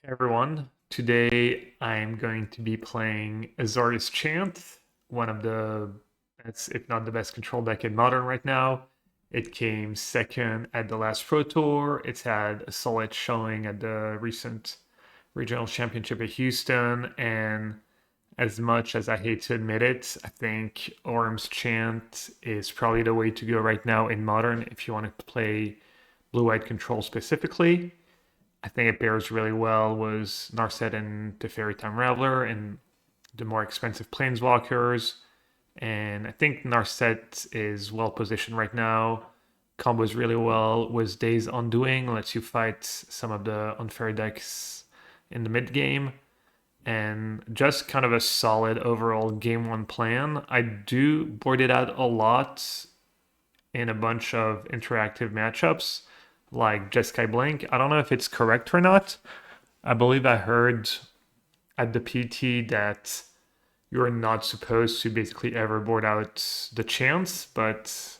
Everyone. Today I'm going to be playing Azorius Chant, one of the best, if not the best control deck in Modern right now. It came second at the last Pro Tour. It's had a solid showing at the recent Regional Championship at Houston, and as much as I hate to admit it, I think Orm's Chant is probably the way to go right now in Modern if you want to play blue-white control specifically. I think it pairs really well with Narset and Teferi Time Raveler and the more expensive Planeswalkers. And I think Narset is well positioned right now. Combos really well with Days Undoing, lets you fight some of the unfair decks in the mid game. And just kind of a solid overall game one plan. I do board it out a lot in a bunch of interactive matchups like Jeskai Blink. I don't know if it's correct or not. I believe I heard at the PT that you're not supposed to basically ever board out the chance, but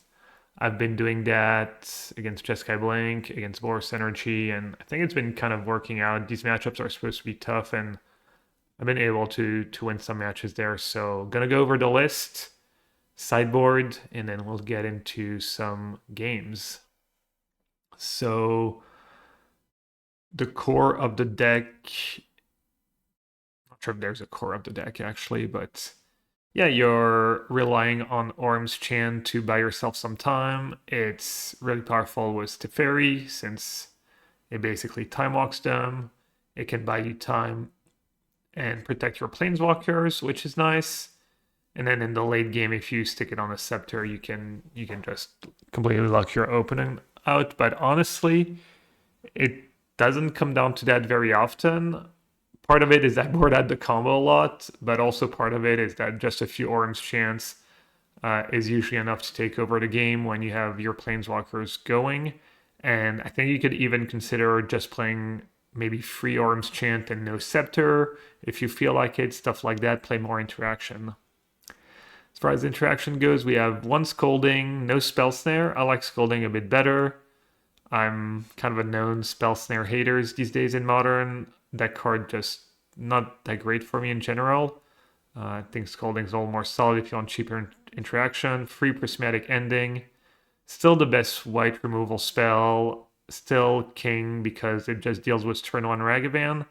I've been doing that against Jeskai Blink, against Boros Energy, and I think it's been kind of working out. These matchups are supposed to be tough, and I've been able to win some matches there. So gonna go over the list, sideboard, and then we'll get into some games. So the core of the deck, not sure if there's a core of the deck actually, but yeah, you're relying on Orm's Chant to buy yourself some time. It's really powerful with Teferi since it basically time walks them. It can buy you time and protect your planeswalkers, which is nice. And then in the late game, if you stick it on a scepter, you can just completely lock your opponent out. But honestly, it doesn't come down to that very often. Part of it is that I board out the combo a lot, but also part of it is that just a few Orm's Chants is usually enough to take over the game when you have your planeswalkers going. And I think you could even consider just playing maybe free Orm's Chant and no Scepter if you feel like it, stuff like that, play more interaction. As far as interaction goes, we have one Scolding, no Spell Snare. I like Scolding a bit better. I'm kind of a known Spell Snare haters these days in Modern. That card just not that great for me in general. I think Scolding's a little more solid if you want cheaper interaction. Free Prismatic Ending. Still the best white removal spell. Still king because it just deals with turn 1 Ragavan.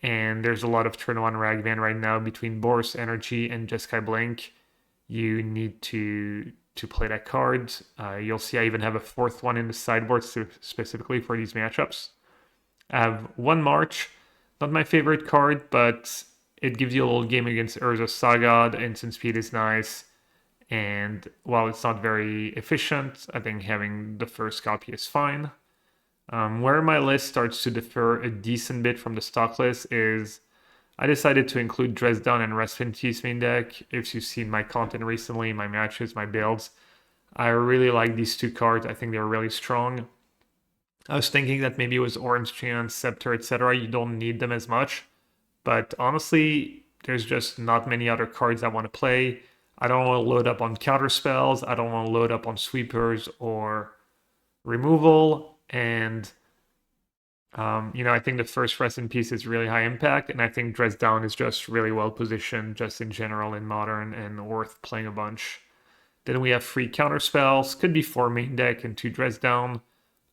And there's a lot of turn 1 Ragavan right now between Boros Energy and Jeskai Blink. You need to play that card. You'll see I even have a fourth one in the sideboard specifically for these matchups. I have one March. Not my favorite card, but it gives you a little game against Urza Saga. The instant speed is nice. And while it's not very efficient, I think having the first copy is fine. Where my list starts to differ a decent bit from the stock list is I decided to include Dresden and Spnsors main deck. If you've seen my content recently, my matches, my builds, I really like these two cards. I think they're really strong. I was thinking that maybe it was Orm's Chant, Scepter, etc. You don't need them as much. But honestly, there's just not many other cards I want to play. I don't want to load up on counter spells. I don't want to load up on sweepers or removal. And I think the first Rest in Peace is really high impact, and I think Dresden is just really well positioned just in general in Modern and worth playing a bunch. Then we have free counter spells, could be 4 main deck and 2 Dresden.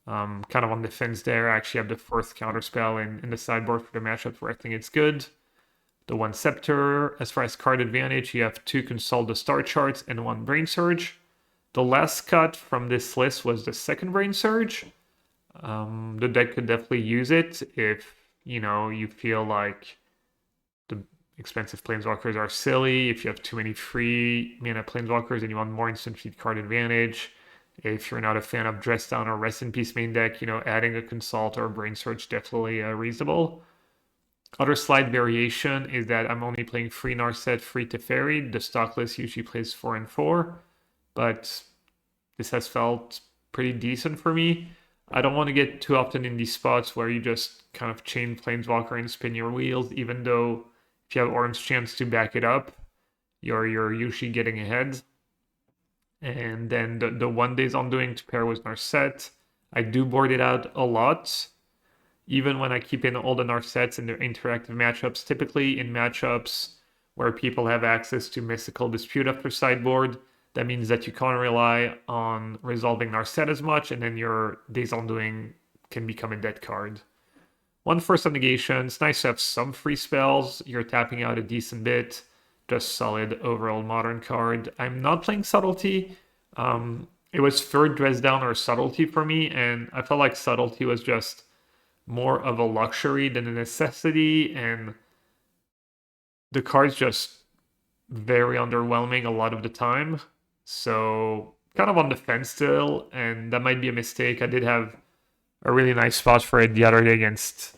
Kind of on the fence there. I actually have the fourth counter spell in the sideboard for the matchup where I think it's good. The 1 Scepter. As far as card advantage, you have 2 Consult the Star Charts and 1 Brain Surge. The last cut from this list was the second Brain Surge. The deck could definitely use it if, you feel like the expensive planeswalkers are silly, if you have too many free mana planeswalkers and you want more instant feed card advantage. If you're not a fan of Dress Down or Rest in Peace main deck, adding a Consult or a Brain Search definitely reasonable. Other slight variation is that I'm only playing free Narset, free Teferi. The stock list usually plays 4 and 4, but this has felt pretty decent for me. I don't want to get too often in these spots where you just kind of chain Planeswalker and spin your wheels, even though if you have Orm's Chance to back it up, you're usually getting ahead. And then the 1 Days Undoing to pair with Narset. I do board it out a lot. even when I keep in all the Narf sets in their interactive matchups, typically in matchups where people have access to Mystical Dispute after sideboard, that means that you can't rely on resolving Narset as much, and then your Days Undoing can become a dead card. One for some negation. It's nice to have some free spells. You're tapping out a decent bit. Just solid overall modern card. I'm not playing Subtlety. It was third dress down or Subtlety for me, and I felt like Subtlety was just more of a luxury than a necessity, and the card's just very underwhelming a lot of the time. So kind of on the fence still, and that might be a mistake. I did have a really nice spot for it the other day against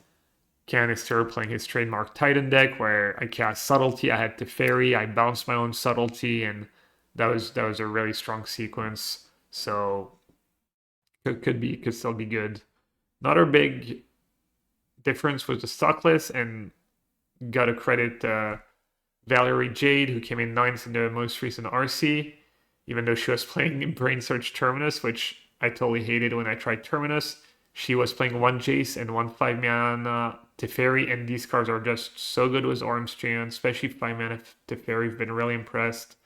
Canister playing his trademark Titan deck where I cast Subtlety, I had Teferi, I bounced my own Subtlety, and that was a really strong sequence. So could still be good. Another big difference was the stock list, and gotta credit Valerie Jade, who came in 9th in the most recent RC, even though she was playing Brain Search Terminus, which I totally hated when I tried Terminus. She was playing 1 Jace and 1 5-mana Teferi, and these cards are just so good with Orm's Chant, especially 5-mana Teferi. I've been really impressed.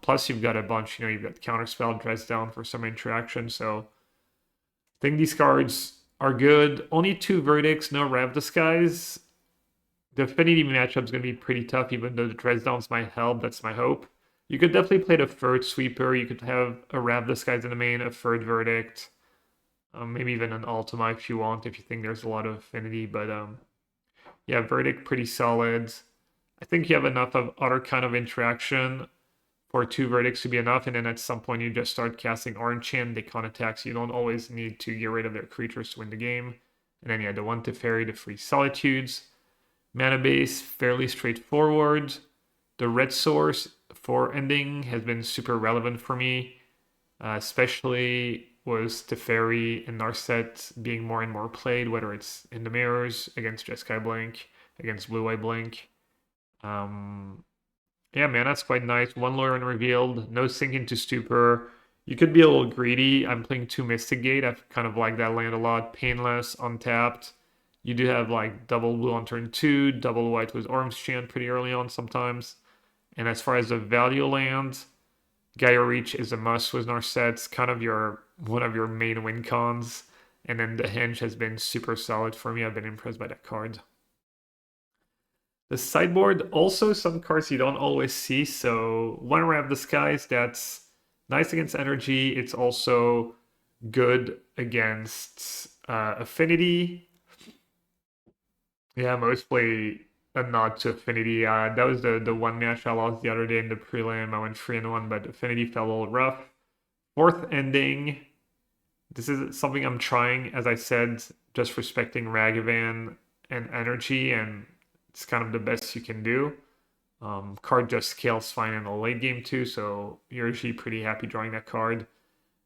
Plus, you've got a bunch, you've got Counterspell, Dress Down for some interaction, so I think these cards are good. Only 2 verdicts, no Rev Disguise. The Affinity matchup is going to be pretty tough, even though the Dress Downs might help. That's my hope. You could definitely play the third Sweeper. You could have a Rev Disguise in the main, a third Verdict. Maybe even an Ultima if you want, if you think there's a lot of affinity. But yeah, Verdict pretty solid. I think you have enough of other kind of interaction for 2 verdicts to be enough, and then at some point you just start casting Orange Chant. They can't attack, so you don't always need to get rid of their creatures to win the game. And then yeah, the 1 Teferi, the 3 Solitudes. Mana base, fairly straightforward. The red source for ending has been super relevant for me, especially was Teferi and Narset being more and more played, whether it's in the mirrors, against Jeskai Blink, against Blue Eye Blink. Yeah, man, that's quite nice. 1 Lure Unrevealed, no Sink into Stupor. You could be a little greedy. I'm playing 2 Mystic Gate. I've kind of liked that land a lot. Painless, untapped. You do have like double blue on turn 2, double white with Orm's Chant pretty early on sometimes. And as far as the value land, Gaia Reach is a must with Narset. Kind of one of your main win cons. And then the Henge has been super solid for me. I've been impressed by that card. The sideboard, also some cards you don't always see. So 1 Rev Disguise, that's nice against energy. It's also good against affinity. Yeah, mostly a nod to Affinity. That was the one match I lost the other day in the prelim. I went 3-1, but Affinity felt a little rough. 4th ending. This is something I'm trying, as I said, just respecting Ragavan and energy, and it's kind of the best you can do. Card just scales fine in the late game too, so you're usually pretty happy drawing that card.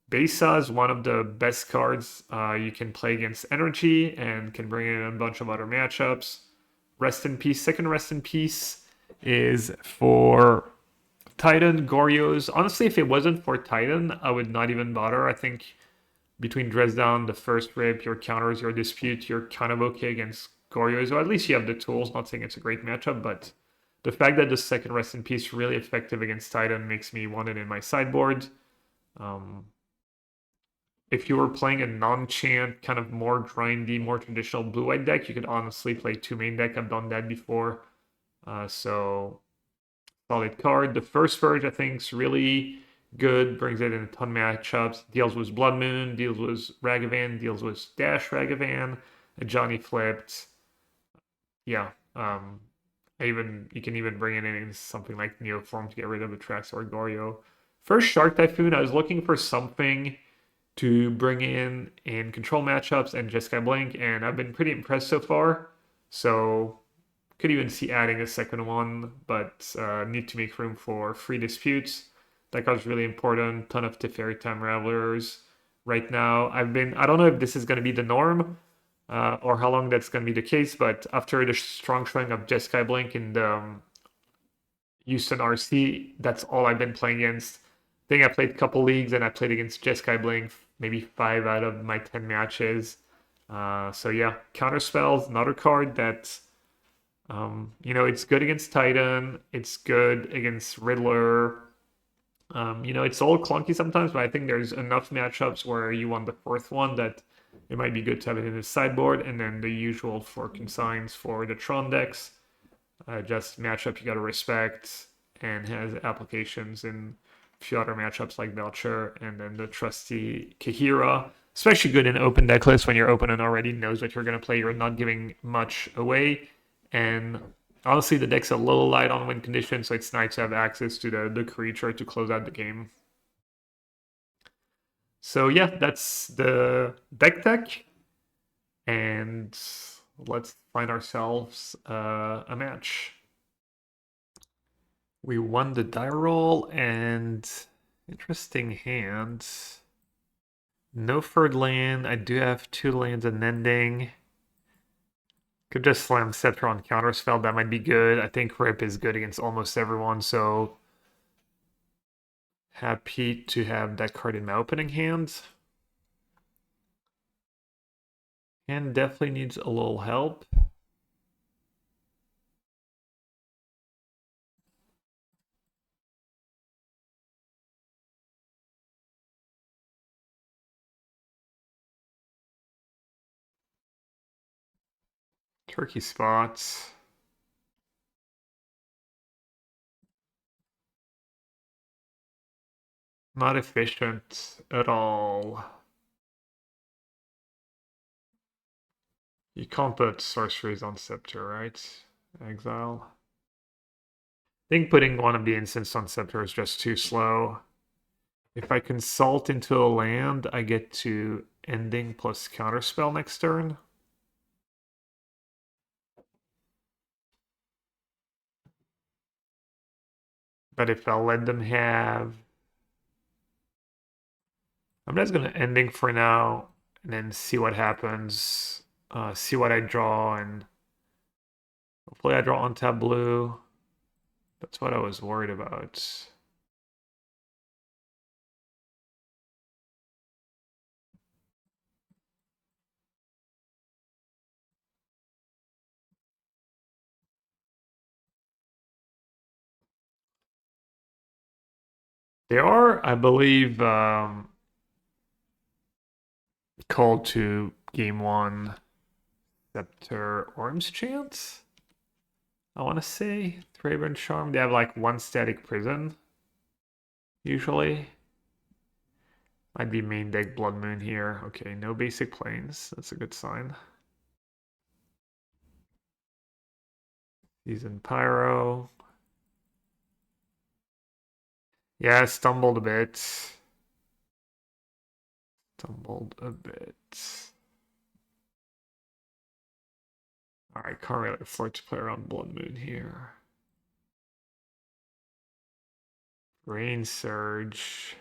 Besa is one of the best cards you can play against energy and can bring in a bunch of other matchups. Rest in Peace. Second Rest in Peace is for Titan, Gorios. Honestly, if it wasn't for Titan, I would not even bother. I think between Dress Down, the first rip, your counters, your dispute, you're kind of okay against Gorios. Or at least you have the tools. Not saying it's a great matchup, but the fact that the second Rest in Peace is really effective against Titan makes me want it in my sideboard. If you were playing a non-chant, kind of more grindy, more traditional blue-white deck, you could honestly play 2 main deck. I've done that before. So, solid card. The first Verge, I think, is really good. Brings it in a ton of matchups. Deals with Blood Moon, deals with Ragavan, deals with Dash Ragavan. Johnny flipped. Yeah. You can even bring it in something like Neoform to get rid of the Trax or Gorio. First Shark Typhoon, I was looking for something to bring in control matchups and Jeskai Blink, and I've been pretty impressed so far. So could even see adding a second one, but need to make room for free disputes. That card's really important. Ton of Teferi Time Ravelers right now. I don't know if this is going to be the norm or how long that's going to be the case, but after the strong showing of Jeskai Blink in the Houston RC, that's all I've been playing against. I think I played a couple leagues and I played against Jeskai Blink maybe 5 out of my 10 matches. So yeah, Counterspell's another card that it's good against Titan. It's good against Riddler. It's all clunky sometimes, but I think there's enough matchups where you want the fourth one that it might be good to have it in the sideboard, and then the usual for consigns for the Tron decks. Just matchup you gotta respect, and has applications in a few other matchups like Belcher, and then the trusty Kahira. Especially good in open deck lists when your opponent already knows what you're gonna play. You're not giving much away, and honestly, the deck's a little light on win conditions, so it's nice to have access to the creature to close out the game. So yeah, that's the deck tech, and let's find ourselves a match. We won the die roll, and interesting hand. No third land. I do have 2 lands and ending. Could just slam Scepter on Counterspell. That might be good. I think Rip is good against almost everyone, so happy to have that card in my opening hand. And definitely needs a little help. Turkey spots. Not efficient at all. You can't put sorceries on Scepter, right? Exile. I think putting one of the instants on Scepter is just too slow. If I consult into a land, I get to ending plus counterspell next turn. But if I'll let them have... I'm just going to ending for now, and then see what happens. See what I draw, and hopefully I draw on tab blue. That's what I was worried about. They are, I believe, called to game 1 Scepter Orm's Chant. I want to say Thraben Charm. They have like 1 static prison, usually. Might be main deck Blood Moon here. Okay, no basic planes. That's a good sign. Season Pyro. Yeah, stumbled a bit. Stumbled a bit. Alright, can't really afford to play around Blood Moon here. Rain Surge.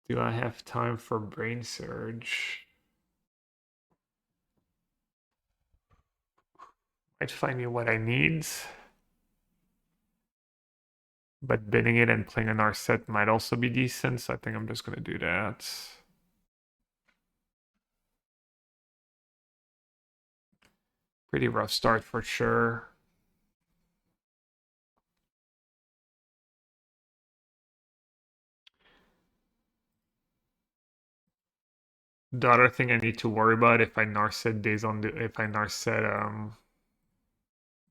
Do I have time for Brain Surge? Might find me what I need. But bidding it and playing an Narset might also be decent, so I think I'm just going to do that. Pretty rough start for sure. The other thing I need to worry about if I Narset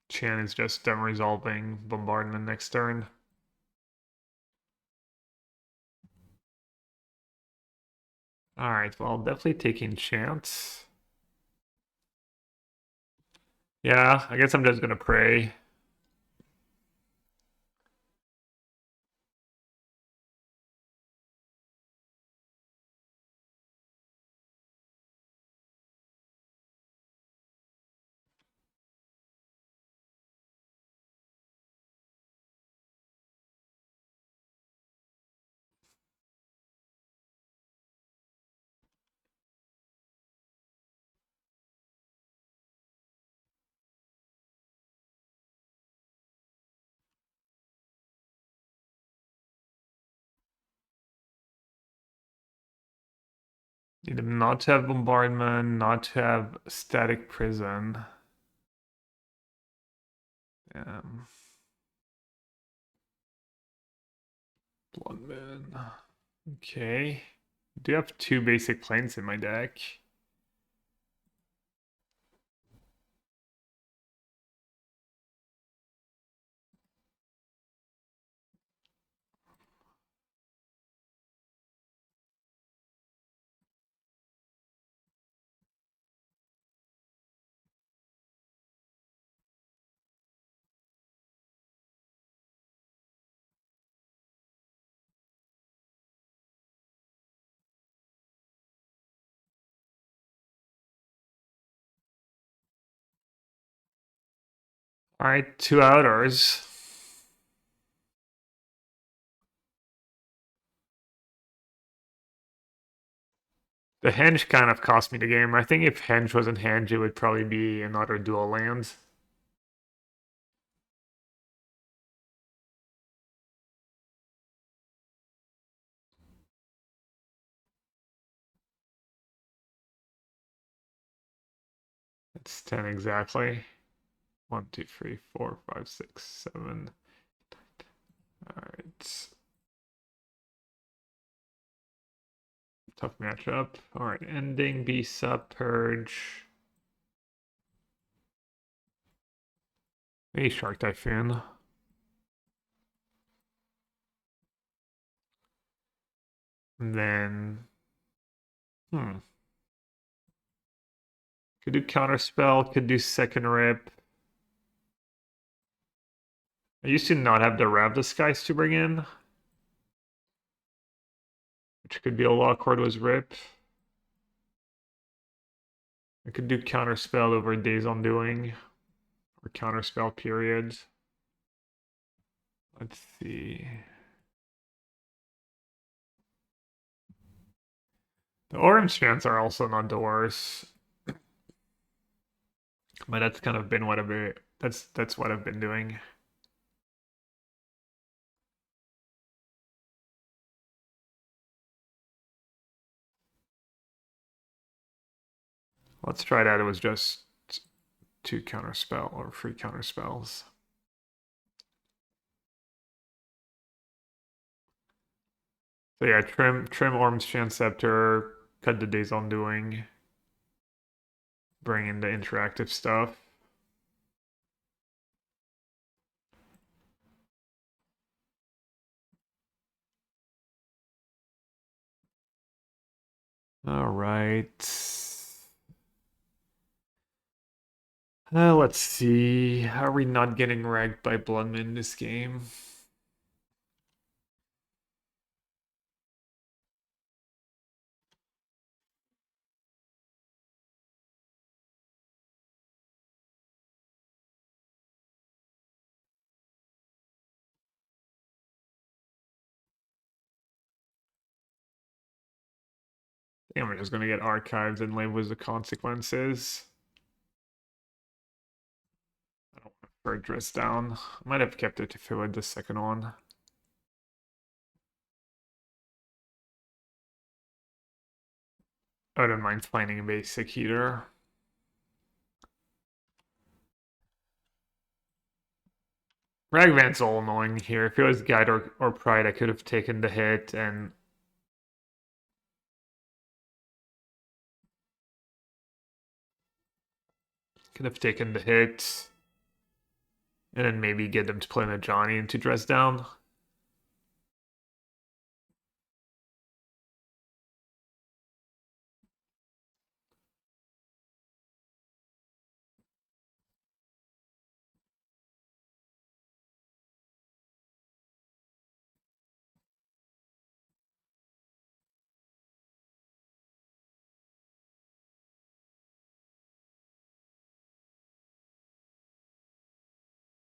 Chan is just them resolving bombardment next turn. Alright, well definitely taking chance. Yeah, I guess I'm just gonna pray. Need them not to have bombardment, not to have static prison. Bloodman. Okay. I do have 2 basic planes in my deck. Alright, 2 outers. The Henge kind of cost me the game. I think if Henge wasn't Henge, it would probably be another dual land. It's 10 exactly. 1, 2, 3, 4, 5, 6, 7. Alright. Tough matchup. Alright, ending, beast up, purge. A Shark Typhoon. And then. Could do Counterspell, could do Second Rip. I used to not have the Rav Disguise to bring in, which could be a lot awkward was Rip. I could do Counterspell over Days Undoing, or Counterspell period. Let's see. The Orange Chants are also not the worst. But that's kind of been what I've been, that's what I've been doing. Let's try that. It was just 2 counterspell or 3 counterspells. So yeah, trim Orm's Chant Scepter, cut the Days Undoing, bring in the interactive stuff. All right. Let's see. How are we not getting ragged by Bloodman this game? And we're just gonna get archived and live with the consequences. I don't want to third dress down. I might have kept it if it were the second one. I wouldn't mind finding a basic heater. Ragvan's all annoying here. If it was Guide or Pride, I could have taken the hit and could have taken the hit and then maybe get them to play with Johnny into dress down.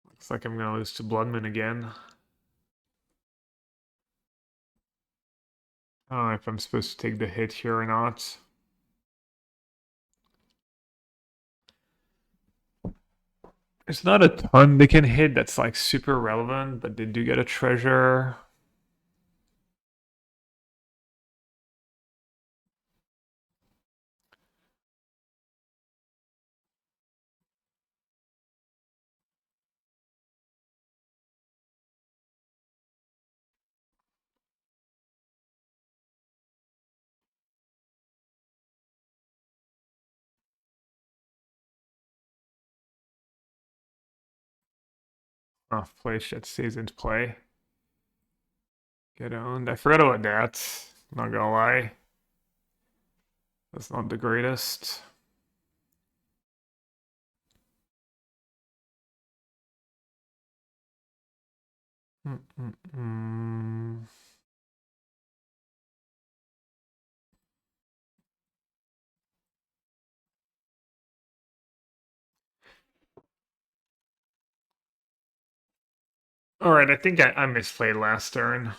Looks like I'm gonna lose to Bloodman again. I don't know if I'm supposed to take the hit here or not. There's not a ton they can hit that's like super relevant, but they do get a treasure. Oh, play shit stays into play. Get owned. I forgot about that. Not gonna lie. That's not the greatest. Mm-mm-mm. All right, I think I misplayed last turn.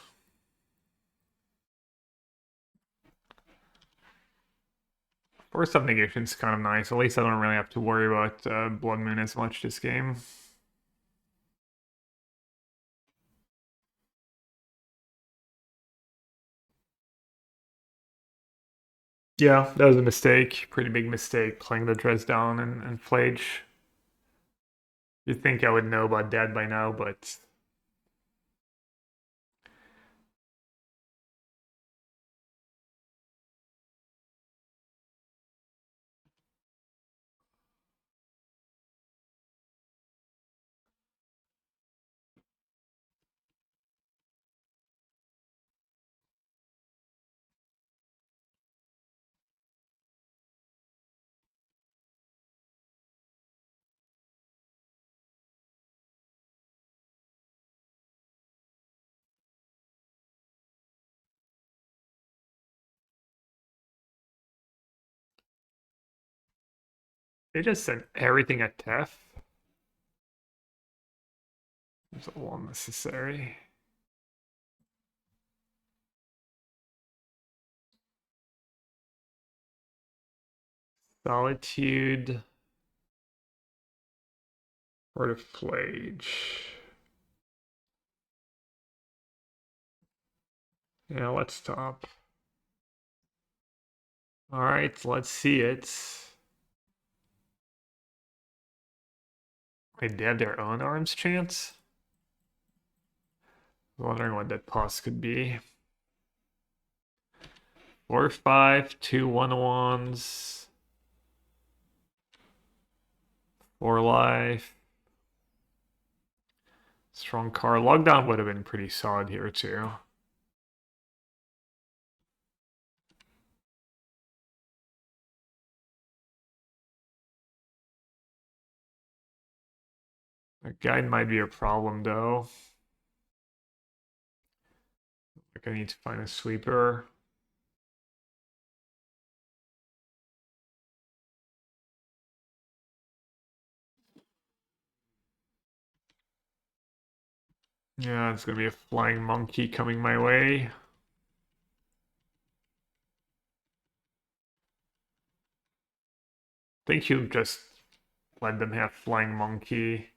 Force of Negation is kind of nice. At least I don't really have to worry about Blood Moon as much this game. Yeah, that was a mistake. Pretty big mistake playing the dress down and Flage. You'd think I would know about that by now, but they just sent everything at Tef. It's all unnecessary. Solitude or the Flage. Yeah, let's stop. All right, let's see it. Wait, they have their own arms chance? Wondering what that pause could be. 4/5, 2/1/1s. 4 life. Strong card. Lockdown would have been pretty solid here too. A guide might be a problem though. Like I need to find a sweeper. Yeah, it's gonna be a flying monkey coming my way. Think you just let them have flying monkey.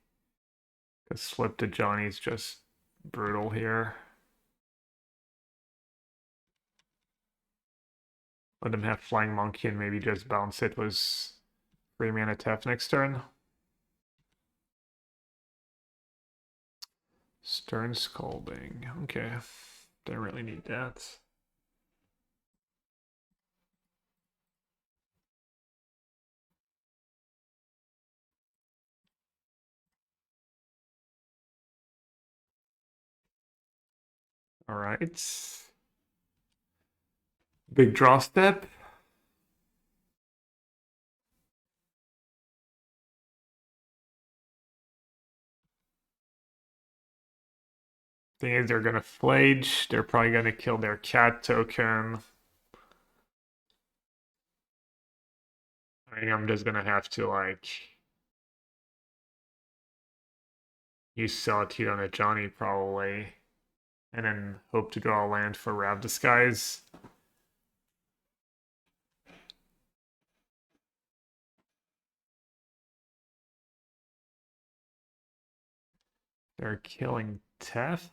Cause slip to Johnny's just brutal here. Let them have flying monkey and maybe just bounce it was 3 mana tap next turn. Stern Scolding. Okay. Don't really need that. All right. Big draw step. Thing is, they're gonna flage. They're probably gonna kill their cat token. I think I'm just gonna have to like use Solitude on a Johnny probably, and then hope to draw a land for Rav Disguise. They're killing Tef.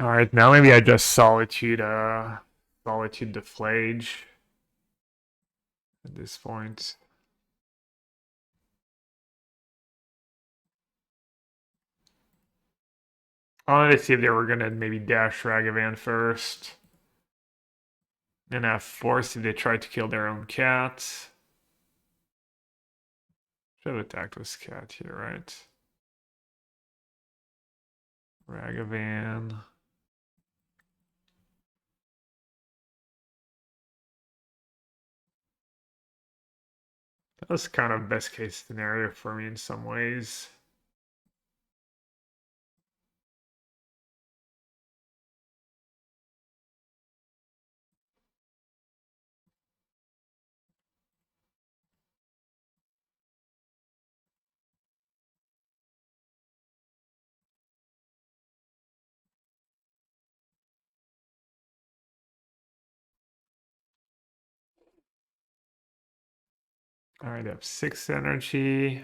Alright, now maybe I just Solitude the Flage at this point. I wanted to see if they were gonna maybe dash Ragavan first. And have force if they tried to kill their own cat. Should have attacked this cat here, right? Ragavan. That was kind of best case scenario for me in some ways. Alright, I have 6 energy.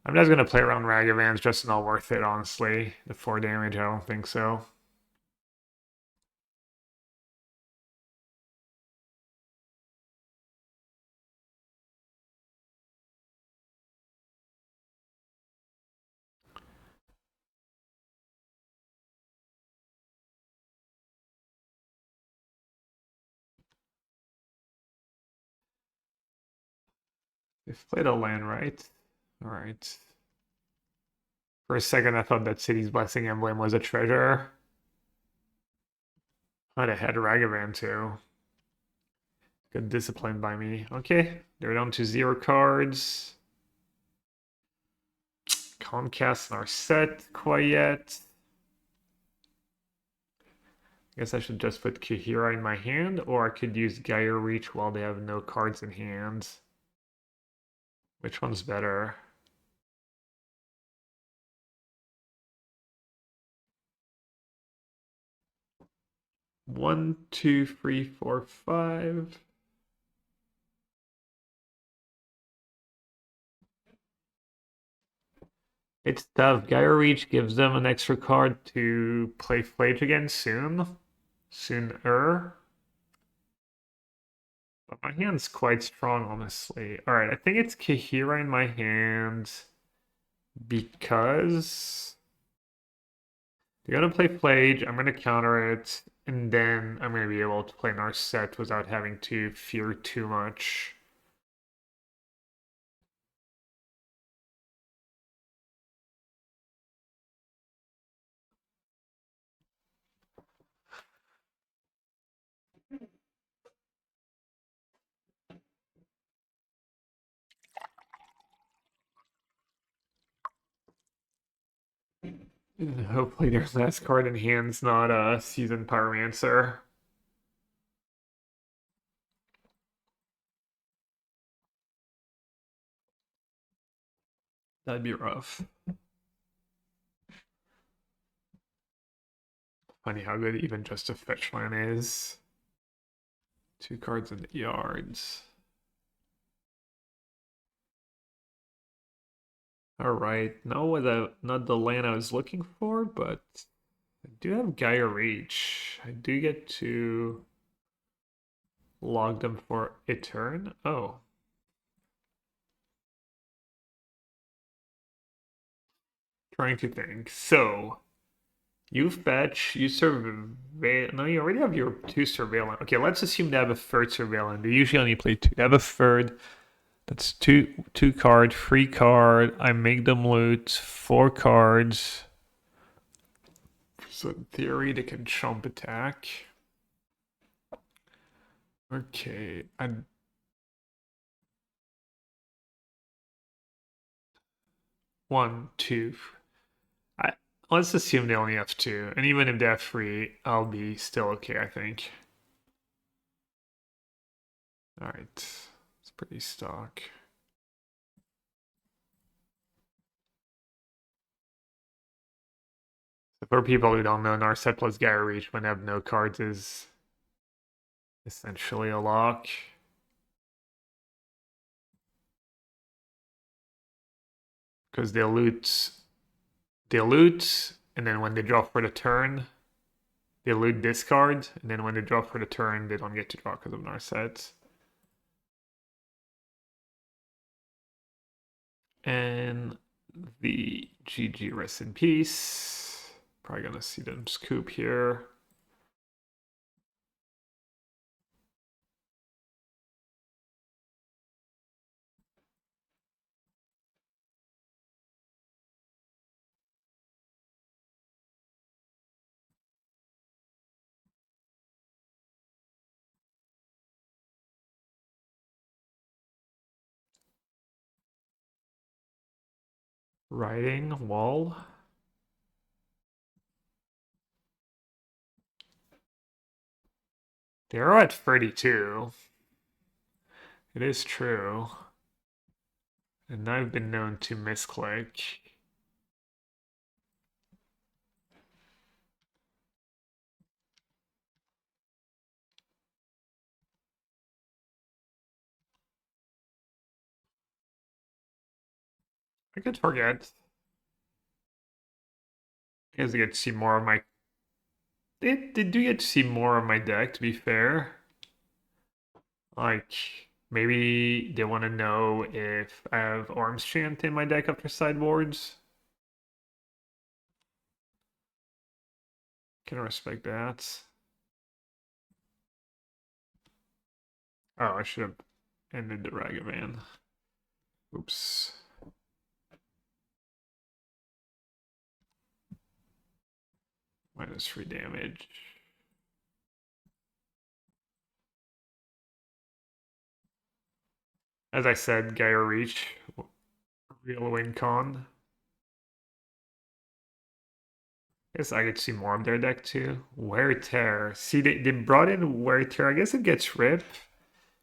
I'm just gonna play around Ragavan. It's just not worth it, honestly. The 4 damage, I don't think so. They've played a land, right? Alright. For a second, I thought that City's Blessing emblem was a treasure. I'd have had Ragavan too. Good discipline by me. Okay, they're down to 0 cards. Can't cast our set quite yet. I guess I should just put Kahira in my hand, or I could use Gaia Reach while they have no cards in hand. Which one's better? One, two, three, four, five. It's tough. Gaia Reach gives them an extra card to play Flage again soon. Sooner. But my hand's quite strong, honestly. Alright, I think it's Kahira in my hand because they're gonna play Flage, I'm gonna counter it, and then I'm gonna be able to play Narset without having to fear too much. And hopefully their last card in hand's not a Seasoned Pyromancer. That'd be rough. Funny how good even just a fetch land is. 2 cards in the yards. Alright, not the land I was looking for, but I do have Gaia Reach. I do get to log them for a turn. Oh. Trying to think. So, you fetch, you surveil. No, you already have your 2 surveillance. Okay, let's assume they have a third surveillance. They usually only play 2. They have a third. That's two card, 3 card. I make them loot 4 cards. So in theory, they can chump attack. Okay, and one, two. Let's assume they only have 2, and even if they have 3, I'll be still okay, I think. All right, it's pretty stock. So for people who don't know, Narset plus Gaia Reach when they have no cards is essentially a lock. Because they loot and then when they draw for the turn, they loot discard, and then when they draw for the turn, they don't get to draw because of Narset. And the GG rest in peace. Probably gonna see them scoop here. Riding wall. They're at 32. It is true. And I've been known to misclick. I could forget. I guess I get to see more of my... They do get to see more of my deck, to be fair. Like, maybe they want to know if I have Orm's Chant in my deck after sideboards. Can respect that. Oh, I should have ended the Ragavan. Oops. -3 damage. As I said, Gaia Reach, real win con. Guess I could see more of their deck too. Wear Tear. See, they brought in Wear Tear. I guess it gets rid.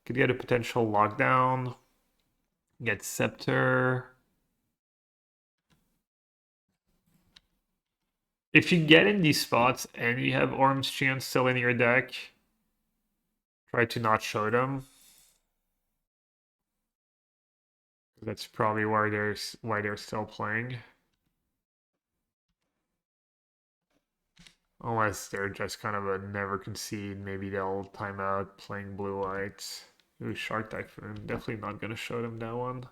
Could get a potential lockdown. Get Scepter. If you get in these spots and you have Orm's Chant still in your deck, try to not show them. That's probably why they're still playing. Unless they're just kind of a never concede, maybe they'll time out playing blue white. Ooh, Shark Typhoon. Definitely not gonna show them that one.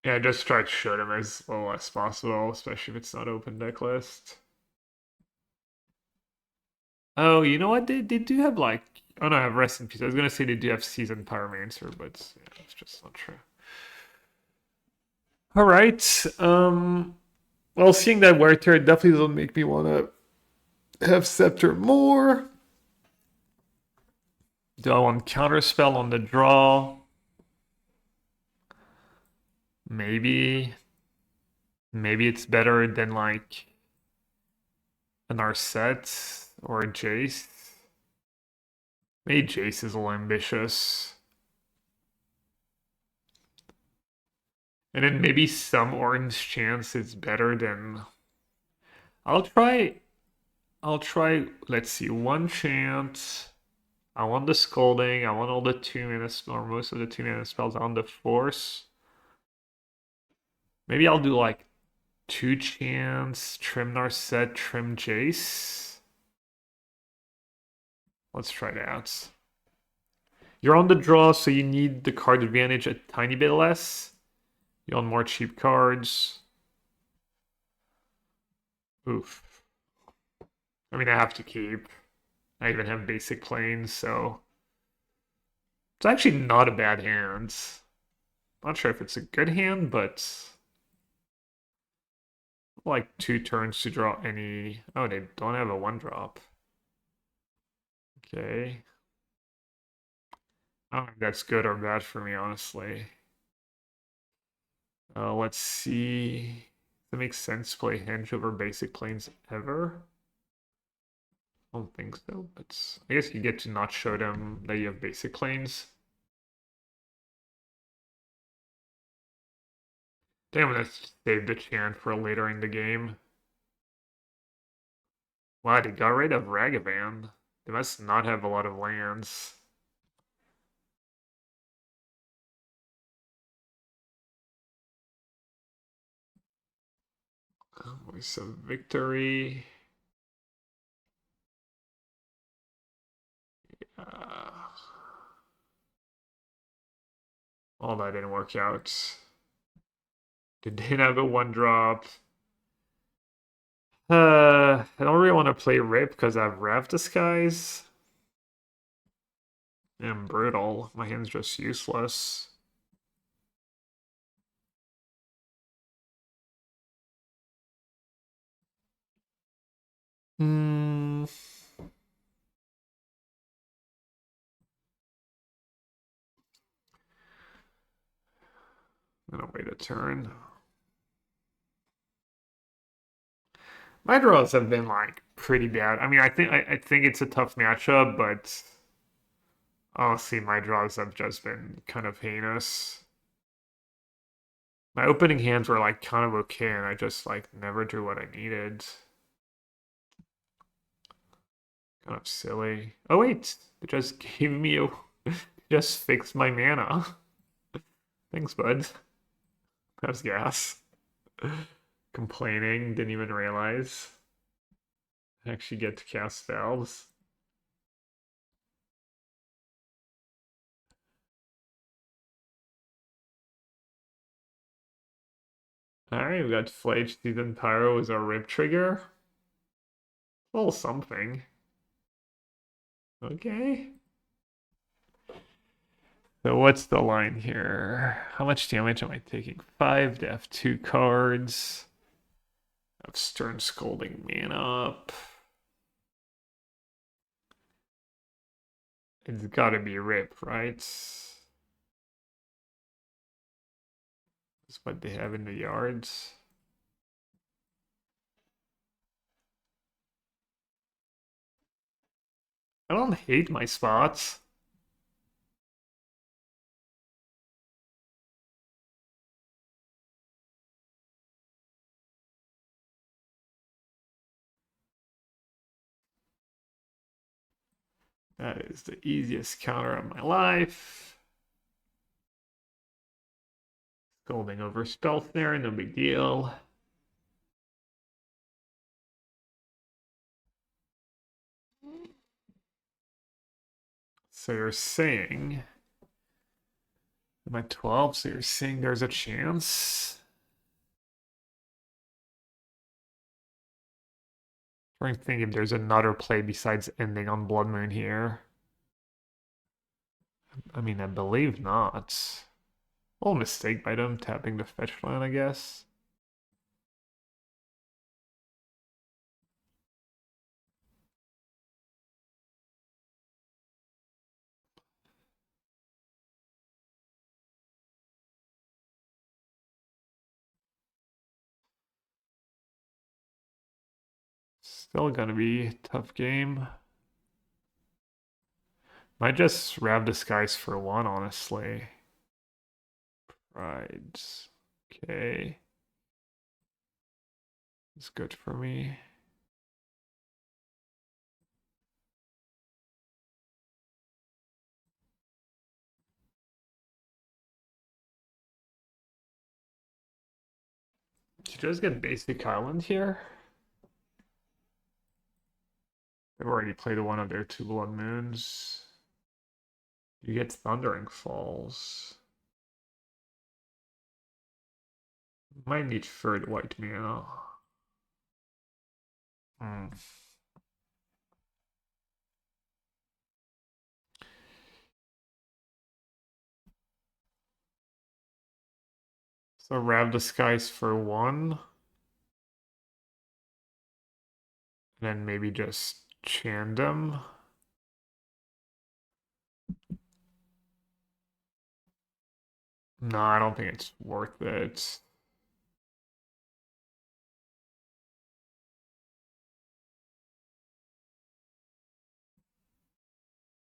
Yeah, just try to show them as little as possible, especially if it's not open deck list. Oh, you know what? They do have like... Oh no, I have Rest in Peace. I was gonna say they do have Seasoned Pyromancer, but yeah, it's just not true. Alright. Well, seeing that Wear Tear definitely doesn't make me want to have Scepter more. Do I want Counterspell on the draw? Maybe. Maybe it's better than like an Arset or a Jace. Maybe Jace is a little ambitious. And then maybe some Orange Chance is better than... I'll try, let's see, one chant. I want the Scolding, I want all the 2-mana, or most of the 2-mana spells on the Force. Maybe I'll do like 2 chants, Trim Narset, Trim Jace. Let's try that. You're on the draw, so you need the card advantage a tiny bit less. You want more cheap cards. Oof. I mean, I have to keep. I even have basic planes, so... It's actually not a bad hand. Not sure if it's a good hand, but... Like 2 turns to draw any... Oh, they don't have a 1-drop. Okay. I don't think that's good or bad for me, honestly. Let's see. Does it make sense to play Henge over basic planes ever? I don't think so, but I guess you get to not show them that you have basic planes. I think I'm gonna save the chant for later in the game. Wow, they got rid of Ragavan. They must not have a lot of lands. Voice of Victory. All that didn't work out. Didn't have a 1-drop. I don't really want to play Rip because I have Rev Disguise. And Brutal. My hand's just useless. Hmm. I'm gonna wait a turn. My draws have been like pretty bad. I mean, I think it's a tough matchup, but honestly, my draws have just been kind of heinous. My opening hands were like kind of okay, and I just like never drew what I needed. Kind of silly. Oh wait, it just gave me a just fixed my mana. Thanks, bud. That was gas. Complaining, didn't even realize. I actually get to cast spells. Alright, we got Flayed Season Pyro as our rip trigger. A little something. Okay. So what's the line here? How much damage am I taking? 5 to have 2 cards. I have Stern Scolding Man up. It's gotta be Rip, right? That's what they have in the yards. I don't hate my spots. That is the easiest counter of my life. Scolding over Spell Snare, no big deal. So you're saying I'm at 12, so you're saying there's a chance? I'm trying to think if there's another play besides ending on Blood Moon here. I mean, I believe not. A little mistake by them tapping the fetch line, I guess. Still gonna be a tough game. Might just Rav Disguise for 1, honestly. Right. Okay. It's good for me. Did you just get Basic Island here? They've already played one of their 2 Blood Moons. You get Thundering Falls. Might need third white mana. Hmm. So Rav Disguise for 1. And then maybe just Chandam. No, I don't think it's worth it.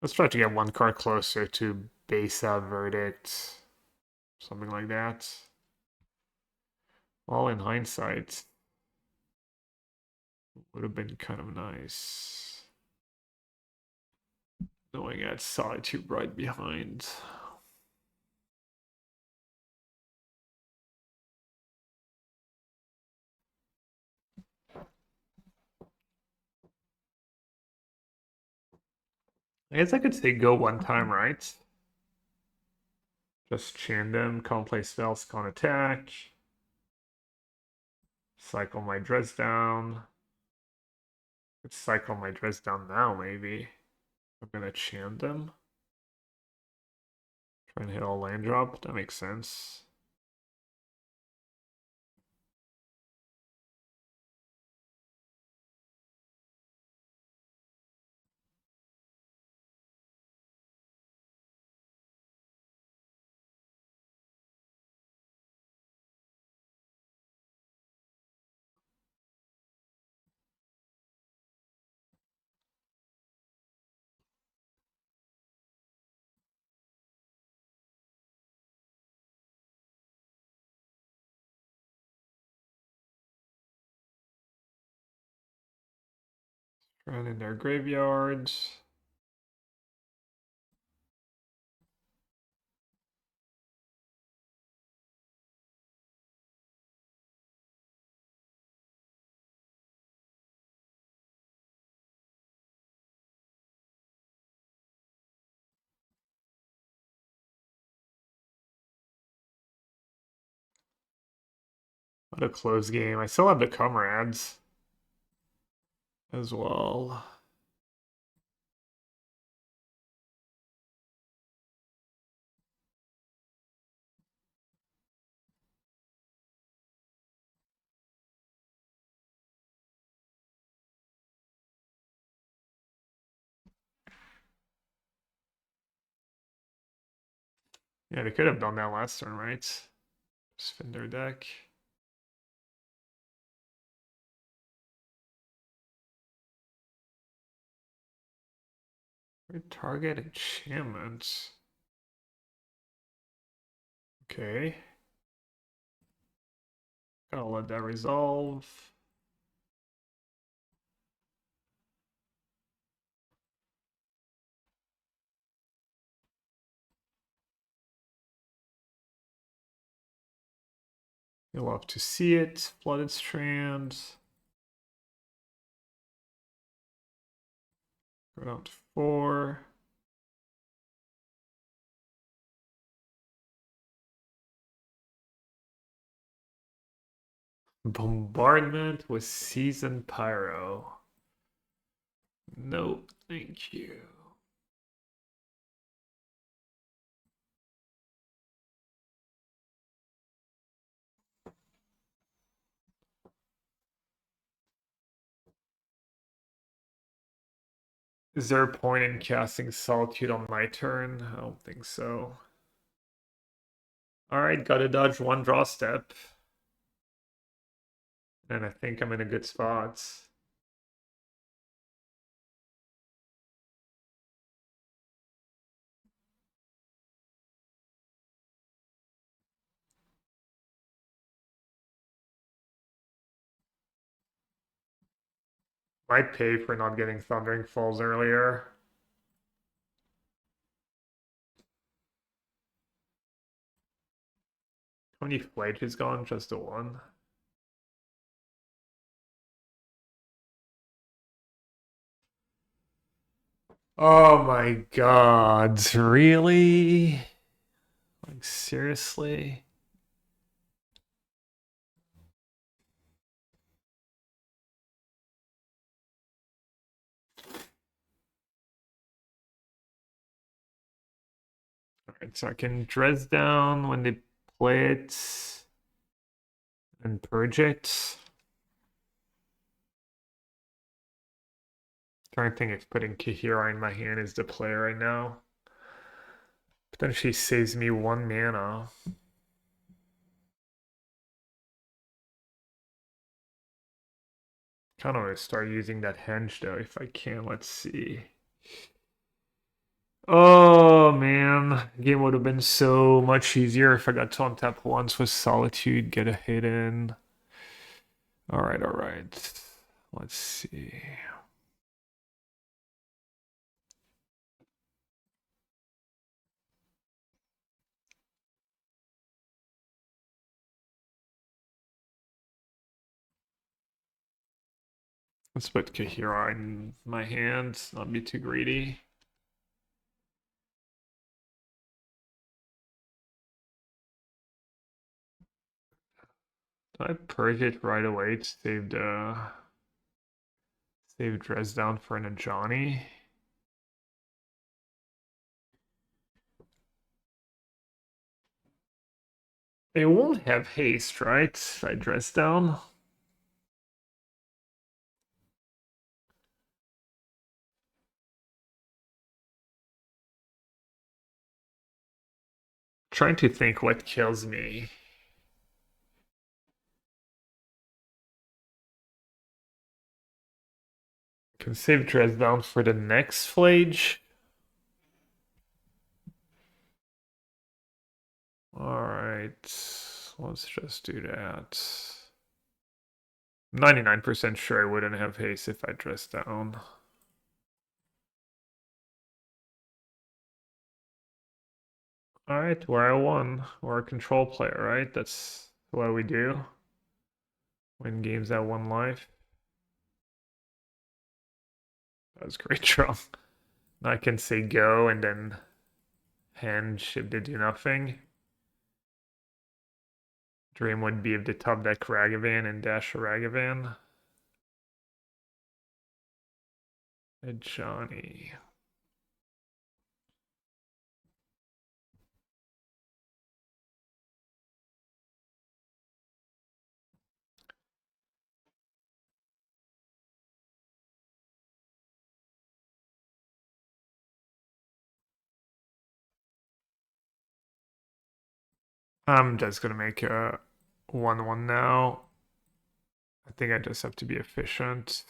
Let's try to get 1 card closer to Besa Verdict. Something like that. Well, in hindsight, would have been kind of nice. Knowing I had Solitude right behind. I guess I could say go one time, right? Just chant them, can't play spells, can't attack. Cycle my dress down. Let's cycle my dress down now, maybe. I'm gonna chant them. Try and hit all land drop. That makes sense. Run in their graveyards. What a close game. I still have the comrades as well. Yeah, they could have done that last turn, right? Spin their deck. Target enchantments. Okay. Gotta let that resolve. You'll love to see it. Flooded Strand. Go down to 4. Bombardment with Seasoned Pyro. No, thank you. Is there a point in casting Solitude on my turn? I don't think so. Alright, gotta dodge one draw step. And I think I'm in a good spot. Might pay for not getting Thundering Falls earlier. How many flages gone? Just the one. Oh my god, really? Like, seriously? Alright, so I can dress down when they play it and purge it. Trying to think if putting Kahira in my hand is the play right now. Potentially saves me 1 mana. Kind of want to start using that henge though if I can. Let's see. Oh man, game would have been so much easier if I got to untap once with Solitude, get a hit in. All right, all right. Let's see. Let's put Kahira in my hand, not be too greedy. I purge it right away to save dress down for an Ajani? It won't have haste, right? If I dress down. Trying to think what kills me. Can save dress down for the next flage. Alright, let's just do that. 99% sure I wouldn't have haste if I dressed down. Alright, we're at one. We're a control player, right? That's what we do. Win games at one life. That was great draw. Now I can say go and then hand ship to do nothing. Dream would be of the top deck Ragavan and dash a Ragavan. A Johnny. I'm just gonna make a 1-1 now. I think I just have to be efficient.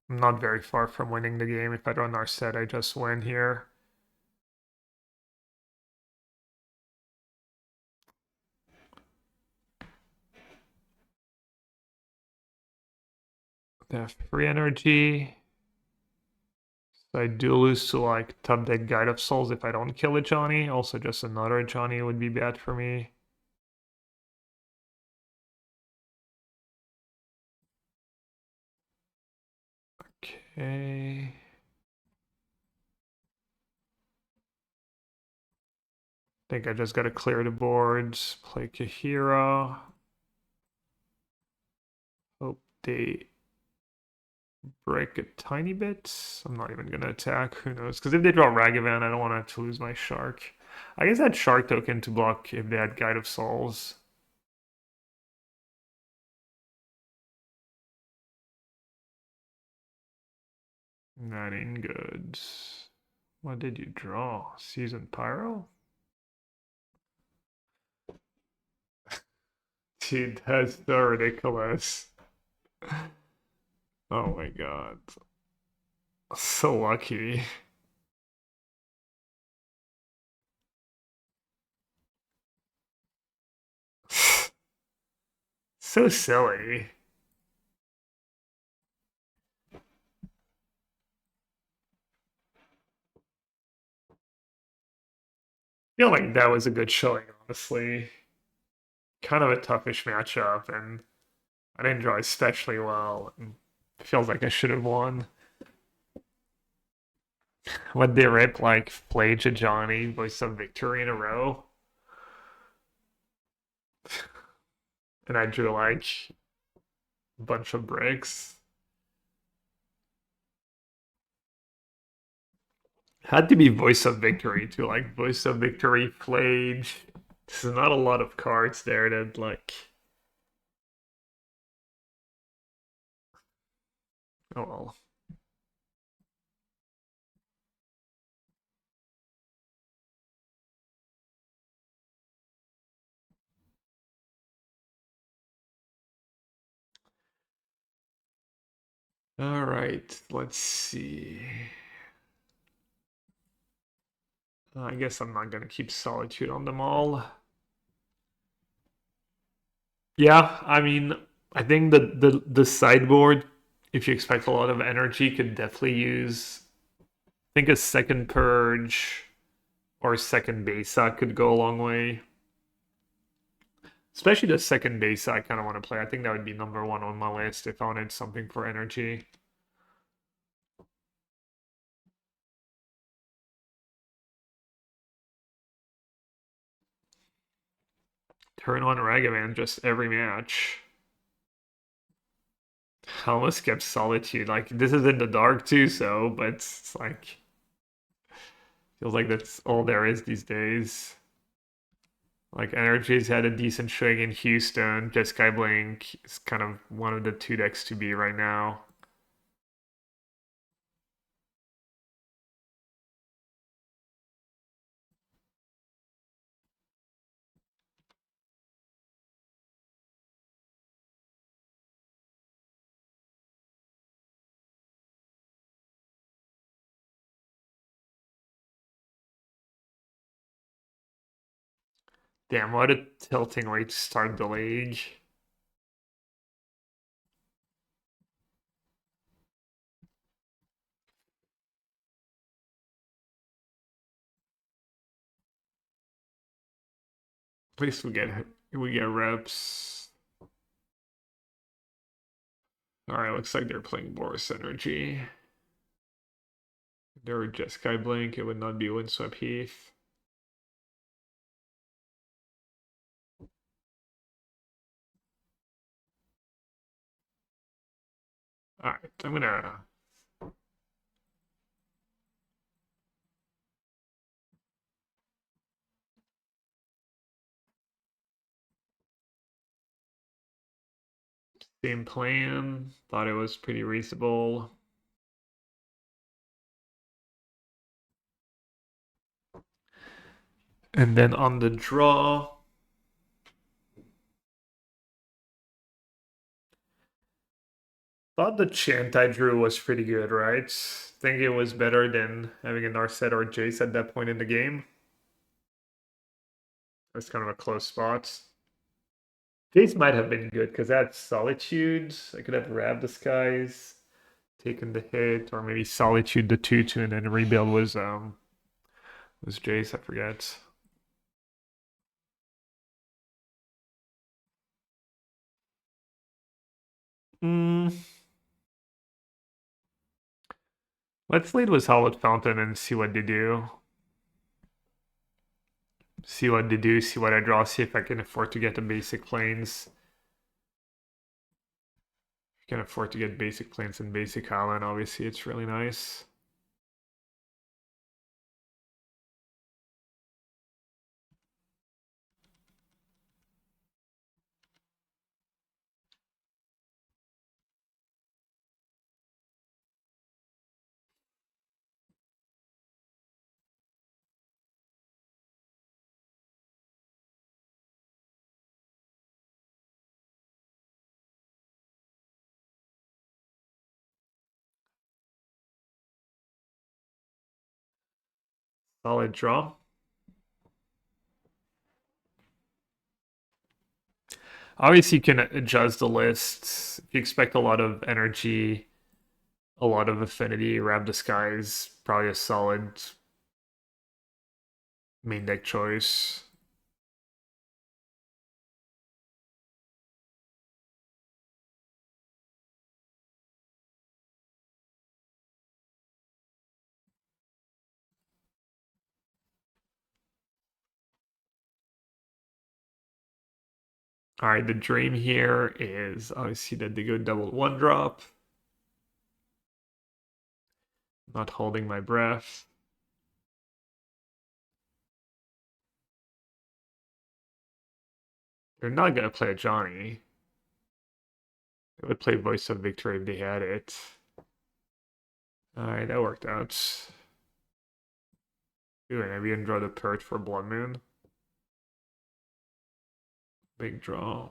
I'm not very far from winning the game. If I run our set, I just win here. They have free energy. So I do lose to like top deck Guide of Souls if I don't kill a Johnny. Also, just another Johnny would be bad for me. Okay. Think I just gotta clear the boards, play Kahira. Hope they break a tiny bit. I'm not even gonna attack, who knows? Because if they draw Ragavan, I don't want to lose my Shark. I guess I had Shark token to block if they had Guide of Souls. That ain't good. What did you draw? Season Pyro? Dude, that's so ridiculous. Oh my god. So lucky. So silly. I feel like that was a good showing, honestly. Kind of a toughish matchup, and I didn't draw especially well. It feels like I should have won. What they rip like Flage a Johnny, voice of victory in a row. And I drew like a bunch of bricks. Had to be voice of victory too, like voice of victory, Flage. There's not a lot of cards there that like. Oh well. All right, let's see. I guess I'm not gonna keep Solitude on them all. Yeah, I mean, I think the sideboard, if you expect a lot of energy, could definitely use. I think a second purge or a second besa could go a long way. Especially the second besa I kind of want to play. I think that would be number one on my list if I wanted something for energy. Turn on Ragavan just every match. I almost kept Solitude. Like, this is in the dark too, so, but it's like, feels like that's all there is these days. Like, Energy's had a decent showing in Houston. Just Sky Blink is kind of one of the two decks to be right now. Damn, what a tilting way to start the league. At least we get reps. Alright, looks like they're playing Boros Energy. If they were just Sky Blink, it would not be Windswept Heath. Alright, I'm gonna same plan. Thought it was pretty reasonable. And then on the draw, thought the chant I drew was pretty good, right? Think it was better than having a Narset or Jace at that point in the game. That's kind of a close spot. Jace might have been good because that's Solitude. I could have Rab the Skies, taken the hit, or maybe Solitude the 2-2, and then rebuild was Jace, I forget. Hmm. Let's lead with Solid Fountain and see what they do. See what they do, see what I draw, see if I can afford to get the basic planes. If you can afford to get basic planes and basic island, obviously it's really nice. Solid draw. Obviously, you can adjust the list. If you expect a lot of energy, a lot of affinity, Rab the Sky is probably a solid main deck choice. All right, the dream here is obviously that they go double one drop. Not holding my breath. They're not gonna play a Johnny. They would play Voice of Victory if they had it. Alright, that worked out. Ooh, and I even draw the Purge for Blood Moon. Big draw.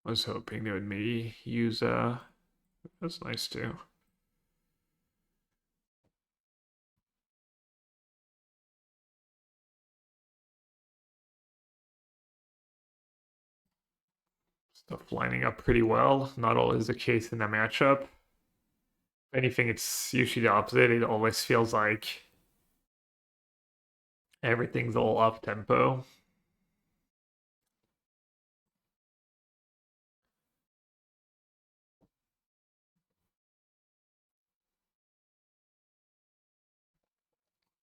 I was hoping they would maybe use that's nice too. Stuff lining up pretty well. Not all is the case in that matchup. If anything, it's usually the opposite. It always feels like everything's all up tempo.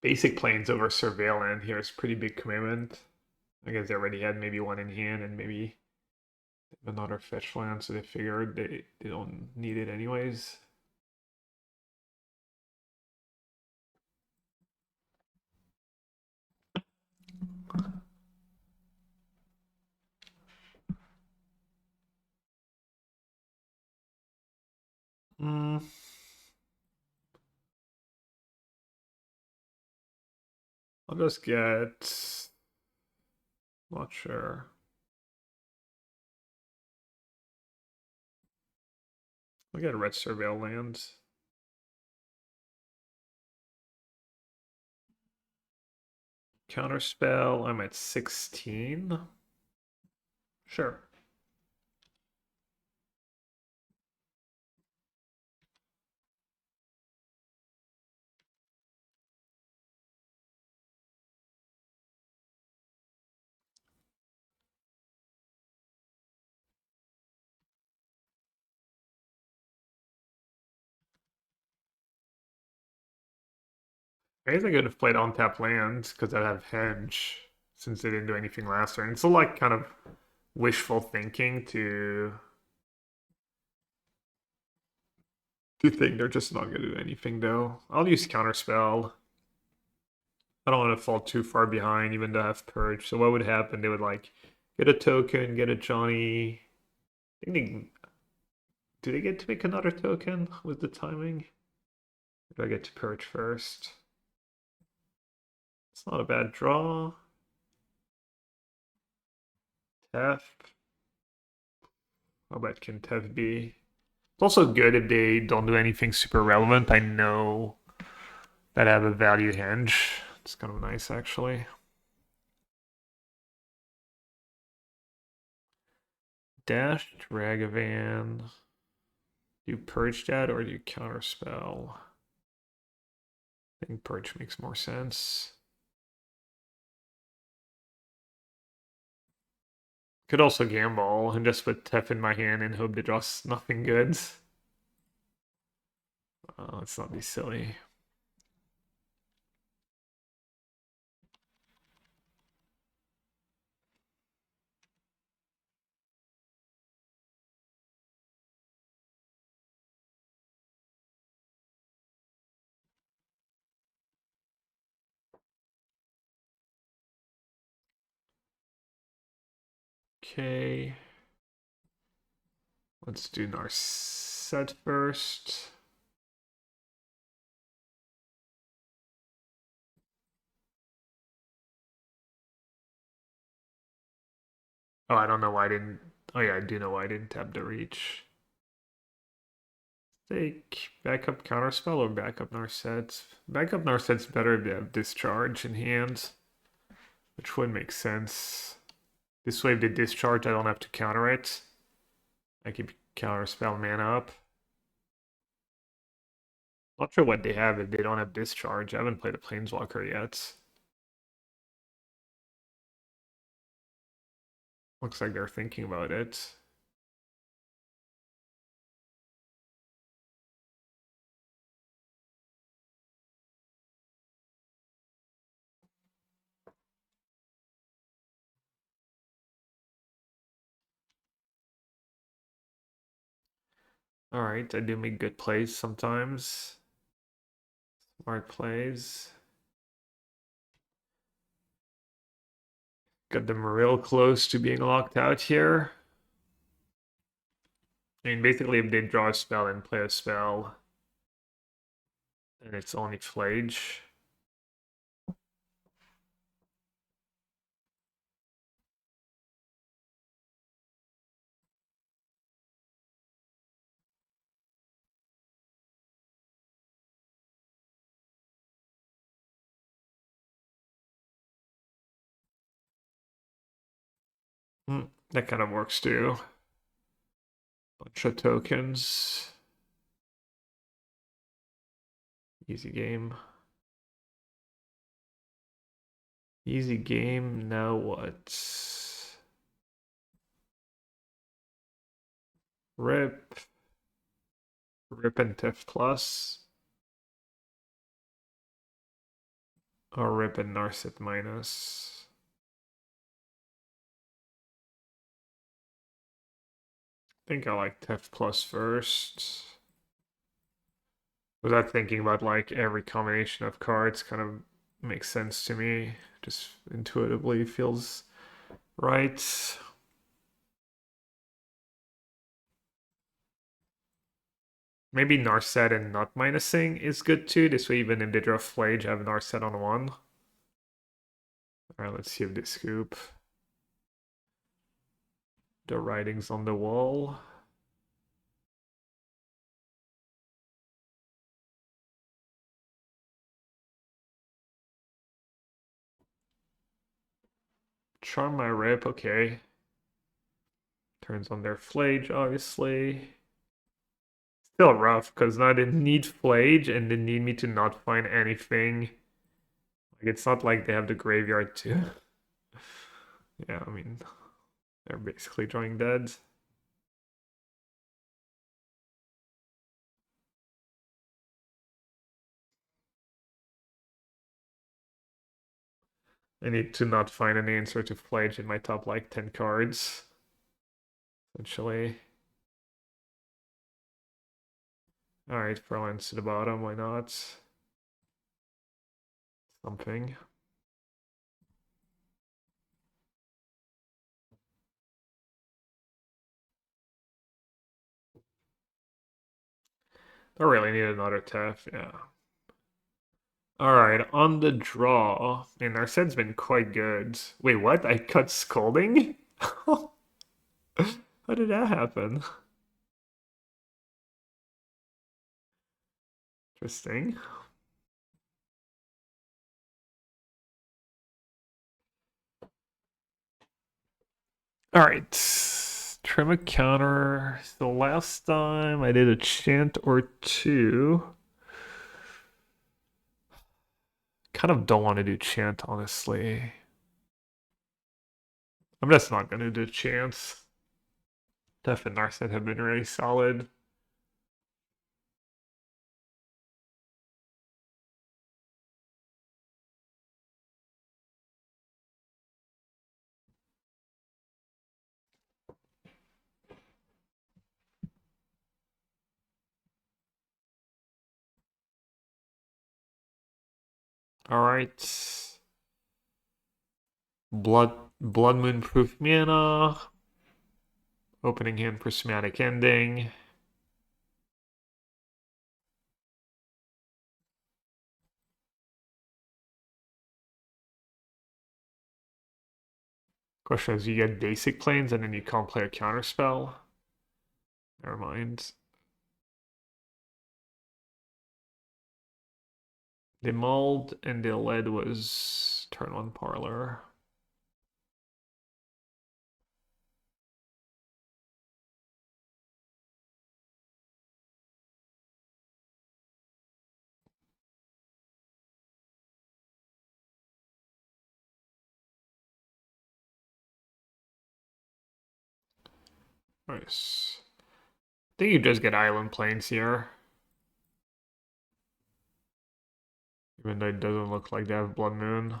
Basic planes over surveillance here is pretty big commitment. I guess they already had maybe one in hand and maybe another fetch land, so they figured they don't need it anyways. Mm, I'll just get. Not sure. I'll get red surveil lands. Counterspell. I'm at 16. Sure. I guess I could have played untap lands because I have Henge since they didn't do anything last turn. It's still like kind of wishful thinking to think they're just not going to do anything though. I'll use Counterspell. I don't want to fall too far behind even though I have Purge. So what would happen? They would like get a token, get a Johnny. I think do they get to make another token with the timing? Or do I get to Purge first? It's not a bad draw. Tef. How bad can Tef be? It's also good if they don't do anything super relevant. I know that I have a value hinge. It's kind of nice actually. Dashed Ragavan. Do you purge that or do you counterspell? I think purge makes more sense. Could also gamble and just put Tef in my hand and hope to draw nothing good. Let's not be silly. Okay. Let's do Narset first. Oh, I don't know why I didn't. Oh, yeah, I do know why I didn't tap the reach. Take backup counterspell or backup Narset. Backup Narset's better if they have discharge in hand, which would make sense. This way, if they discharge, I don't have to counter it. I keep counterspell mana up. Not sure what they have if they don't have discharge. I haven't played a planeswalker yet. Looks like they're thinking about it. Alright, I do make good plays sometimes. Smart plays. Got them real close to being locked out here. I mean, basically, if they draw a spell and play a spell, and it's only Flage. That kind of works too. Bunch of tokens. Easy game. Easy game, now what? Rip. Rip and Tiff plus. Or Rip and Narset minus. I think I like Tiff plus first. Without thinking about like every combination of cards kind of makes sense to me. Just intuitively feels right. Maybe Narset and not minusing is good too. This way even if they draw Flage, I have Narset on one. Alright, let's see if they scoop. The writing's on the wall. Charm my Rip, okay. Turns on their Flage, obviously. Still rough, because now they need Flage and they need me to not find anything. Like, it's not like they have the graveyard too. Yeah, I mean, they're basically drawing dead. I need to not find an answer to Flage in my top like 10 cards. Essentially. Alright, Furlands to the bottom, why not? Something. I really need another Tef, yeah. Alright, on the draw. And our set's been quite good. Wait, what? I cut Scolding? How did that happen? Interesting. Alright. Trim a counter. So last time I did a chant or two. Kind of don't want to do chant, honestly. I'm just not going to do chants. Def and Narset have been really solid. Alright. Blood Moon Proof Mana. Opening hand Prismatic Ending. Question is, you get basic planes and then you can't play a counter spell. Never mind. The Mulled and the lead was turn one parlor. Nice. I think you just get island planes here. Even though it doesn't look like they have Blood Moon.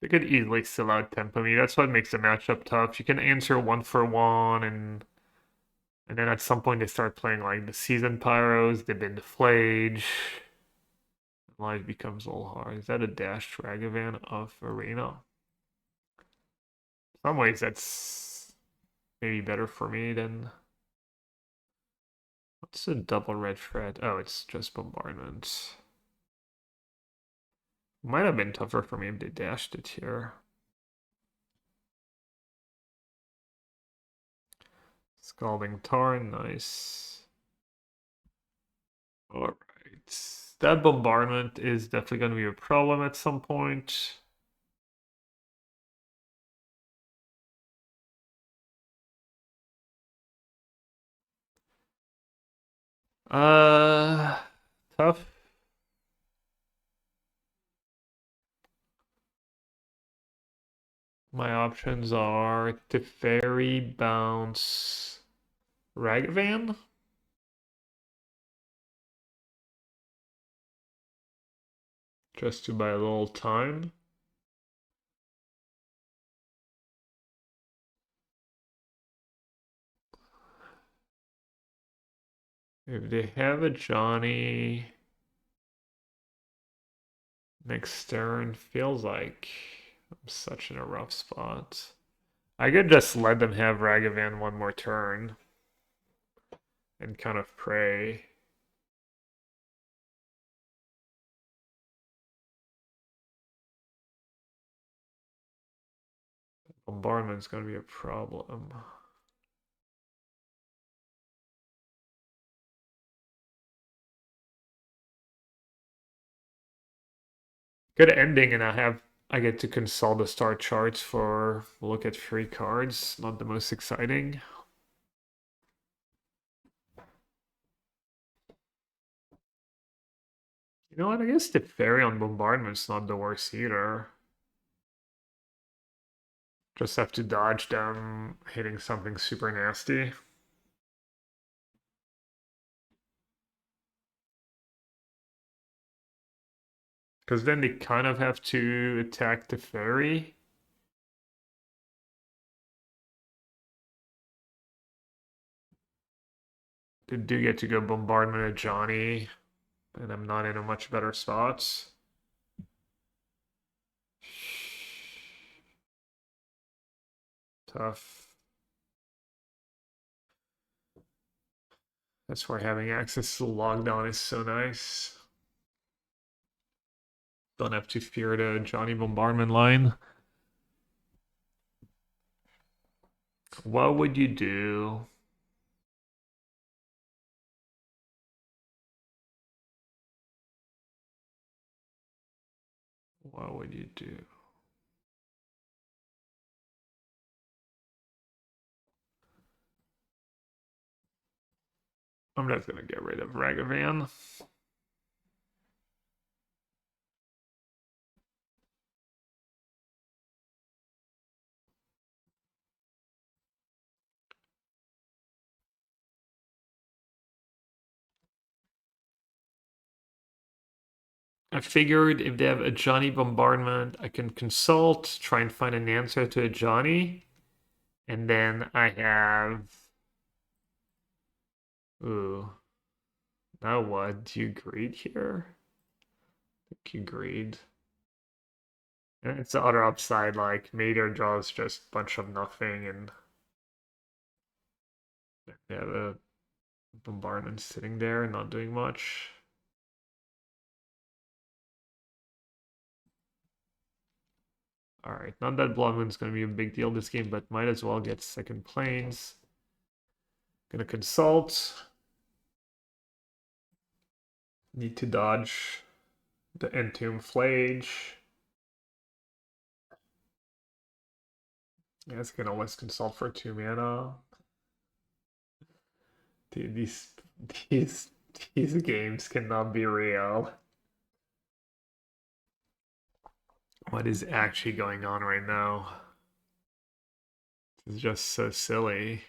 They could easily still out tempo me. That's what makes the matchup tough. You can answer one for one, and then at some point they start playing like the Season Pyros, they've been the Flage. Life becomes a little hard. Is that a dash Dragavan of Arena? In some ways that's maybe better for me than... What's a double red threat? Oh, it's just bombardment. Might have been tougher for me if they dashed it here. Scalding Tarn, nice. Alright. That bombardment is definitely going to be a problem at some point. Uh, Tough. My options are Teferi, Bounce, Ragavan. Just to buy a little time. If they have a Johnny next turn, feels like I'm such in a rough spot. I could just let them have Ragavan one more turn and kind of pray. Bombardment's going to be a problem. Good ending, and I get to consult the star charts for look at free cards. Not the most exciting. You know what? I guess the fairy on bombardment's not the worst either. Just have to dodge them hitting something super nasty. Because then they kind of have to attack the fairy. They do get to go bombardment at Johnny, and I'm not in a much better spot. Tough. That's why having access to the lockdown is so nice. Don't have to fear the Johnny bombardment line. What would you do? What would you do? I'm just gonna get rid of Ragavan. I figured if they have a Johnny bombardment, I can consult, try and find an answer to a Johnny. And then I have. Ooh. Now what? Do you greed here? I think you greed. And it's the other upside, like Meteor draws just a bunch of nothing and they have a bombardment sitting there, not doing much. Alright, not that Blood Moon's gonna be a big deal this game, but might as well get second planes. Gonna consult. Need to dodge the Entomb Flage. Yeah, it's gonna always consult for 2 mana. Dude, these these games cannot be real. What is actually going on right now? This is just so silly.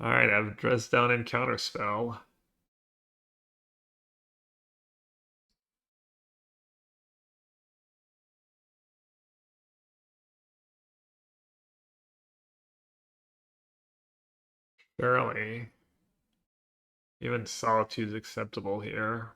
Alright, I've dressed down and counterspell. Barely. Even Solitude's acceptable here.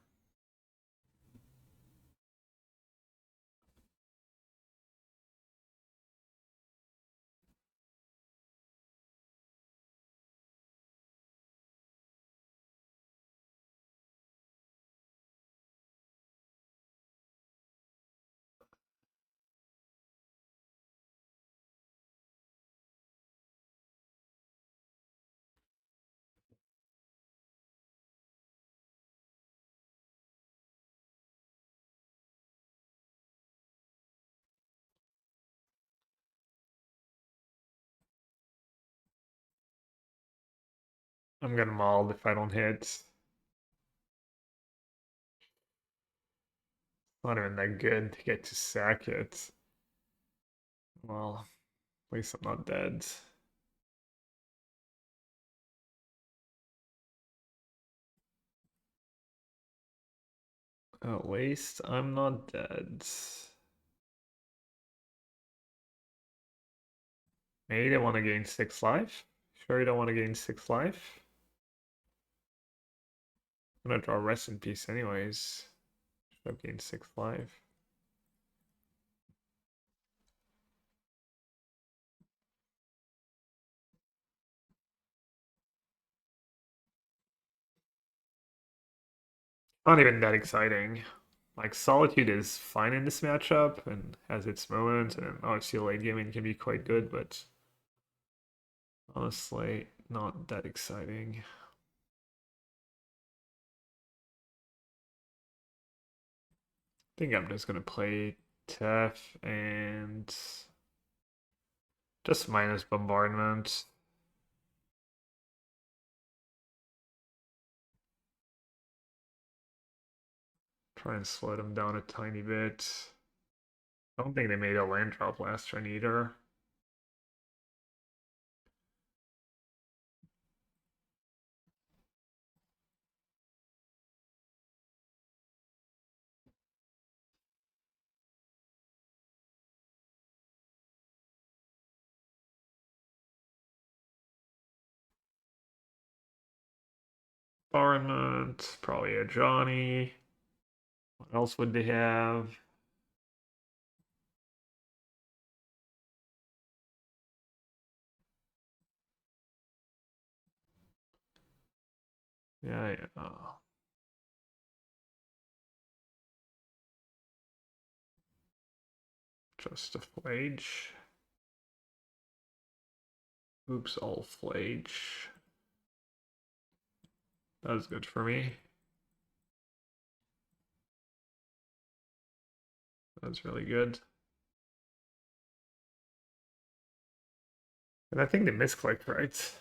I'm gonna maul if I don't hit. Not even that good to get to sack it. Well, at least I'm not dead. At least I'm not dead. Maybe they want to gain 6 life? Sure you don't want to gain 6 life? I'm gonna draw Rest in Peace anyways. Should have gained 6 life. Not even that exciting. Like, Solitude is fine in this matchup and has its moments, and obviously late gaming can be quite good, but honestly, not that exciting. I think I'm just gonna play Tef and just minus bombardment. Try and slow them down a tiny bit. I don't think they made a land drop last turn either. Bombardment, probably a Johnny. What else would they have? Yeah, yeah. Just a Flage. Oops, all Flage. That was good for me. That was really good. And I think they misclicked, right?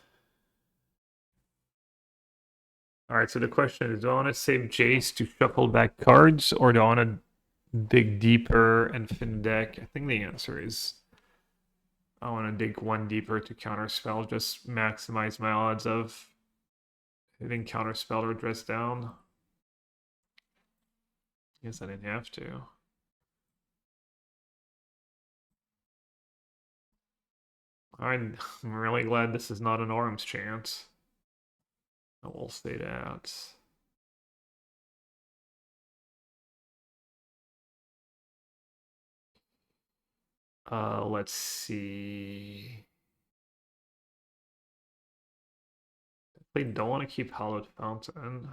Alright, so the question is, do I want to save Jace to shuffle back cards, or do I want to dig deeper and fin deck? I think the answer is I want to dig one deeper to counterspell, just maximize my odds of hitting counterspell or dress down. Guess I didn't have to. I'm really glad this is not an Orm's chance. I will say that. Let's see. Definitely don't want to keep Hallowed Fountain.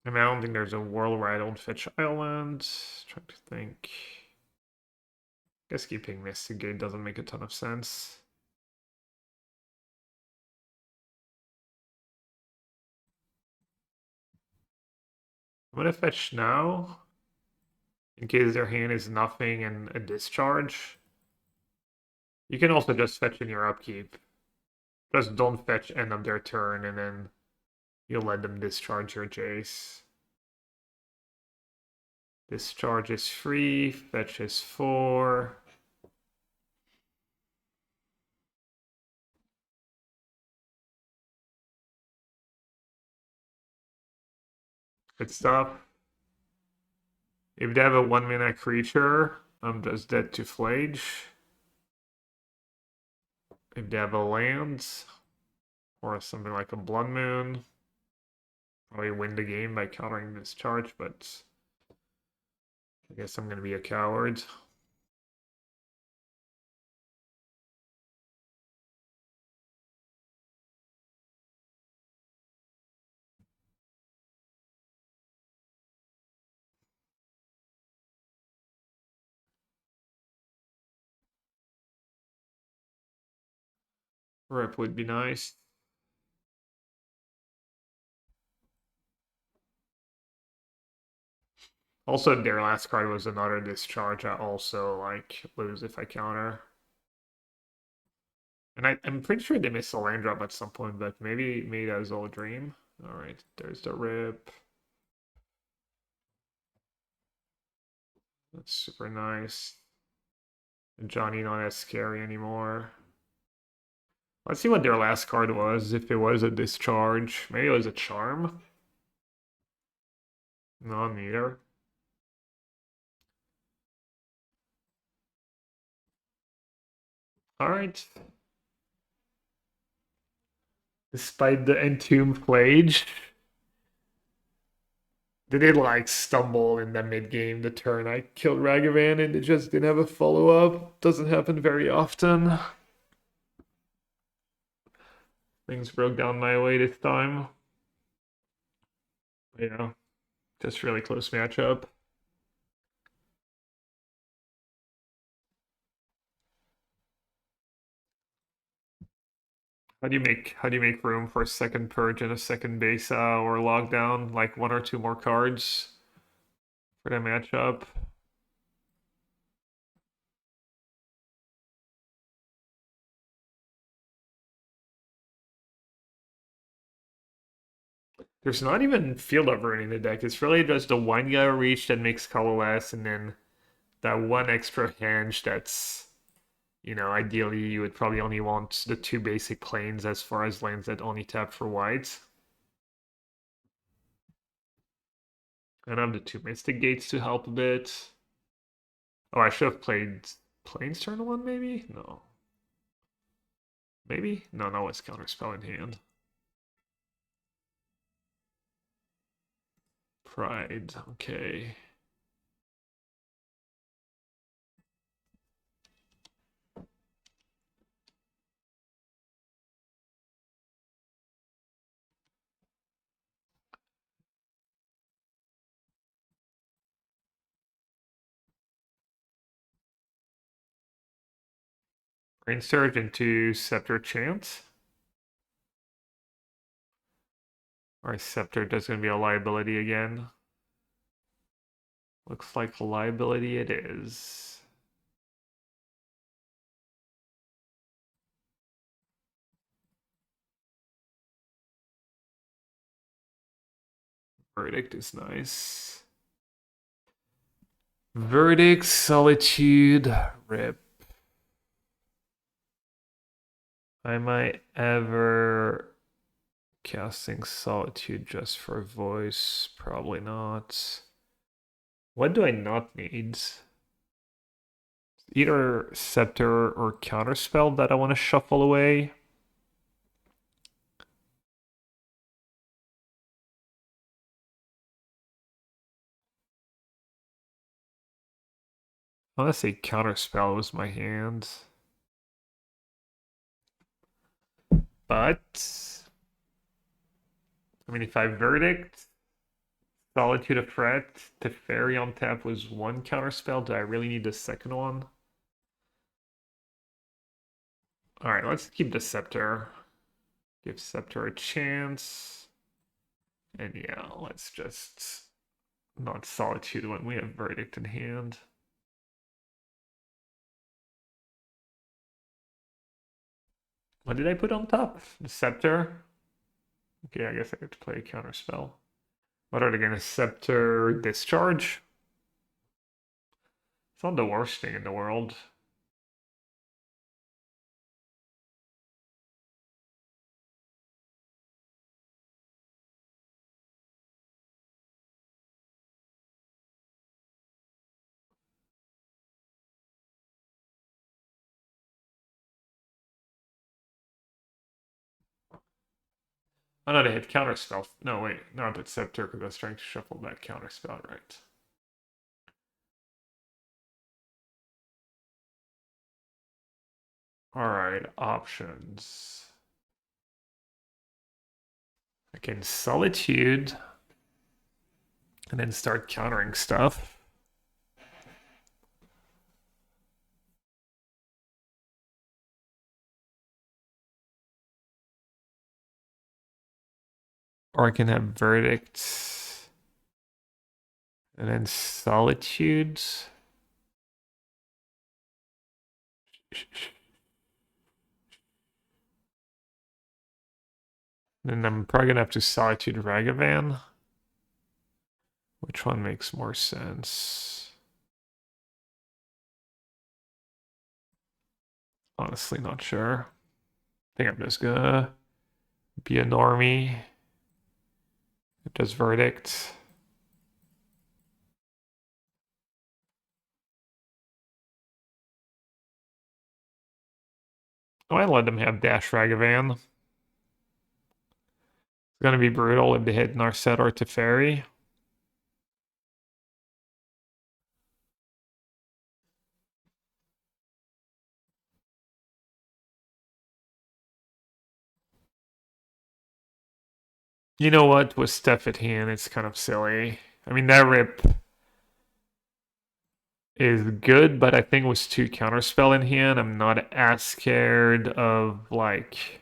I mean, I don't think there's a world where I don't fetch Island. Trying to think. Guess keeping Mystic Gate doesn't make a ton of sense. I'm gonna fetch now. In case their hand is nothing and a discharge. You can also just fetch in your upkeep. Just don't fetch end of their turn and then you'll let them discharge your Jace. Discharge is free, fetch is 4. Good stuff. If they have a 1-mana creature, I'm just dead to Flage. If they have a land, or something like a Blood Moon, probably win the game by countering this charge, but I guess I'm going to be a coward. Rip would be nice. Also, their last card was another discharge. I also like lose if I counter. And I'm pretty sure they missed a land drop at some point, but maybe that was all a dream. All right, there's the rip. That's super nice. Johnny not as scary anymore. Let's see what their last card was. If it was a discharge, maybe it was a charm. No, neither. All right. Despite the entomb flage, they did like stumble in the mid game the turn I killed Ragavan and it just didn't have a follow up. Doesn't happen very often. Things broke down my way this time. Yeah, just really close matchup. How do you make room for a second purge and a second base or lockdown? Like one or two more cards for that matchup. There's not even field uprooting in the deck. It's really just the one guy reach that makes colorless, and then that one extra henge that's, ideally you would probably only want the two basic planes as far as lands that only tap for white. And I have the two Mystic Gates to help a bit. Oh, I should have played Plains turn one, maybe? No. Maybe? No, no, it's Counterspell in hand. Pride, okay. Brain Surge into Scepter Chant. Or Scepter does going to be a liability again. Looks like a liability it is. Verdict is nice. Verdict, Solitude, Rip. Am I ever casting Solitude just for voice? Probably not. What do I not need? Either Scepter or Counterspell that I want to shuffle away. I want to say Counterspell was my hand. But, I mean, if I Verdict, Solitude of Threat, Teferi on tap was one Counterspell. Do I really need the second one? Alright, let's keep the Scepter. Give Scepter a chance. And yeah, let's just not Solitude when we have Verdict in hand. What did I put on top? The Scepter? Okay, I guess I have to play a Counterspell. What are they gonna Scepter Discharge? It's not the worst thing in the world. Oh no, they had Counterspell. No, wait, no, I put Scepter because I was trying to shuffle that Counterspell, right? Alright, options. I can Solitude and then start countering stuff. Or I can have Verdict And then Solitude. Then I'm probably gonna have to Solitude Ragavan. Which one makes more sense? Honestly, not sure. I think I'm just gonna be a normie. It does Verdict. Oh, I let them have Dash Ragavan. It's gonna be brutal if they hit Narset or Teferi. You know what? With Steph at hand, it's kind of silly. I mean, that rip is good, but I think with two counterspell in hand, I'm not as scared of like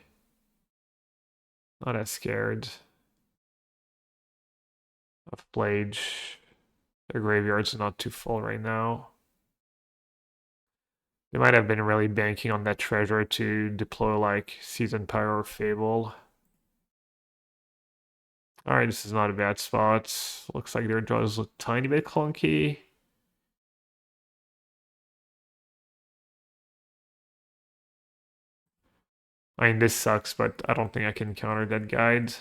not as scared of Blage. Their graveyard's not too full right now. They might have been really banking on that treasure to deploy like Season Power or Fable. Alright, this is not a bad spot. Looks like their draws a tiny bit clunky. I mean, this sucks, but I don't think I can counter that guide.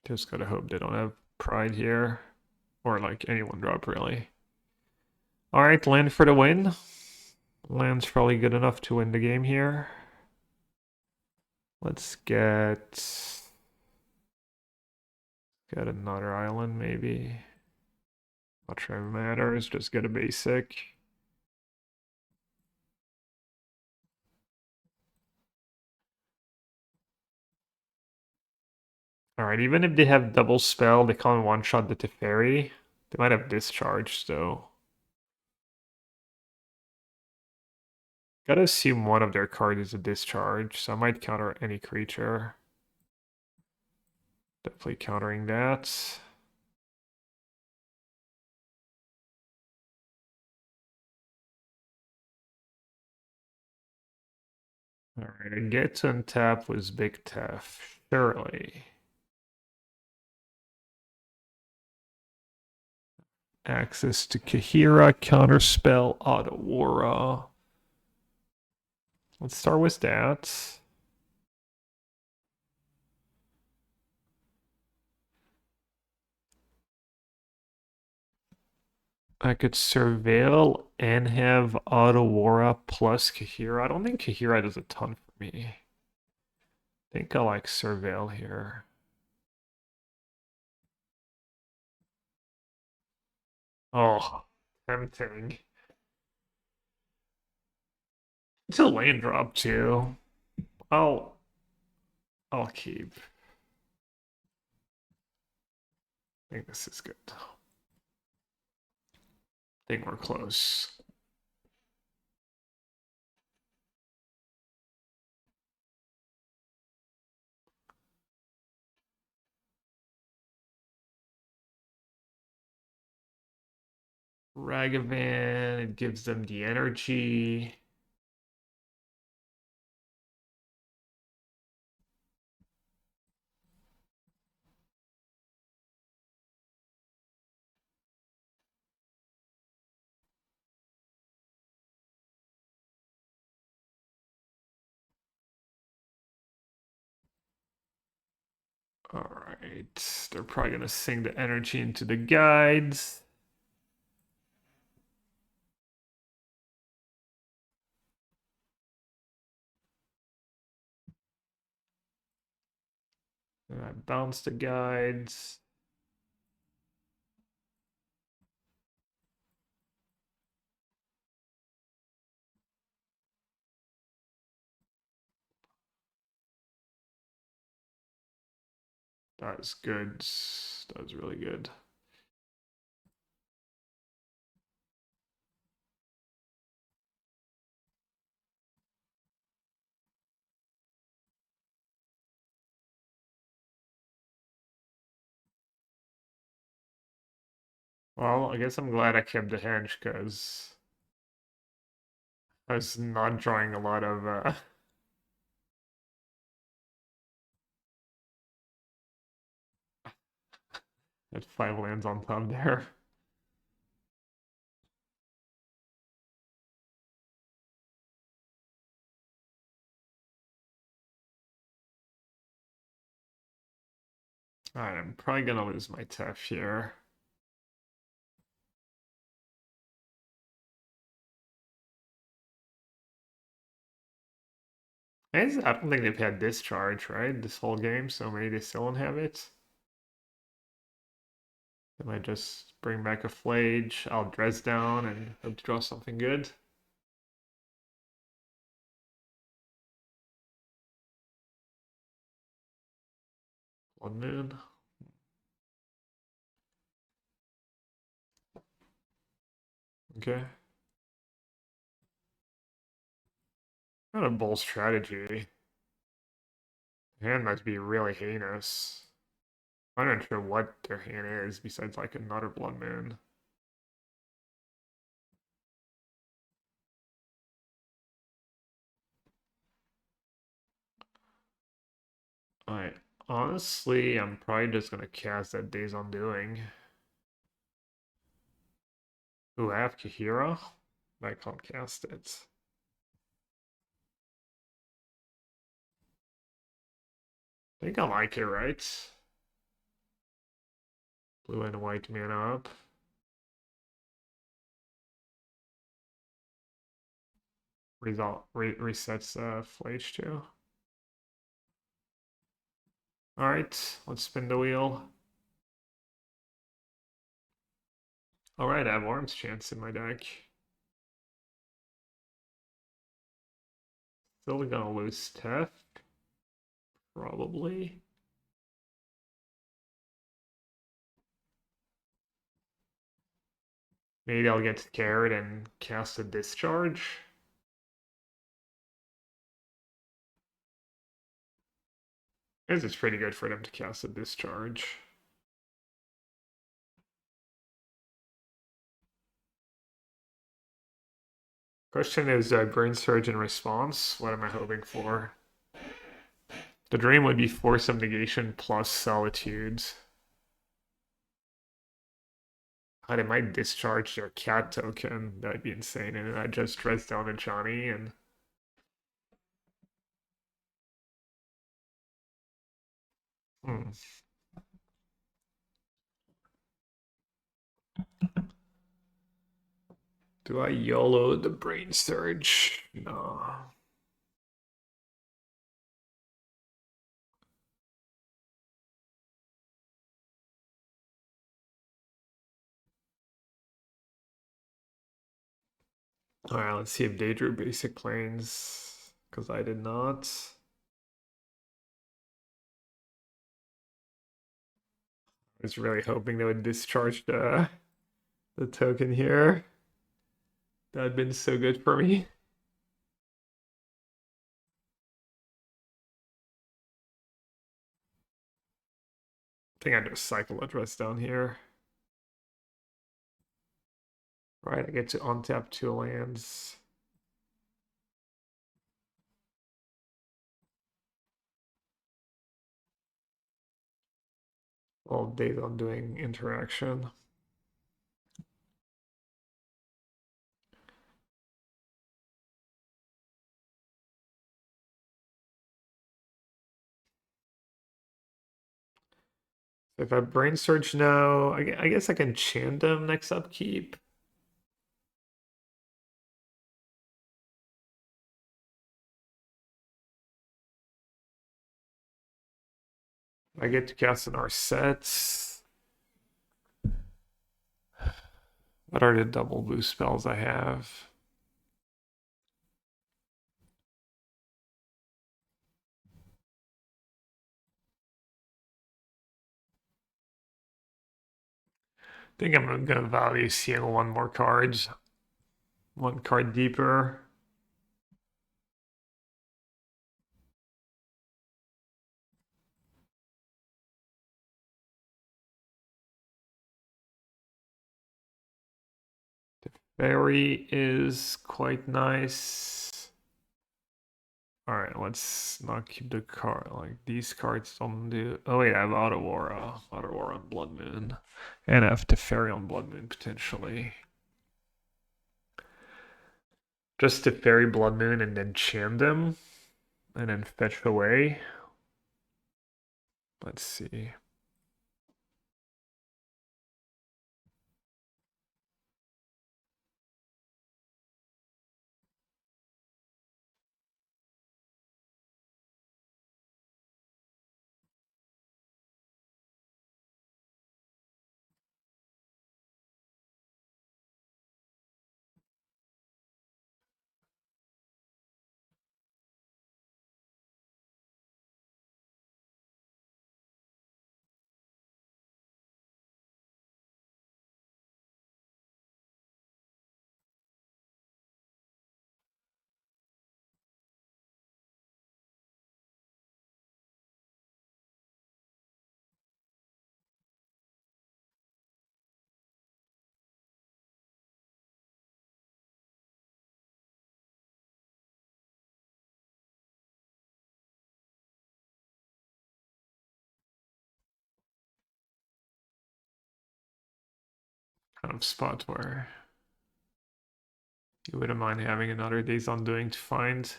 Just gotta hope they don't have Pride here. Or like any one drop, really. Alright, land for the win. Land's probably good enough to win the game here. Let's get another island, maybe. Not sure it matters, just get a basic. Alright, even if they have double spell, they can't one-shot the Teferi. They might have discharge, though. Gotta assume one of their cards is a discharge, so I might counter any creature. Definitely countering that. Alright, I get to untap was Big Tef. Surely. Access to Kahira, Counterspell, Otawara. Let's start with that. I could Surveil and have Otawara plus Kahira. I don't think Kahira does a ton for me. I think I like Surveil here. Oh, tempting. It's a land drop too. I'll I'll keep. I think this is good. I think we're close. Ragavan, it gives them the energy. Alright, they're probably gonna sing the energy into the guides. And I bounce the guides. That was good. That was really good. Well, I guess I'm glad I kept the henge because I was not drawing a lot of at 5 lands on top there. Alright, I'm probably gonna lose my Tef here. I don't think they've had discharge, right? This whole game, so maybe they still don't have it. They might just bring back a Flage, I'll dress down and hope to draw something good. Blood Moon. Okay. Not a bold strategy. Hand must be really heinous. I'm not sure what their hand is besides like another Blood Moon. Alright, honestly, I'm probably just gonna cast that Days Undoing. Ooh, I have Kahira? I can't cast it. I think I like it, right? Blue and white mana up. Resets Flage too. Alright, let's spin the wheel. Alright, I have Arms Chance in my deck. Still gonna lose Tef. Probably. Maybe I'll get scared and cast a Discharge. This is pretty good for them to cast a Discharge. Question is Brain Surge in response. What am I hoping for? The dream would be Force of Negation plus Solitudes. Oh, they might discharge their cat token. That'd be insane. And I just dress down a Johnny and. Hmm. Do I YOLO the Brain Surge? No. Alright, let's see if they drew basic planes. Because I did not. I was really hoping they would discharge the token here. That'd been so good for me. I think I just cycle address down here. Right, I get to untap 2 lands. All Days Undoing interaction. If I Brain Surge now, I guess I can chant them next upkeep. I get to cast in our sets. What are the double boost spells I have? I think I'm gonna value seeing 1 more card. 1 card deeper. Fairy is quite nice. Alright, let's not keep the card. Like, these cards don't do. Oh, wait, I have Auto Aura. Auto Aura on Blood Moon. And I have Teferi on Blood Moon, potentially. Just Teferi Blood Moon and then chant them. And then fetch away. Let's see. Kind of spot where you wouldn't mind having another Days Undoing to find.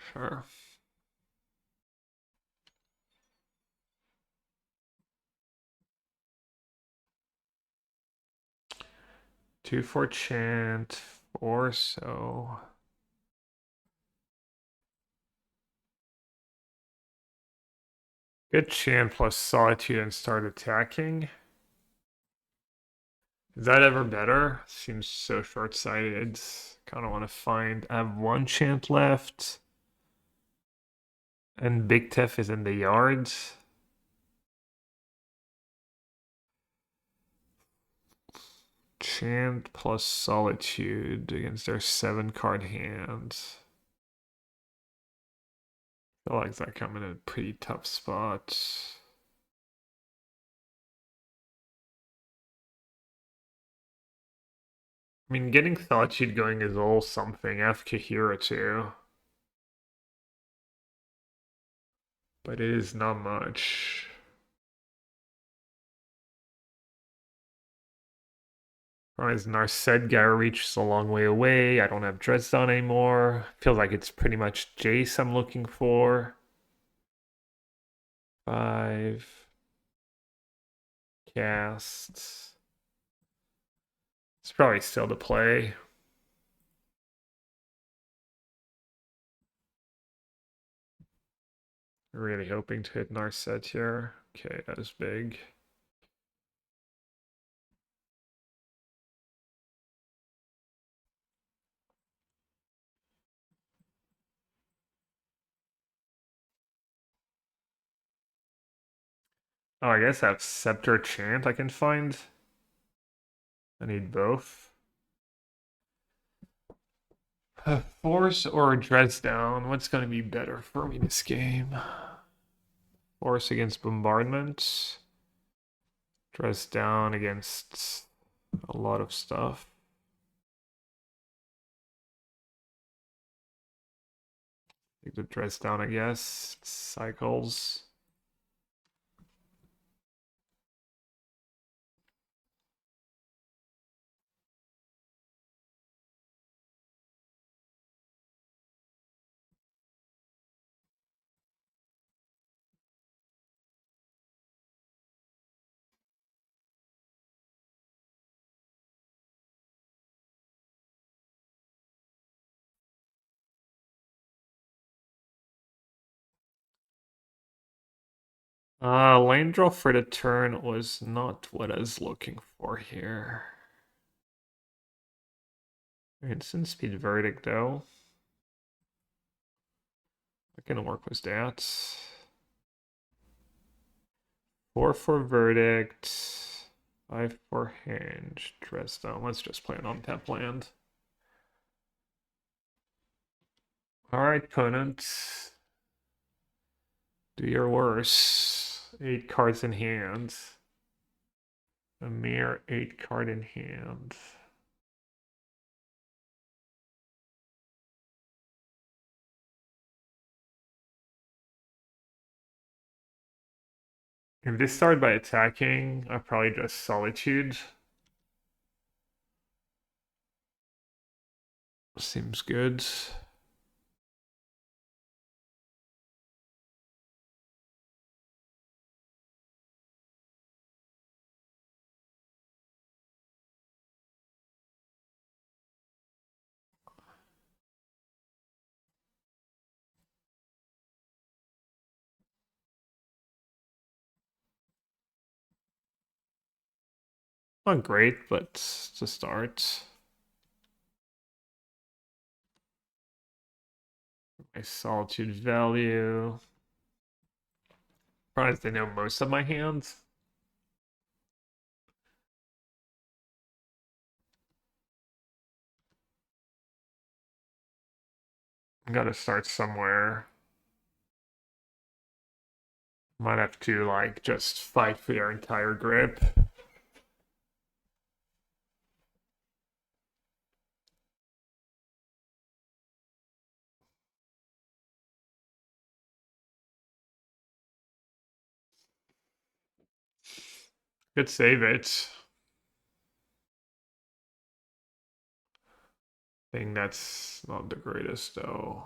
Sure. 2/4 chant, 4 so. Good chant plus solitude and start attacking. Is that ever better? Seems so short-sighted. Kind of want to find. I have 1 chant left. And Big Tef is in the yard. Chant plus solitude against their 7-card hand. I feel like that I'm in a pretty tough spot. I mean, getting Solitude going is all something. I have Kahira too. But it is not much. As Narset Gyro reaches a long way away. I don't have Dresden anymore. Feels like it's pretty much Jace I'm looking for. 5. Cast. It's probably still to play. Really hoping to hit Narset here. Okay, that was big. Oh, I guess I have Scepter Chant I can find. I need both. Force or Dresdown? What's going to be better for me this game? Force against Bombardment. Dresdown against a lot of stuff. Take the Dresdown, I guess. Cycles. Lane draw for the turn was not what I was looking for here. Instant speed verdict though. I can work with that. 4 for verdict. 5 for hand. Dress down. Let's just play an on-tap land. Alright, opponent. Do your worst. 8 cards in hand. A mere 8 card in hand. If they start by attacking, I'll probably just Solitude. Seems good. Not great, but to start. My Solitude value. Surprised they know most of my hands. I gotta start somewhere. Might have to, like, just fight for their entire grip. Could save it. Thing that's not the greatest, though.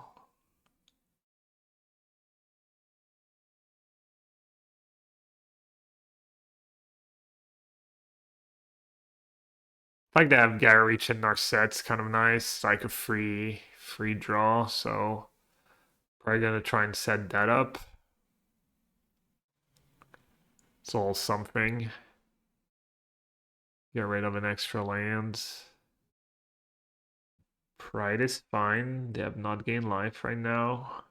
I like to have Garreach and Narset's kind of nice, like a free draw, so probably gonna try and set that up. It's all something. Get rid of an extra land. Pride is fine. They have not gained life right now.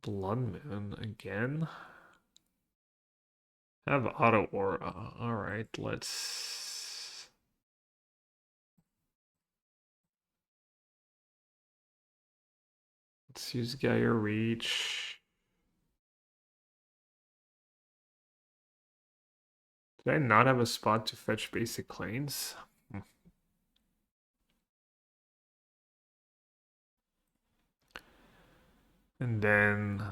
Bloodman again. Have auto aura. Alright, let's use Gaia Reach. Did I not have a spot to fetch basic planes? And then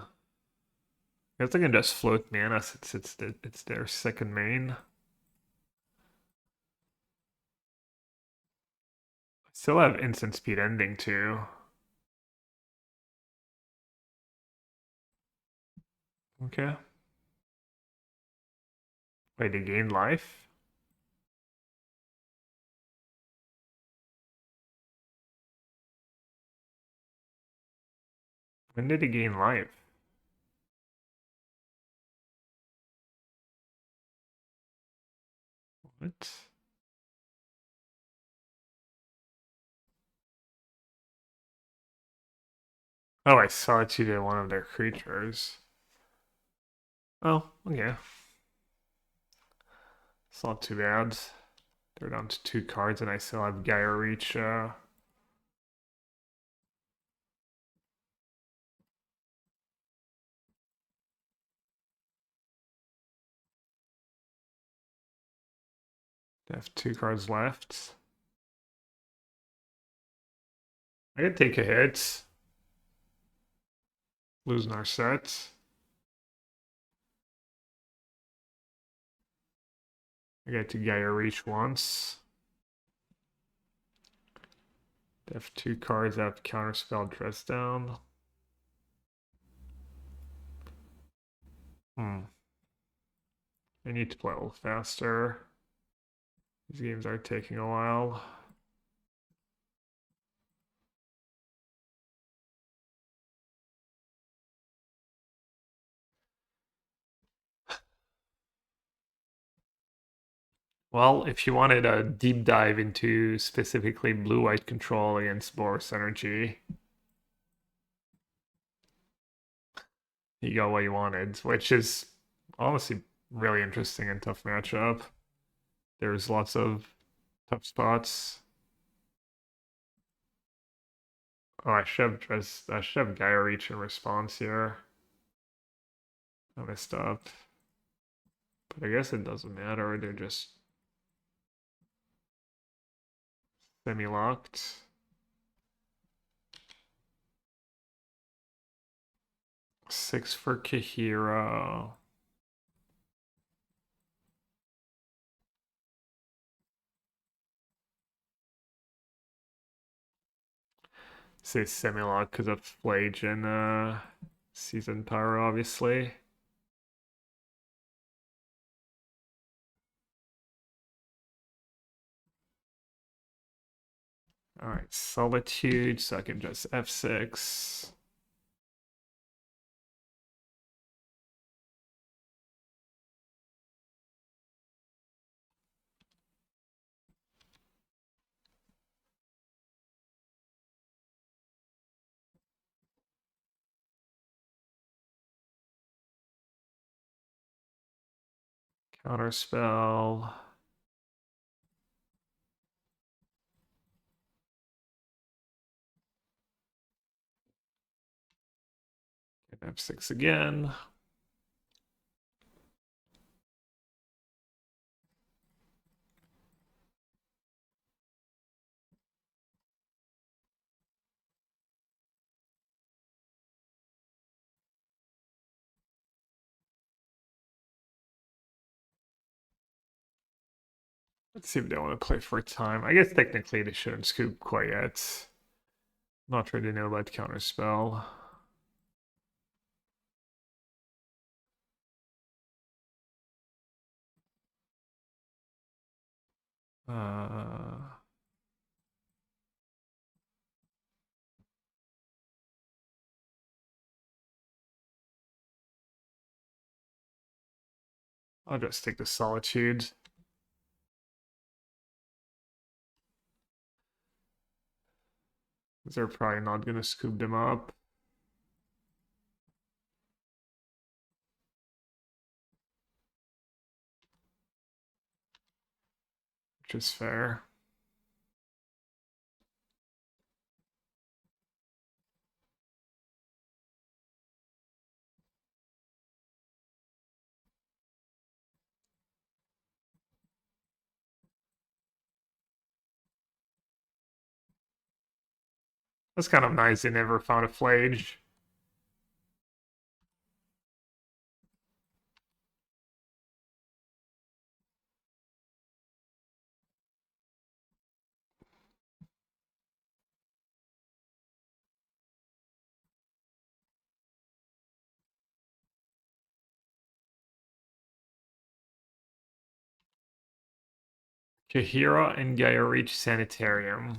I guess I can just float mana since it's their second main. I still have instant speed ending too. Okay. Wait, they gain life? When did he gain life? What? Oh, I saw it to one of their creatures. Oh, okay. It's not too bad. They're down to 2 cards and I still have Gaia Reach. They have 2 cards left. I could take a hit. Losing our set. I get to Gaia Reach once. They have 2 cards that have counterspell dress down. I need to play a little faster. These games are taking a while. Well, if you wanted a deep dive into specifically blue-white control against Boros energy, he got what he wanted, which is honestly really interesting and tough matchup. There's lots of tough spots. Oh, I should have Gaia Reach in response here. I messed up. But I guess it doesn't matter, they're just semi-locked. Six for Kahira. Say semi-locked because of Flage and Season Power, obviously. Alright, Solitude, so I can just F6. Counterspell. F6 again. Let's see if they want to play for time. I guess technically they shouldn't scoop quite yet. Not sure they know about Counterspell. I'll just take the Solitude. They're probably not going to scoop them up. Which is fair. That's kind of nice. They never found a Flage. Kahira and Gaia Reach Sanitarium.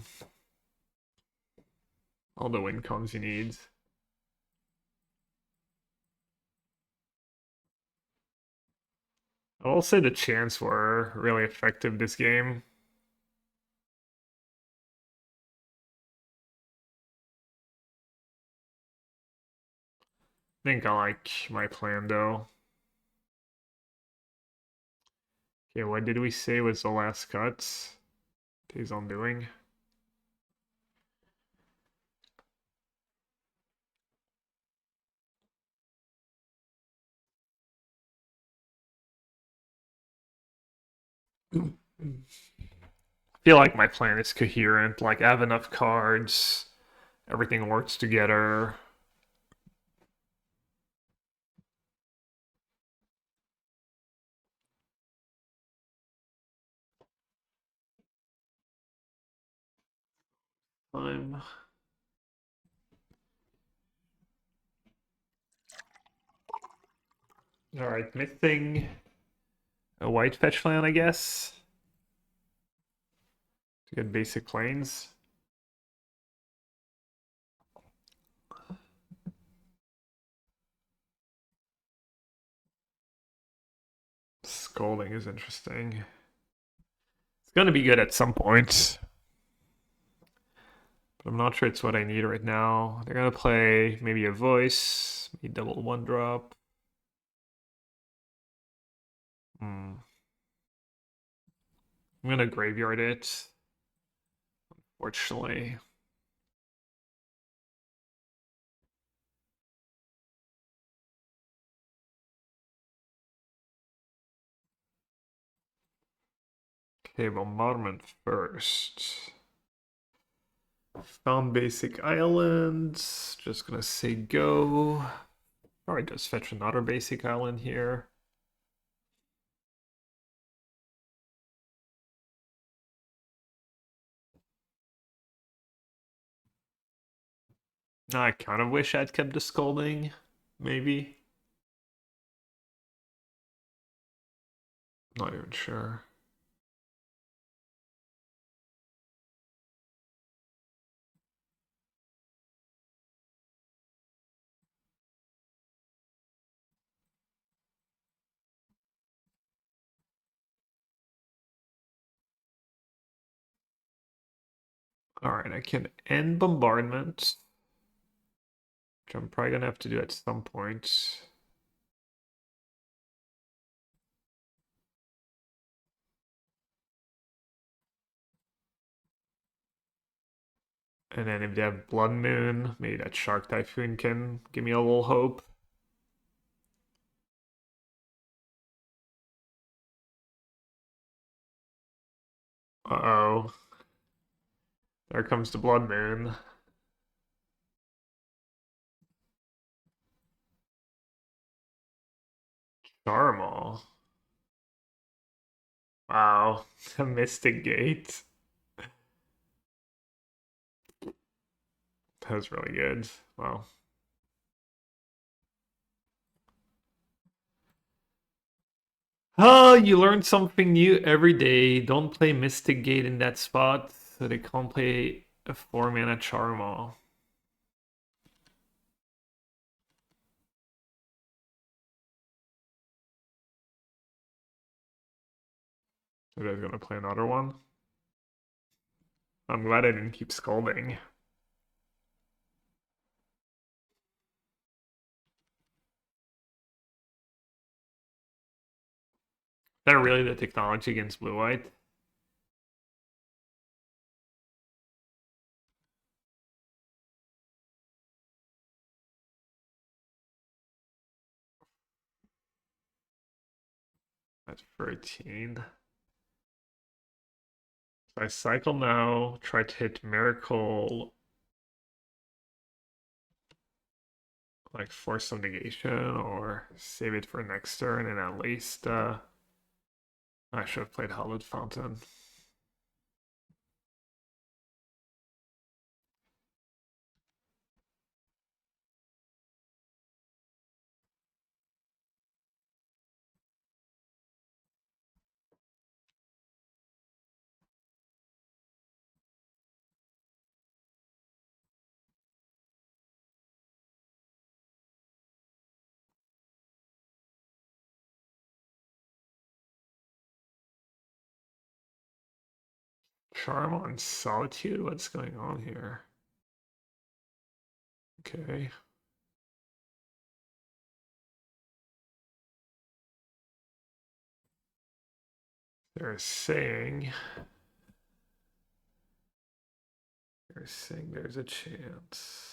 All the win cons you need. I will say the chants were really effective this game. I think I like my plan though. Okay, what did we say was the last cut? Days on doing. I feel like my plan is coherent. Like I have enough cards. Everything works together. Time. Alright, missing a white fetch land, I guess. To get basic planes. Scolding is interesting. It's gonna be good at some point. But I'm not sure it's what I need right now. They're gonna play maybe a voice. me double 1-drop. I'm gonna graveyard it, fortunately. Okay, bombardment first. Found basic islands. Just gonna say go. Alright, just fetch another basic island here. I kind of wish I'd kept the scolding, maybe. Not even sure. Alright, I can end bombardment, which I'm probably gonna have to do at some point. And then if they have Blood Moon, maybe that Shark Typhoon can give me a little hope. Uh-oh. There comes the Blood Moon. Charmal. Wow. A Mystic Gate. That was really good. Wow. Oh, you learn something new every day. Don't play Mystic Gate in that spot, so they can't play a 4-mana Charmal. So they're gonna play another one. I'm glad I didn't keep scolding. Is that really the technology against blue-white? That's 13. So I cycle now, try to hit Miracle, like force some negation, or save it for next turn, and at least I should have played Hallowed Fountain. Charm on Solitude? What's going on here? Okay. They're saying there's a chance.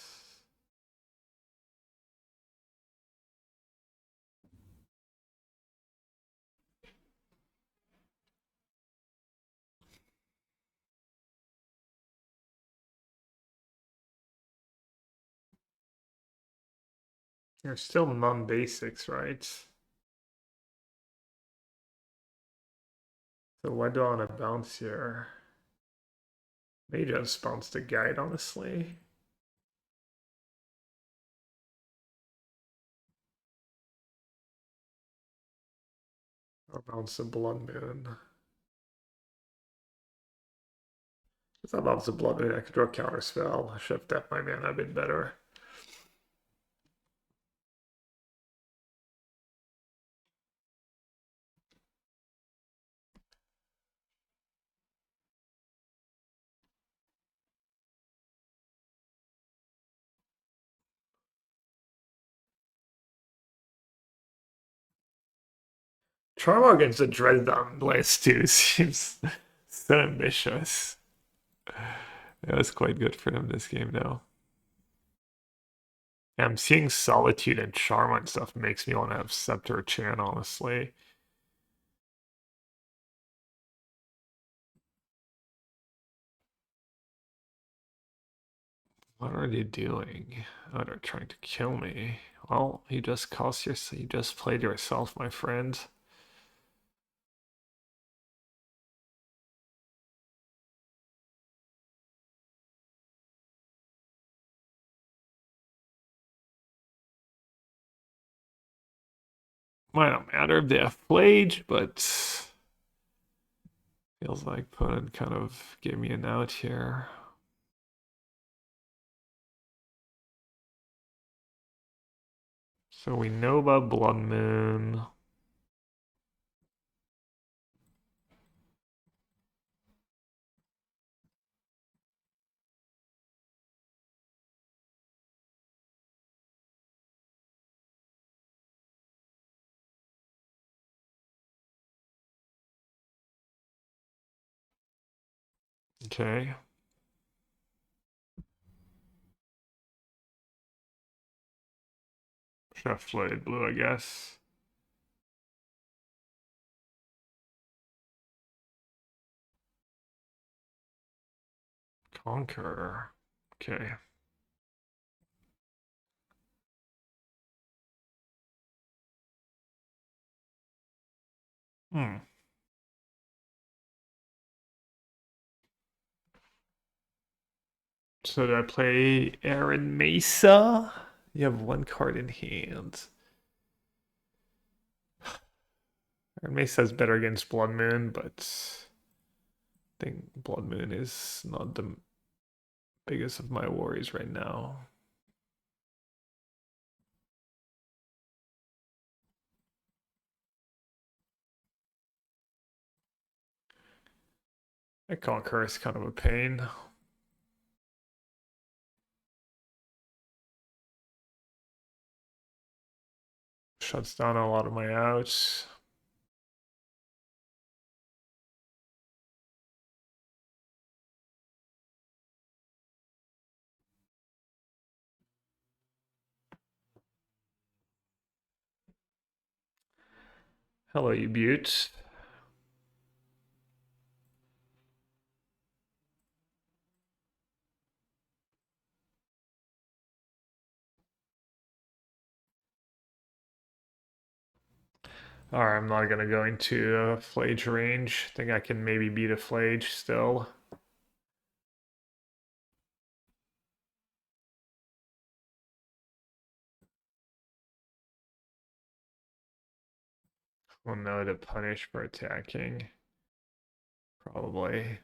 There's still non-basics, right? So why do I want to bounce here? Maybe just bounce the guide, honestly. Or bounce the Blood Moon. If I bounce the Blood Moon, I could draw a counter spell. I should have tapped my mana a bit better. Trauma against the Dread on list 2 seems so ambitious. That was quite good for them this game, though. Yeah, I'm seeing Solitude and Charm and stuff makes me want to have Scepter Chant, honestly. What are they doing? Oh, they're trying to kill me. Well, you just you just played yourself, my friend. Might not matter if they have Flage, but feels like opponent kind of gave me an out here. So we know about Blood Moon. Okay. Chef Flooded Blue, I guess. Conqueror. Okay. Hmm. So do I play Aaron Mesa? You have one card in hand. Aaron Mesa is better against Blood Moon, but I think Blood Moon is not the biggest of my worries right now. A Conqueror is kind of a pain. Shuts down a lot of my outs. Hello, you butte. Alright, I'm not gonna go into Flage range. I think I can maybe beat a Flage still. Well, no to punish for attacking. Probably.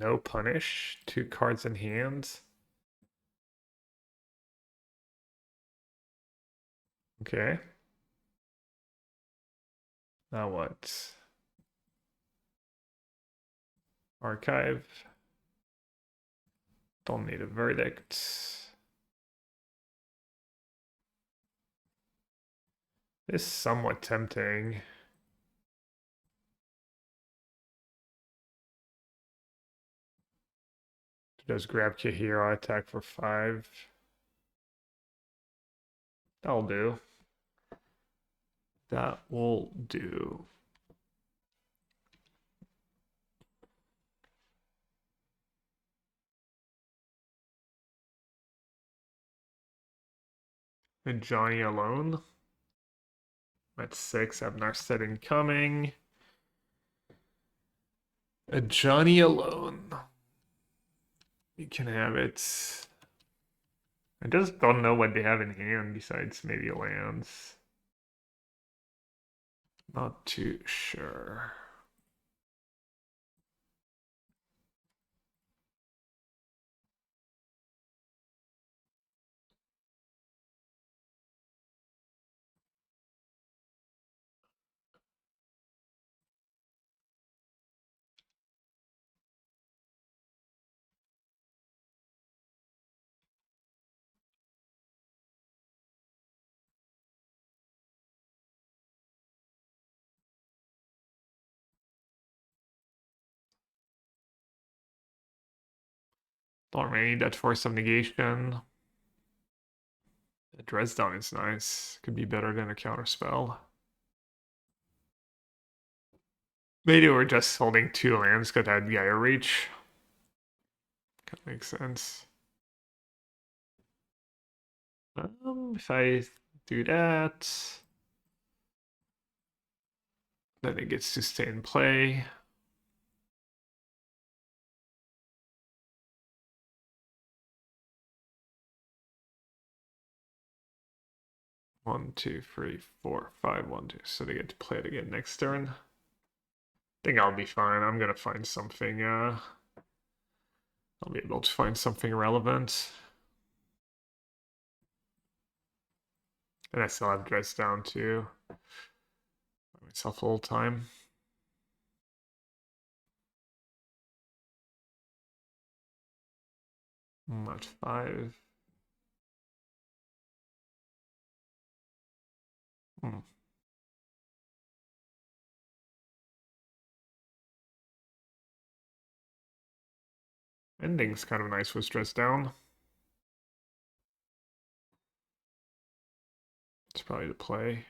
No punish. 2 cards in hand. Okay. Now what? Archive. Don't need a verdict. This is somewhat tempting. Just grab Kahira, attack for 5. That'll do. That will do. And Johnny alone. At 6, I have Narset incoming. A Johnny alone. You can have it. I just don't know what they have in hand besides maybe lands. Not too sure. Don't really need that Force of Negation. The Dress Down is nice. Could be better than a counterspell. Maybe we're just holding 2 lands because I had Gaia Reach. That makes sense. If I do that, then it gets to stay in play. One, two, three, four, five, 1, 2. So they get to play it again next turn. I think I'll be fine. I'm gonna find something. I'll be able to find something relevant. And I still have Dress Down too. Give myself a little time. Not 5. Ending's kind of nice with Dress Down. It's probably the play.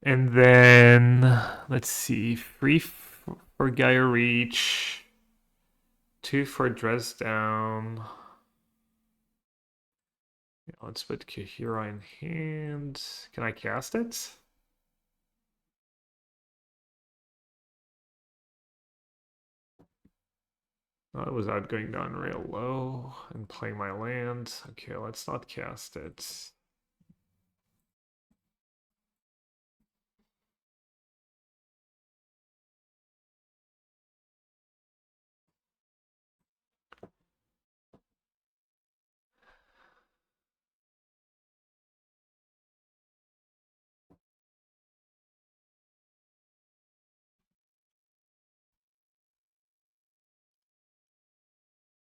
And then, let's see, 3 for Gaia Reach, 2 for Dress Down. Yeah, let's put Kahira in hand. Can I cast it? Oh, it was out going down real low and playing my land. Okay, let's not cast it.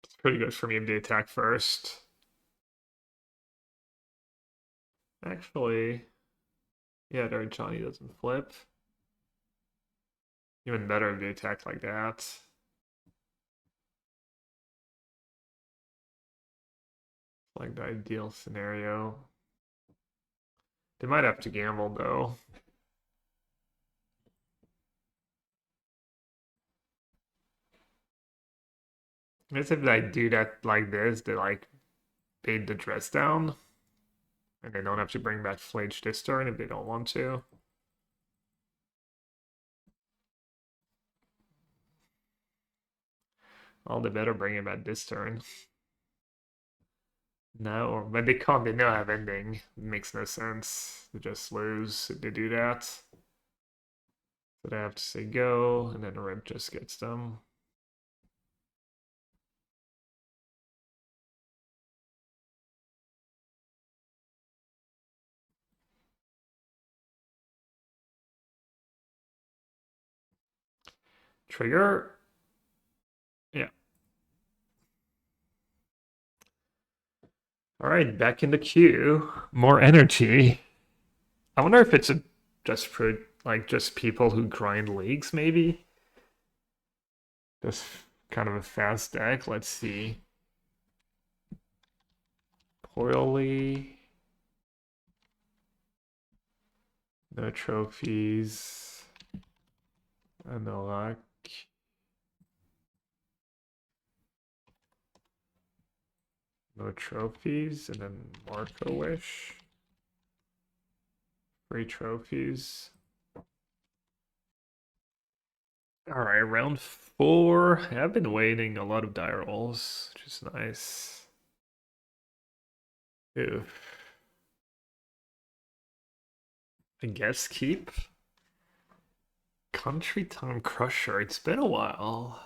It's pretty good for me if they attack first. Actually, yeah, their Johnny doesn't flip. Even better if they attack like that. Like the ideal scenario. They might have to gamble though. I guess if I do that like this, they like bait the Dress Down. And they don't have to bring back Flage this turn if they don't want to. Well, they better bring him back this turn. No, or but they can't. They know have ending. It makes no sense to just lose if they do that. So they have to say go, and then Rip just gets them. Trigger. Yeah. All right, back in the queue. More energy. I wonder if it's just for like just people who grind leagues, maybe. Just kind of a fast deck. Let's see. Poorly. No trophies. And no luck. No trophies. And then Marco Wish. Free trophies. Alright, round 4. I've been waiting a lot of die rolls, which is nice. Ew. I guess keep. Country Town Crusher. It's been a while.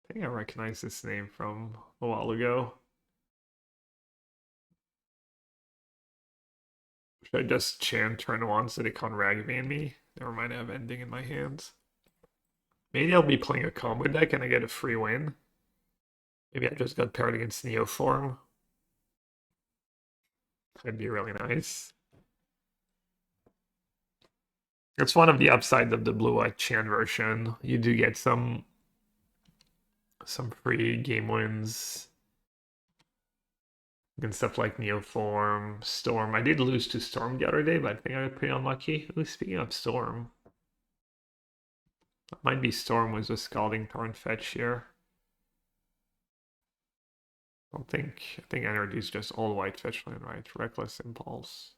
I think I recognize this name from a while ago. Should I just chant turn 1 so they can't ragman me? Never mind, I have ending in my hands. Maybe I'll be playing a combo deck and I get a free win. Maybe I just got paired against Neoform. That'd be really nice. It's one of the upsides of the blue-white Chant version. You do get some some free game wins against stuff like Neoform, Storm. I did lose to Storm the other day, but I think I got pretty unlucky. Ooh, speaking of Storm, that might be Storm with a Scalding Torrent fetch here. I think Energy is just all white fetch land, right? Reckless Impulse.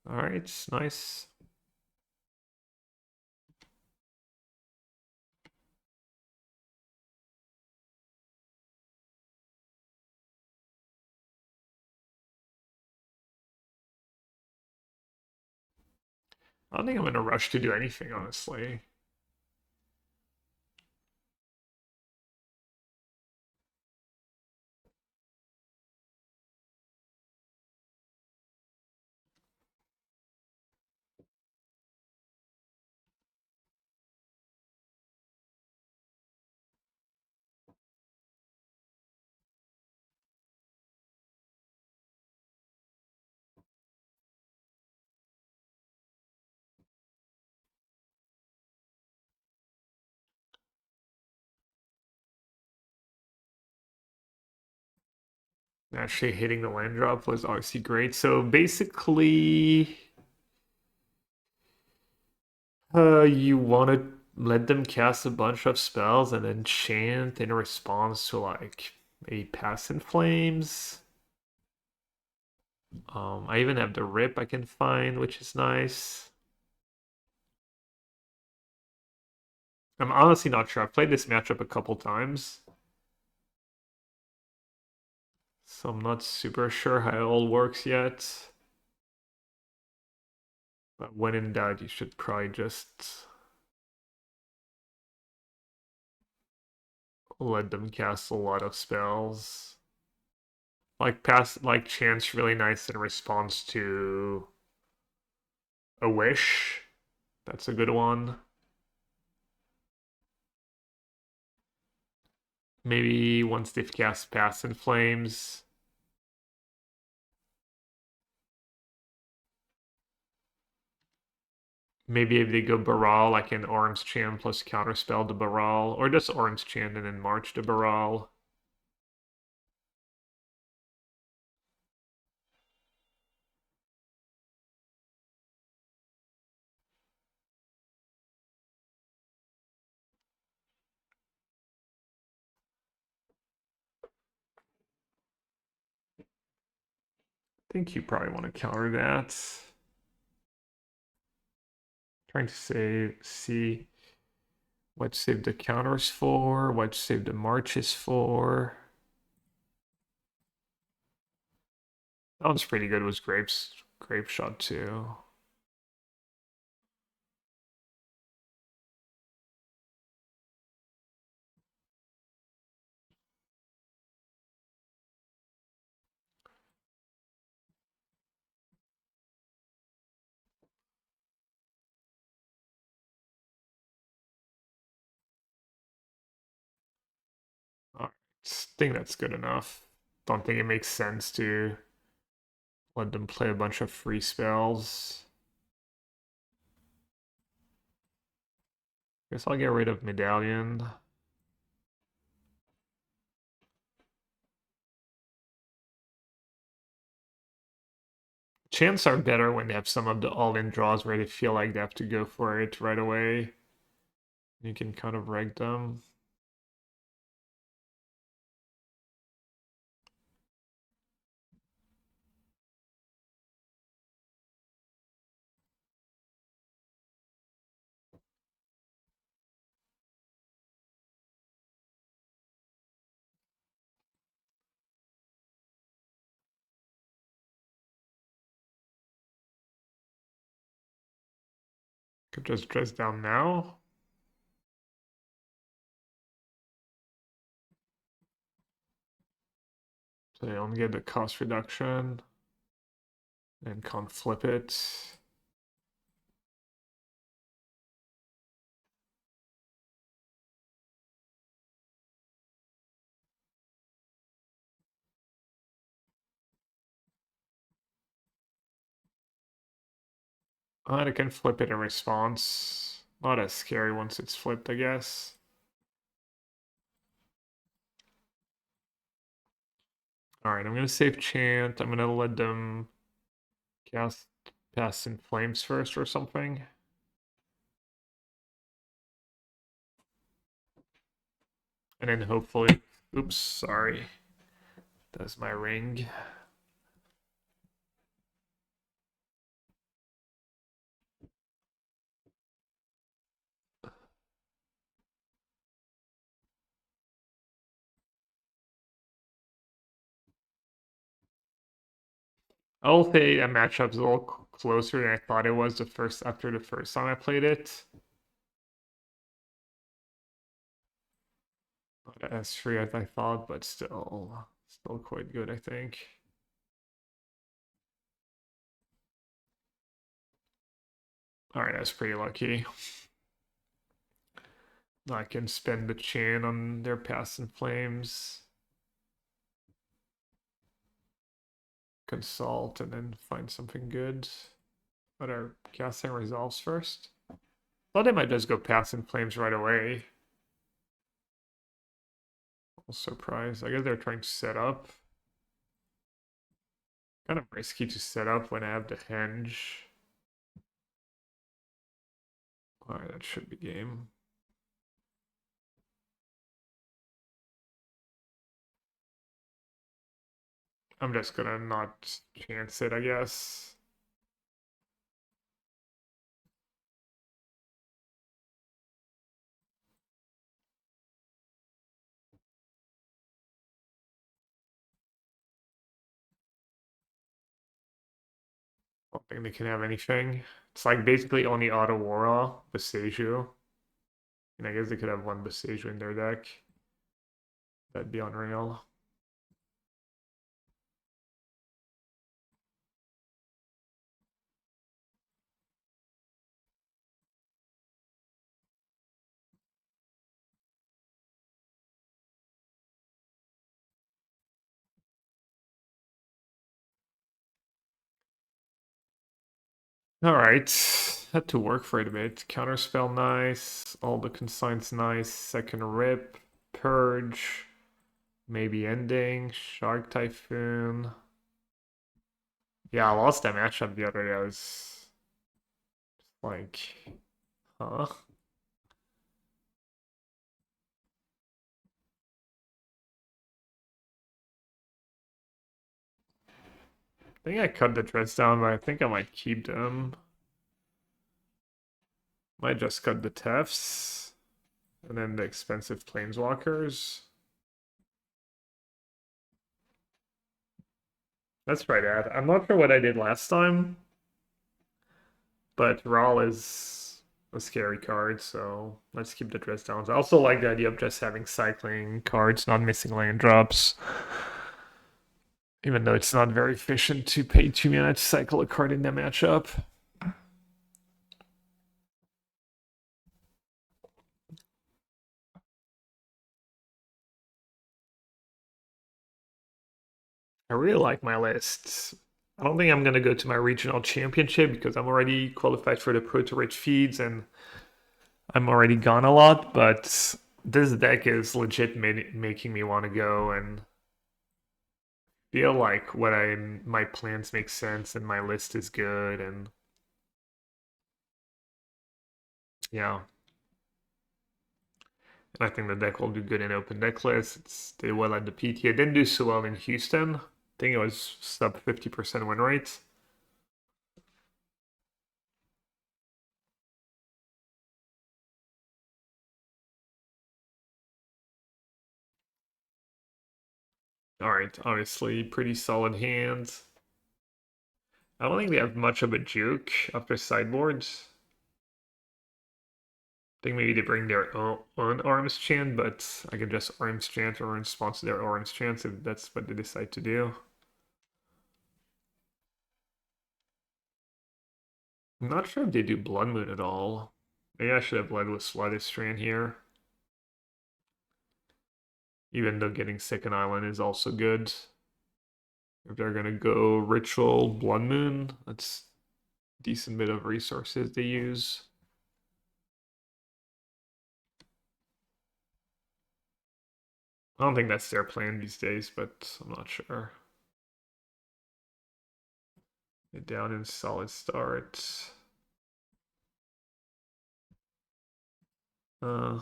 Alright, nice. I don't think I'm in a rush to do anything, honestly. Actually hitting the land drop was obviously great. So basically, you want to let them cast a bunch of spells and then chant in response to like a Pass in Flames. I even have the Rip I can find, which is nice. I'm honestly not sure. I've played this matchup a couple times, so I'm not super sure how it all works yet. But when in doubt, you should probably just let them cast a lot of spells. Like chance really nice in response to a wish. That's a good one. Maybe once they've cast Pass in Flames. Maybe if they go Baral, like an Orange Chant plus Counterspell to Baral, or just Orange Chant and then March to Baral. I think you probably want to counter that. Trying to see what save the counters for, what save the marches for. That one's pretty good. Was Grape Shot too. I think that's good enough. Don't think it makes sense to let them play a bunch of free spells. Guess I'll get rid of Medallion. Chants are better when they have some of the all-in draws where they feel like they have to go for it right away. You can kind of reg them. Could just dress down now. So you only get the cost reduction and can't flip it. And I can flip it in response. Not as scary once it's flipped, I guess. Alright, I'm gonna save Chant. I'm gonna let them cast Pass in Flames first or something. And then hopefully... Oops, sorry. That's my ring. I'll say that matchup's a little closer than I thought it was after the first time I played it. Not as free as I thought, but still quite good, I think. Alright, that's pretty lucky. I can spend the Chan on their Pass in Flames. Consult and then find something good. But our casting resolves first. Thought they might just go Pass in Flames right away. I was surprised. I guess they're trying to set up. Kind of risky to set up when I have the Henge. Alright, that should be game. I'm just gonna not chance it, I guess. I don't think they can have anything. It's like basically only Auto Wara, Boseiju. And I guess they could have one Boseiju in their deck. That'd be unreal. Alright. Had to work for it a bit. Counterspell nice. All the consigns nice. Second Rip. Purge. Maybe Ending. Shark Typhoon. Yeah, I lost that matchup the other day. I was like, huh? I think I cut the threads down, but I think I might keep them. Might just cut the Tefts. And then the expensive Planeswalkers. That's right, Ad. I'm not sure what I did last time. But Rawl is a scary card, so let's keep the dress downs. I also like the idea of just having cycling cards, not missing land drops. Even though it's not very efficient to pay 2 mana to cycle a card in that matchup. I really like my list. I don't think I'm going to go to my regional championship because I'm already qualified for the Pro to Rich feeds and I'm already gone a lot, but this deck is legit making me want to go and feel like my plans make sense and my list is good and yeah. And I think the deck will do good in open deck lists. It's did well at the PT. It didn't do so well in Houston. I think it was sub 50% win rate. Alright, obviously pretty solid hands. I don't think they have much of a juke after sideboards. I think maybe they bring their own Arms Chant, but I can just Arms Chant or in response to their Arms Chants if that's what they decide to do. I'm not sure if they do Blood Moon at all. Maybe I should have led with Sluddy Strand here. Even though getting Second Island is also good. If they're gonna go Ritual Blood Moon, that's a decent bit of resources they use. I don't think that's their plan these days, but I'm not sure. Get down in solid start. No.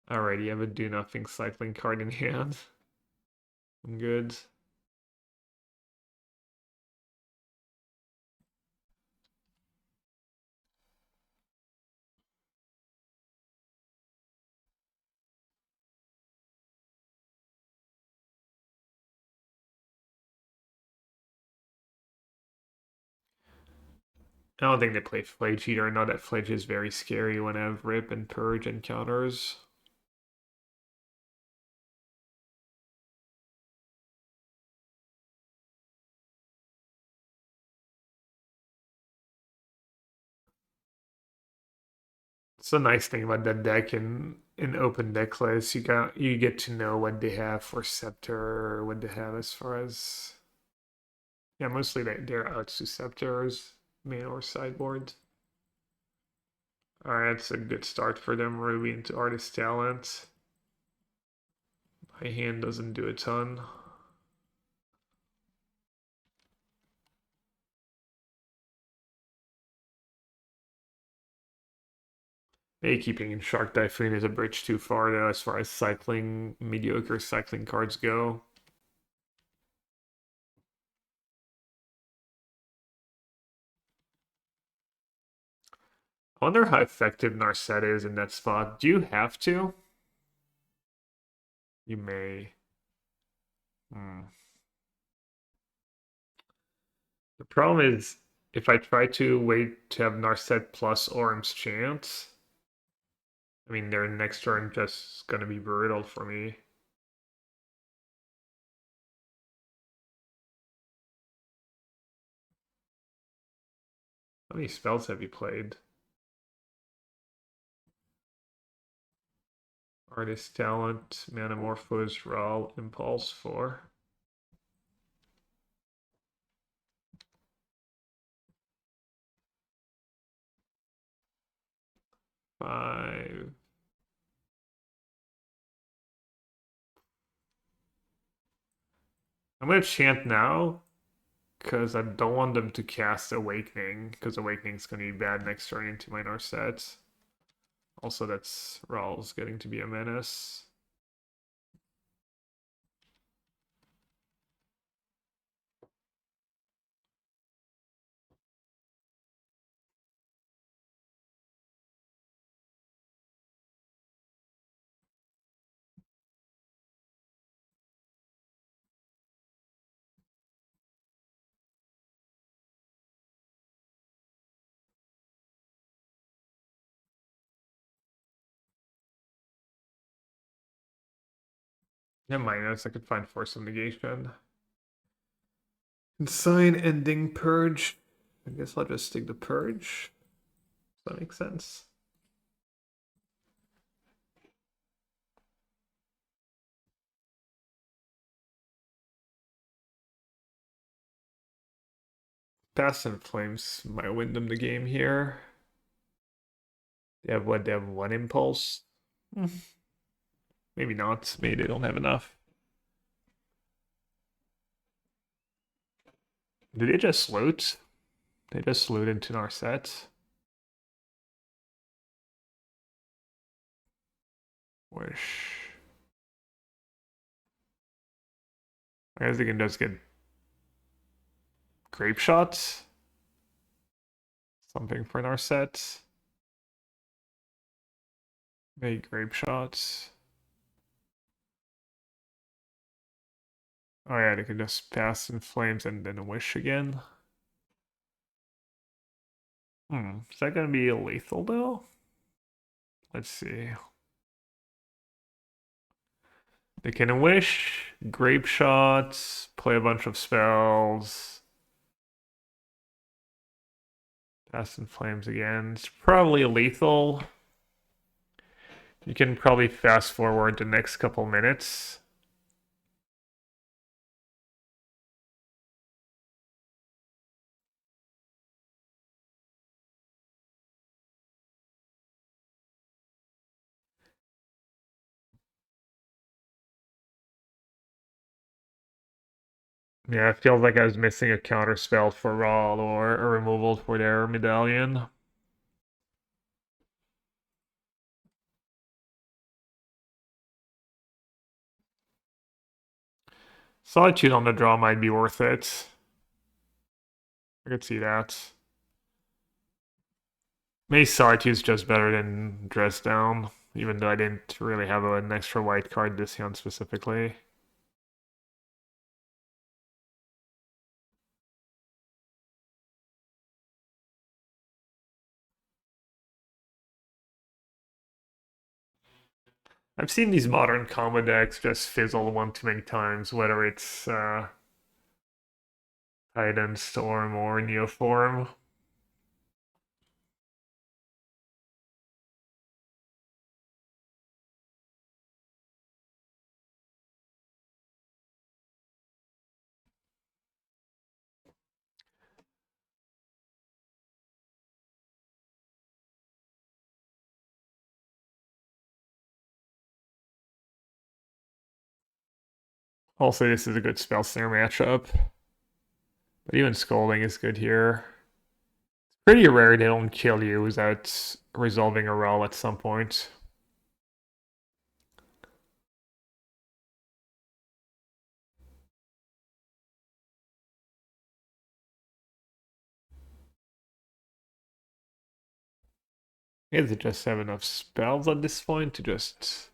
Alright, you have a do nothing cycling card in hand. I'm good. I don't think they play Flage either. I know that Flage is very scary when I have Rip and Purge encounters. It's a nice thing about that deck in open deck lists. You get to know what they have for Scepter, or what they have as far as yeah, mostly they're out to Scepters, main or sideboard. Alright, that's a good start for them. Ruby into Artist Talent. My hand doesn't do a ton. Maybe keeping in Shark Typhoon is a bridge too far though, as far as cycling, mediocre cycling cards go. I wonder how effective Narset is in that spot. Do you have to? You may. Hmm. The problem is, if I try to wait to have Narset plus Orm's Chant, I mean, their next turn just gonna be brutal for me. How many spells have you played? Artist Talent, Manamorphose, Raw, Impulse, 4. 5. I'm gonna chant now because I don't want them to cast Awakening, because Awakening's gonna be bad next turn into my Narset. Also, that's Rawl's getting to be a menace. Yeah, minus. I could find Force of Negation. Consign ending Purge. I guess I'll just stick the Purge. Does that make sense? Past and Flames might win them the game here. They have what? They have one impulse? Maybe not. Maybe they don't have enough. Did they just loot? They just loot into Narset. Wish. I guess they can just get Grape Shots. Something for Narset. Maybe Grape Shots. Oh yeah, they can just pass in Flames and then Wish again. Is that gonna be lethal though? Let's see. They can Wish, Grape Shots, play a bunch of spells. Pass in Flames again. It's probably lethal. You can probably fast forward the next couple minutes. Yeah, it feels like I was missing a counter spell for Rawl or a removal for their medallion. Solitude on the draw might be worth it. I could see that. Maybe Solitude's just better than Dress Down, even though I didn't really have an extra white card this hand specifically. I've seen these modern combo decks just fizzle one too many times, whether it's Titan, Storm, or Neoform. Also, this is a good spell snare matchup, but even Scolding is good here. It's pretty rare they don't kill you without resolving a roll at some point. Is it just have enough spells at this point to just...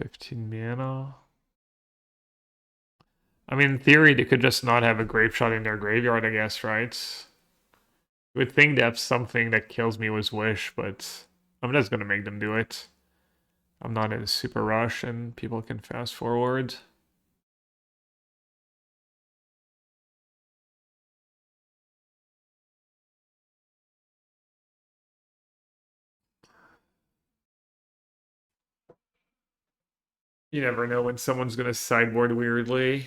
$15 mana? I mean, in theory, they could just not have a Grave Shot in their graveyard, I guess, right? You would think that's something that kills me with Wish, but I'm just gonna make them do it. I'm not in a super rush, and people can fast forward. You never know when someone's gonna sideboard weirdly.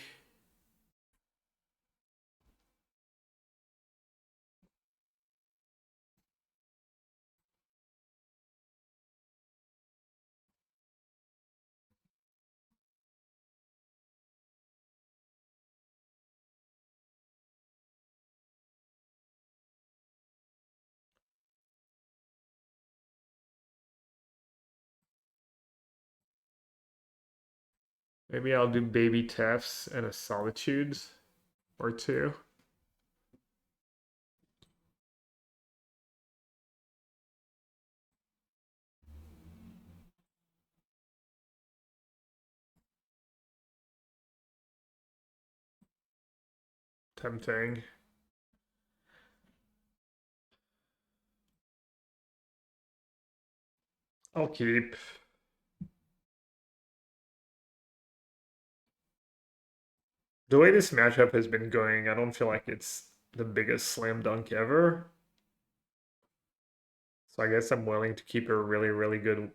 Maybe I'll do Baby Tefts and a Solitude or two. Tempting. I'll keep. The way this matchup has been going, I don't feel like it's the biggest slam dunk ever. So I guess I'm willing to keep a really, really good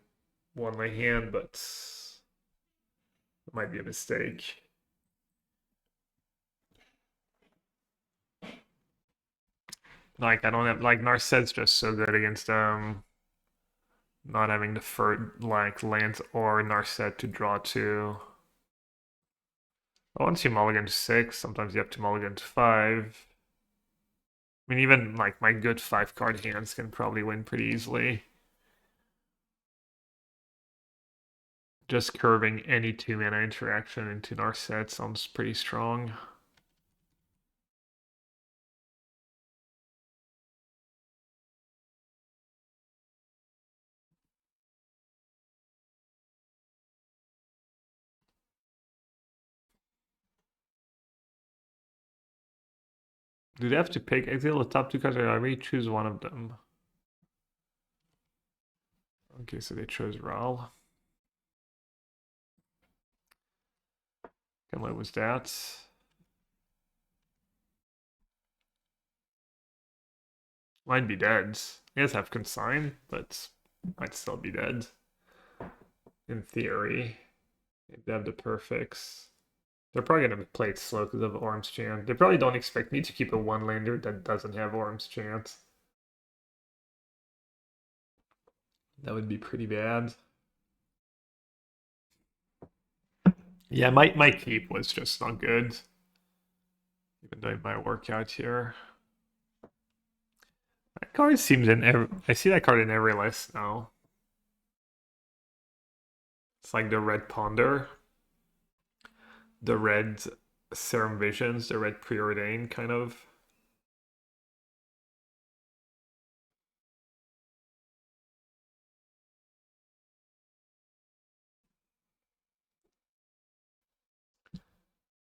one-line hand, but it might be a mistake. Like, I don't have, like, Narset's just so good against not having the first, like, Lance or Narset to draw to. Once you mulligan to 6, sometimes you have to mulligan to 5. I mean, even, like, my good 5-card hands can probably win pretty easily. Just curving any 2-mana interaction into Narset sounds pretty strong. Do they have to pick exile the top 2 cards, or I really choose one of them? Okay, so they chose Ral. Can live with that. Might be dead. I guess have consign, but might still be dead. In theory. If they have the perfects. They're probably gonna play it slow because of Orm's Chant. They probably don't expect me to keep a one-lander that doesn't have Orm's Chant. That would be pretty bad. Yeah, my keep was just not good. Even though it might work out here. That card seems in every... I see that card in every list now. It's like the red Ponder. The red Serum Visions, the red Preordain kind of.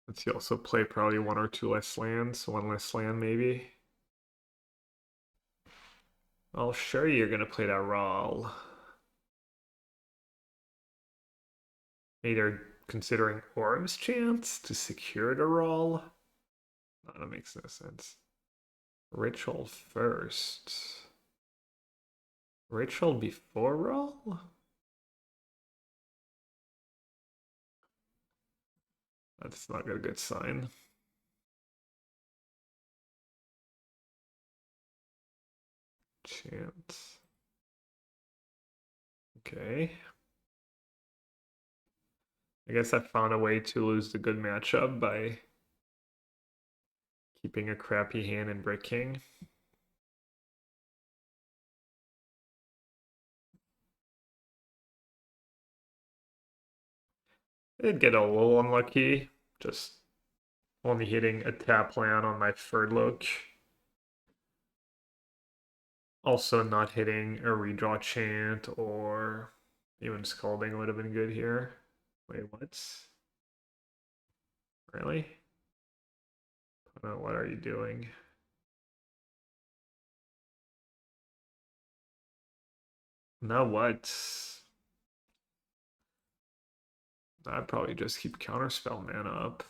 Let's see, also play probably one or two less lands, one less land maybe. Well, sure you're gonna play that Rawl. Either considering Orm's chance to secure the Rawl. No, that makes no sense. Ritual first. Ritual before Rawl? That's not a good sign. Chant. Okay. I guess I found a way to lose the good matchup by keeping a crappy hand and breaking. I did get a little unlucky, just only hitting a tap land on my third look. Also not hitting a redraw chant or even scalding would have been good here. Wait, what? Really? What are you doing? Now what? I'd probably just keep counterspell mana up.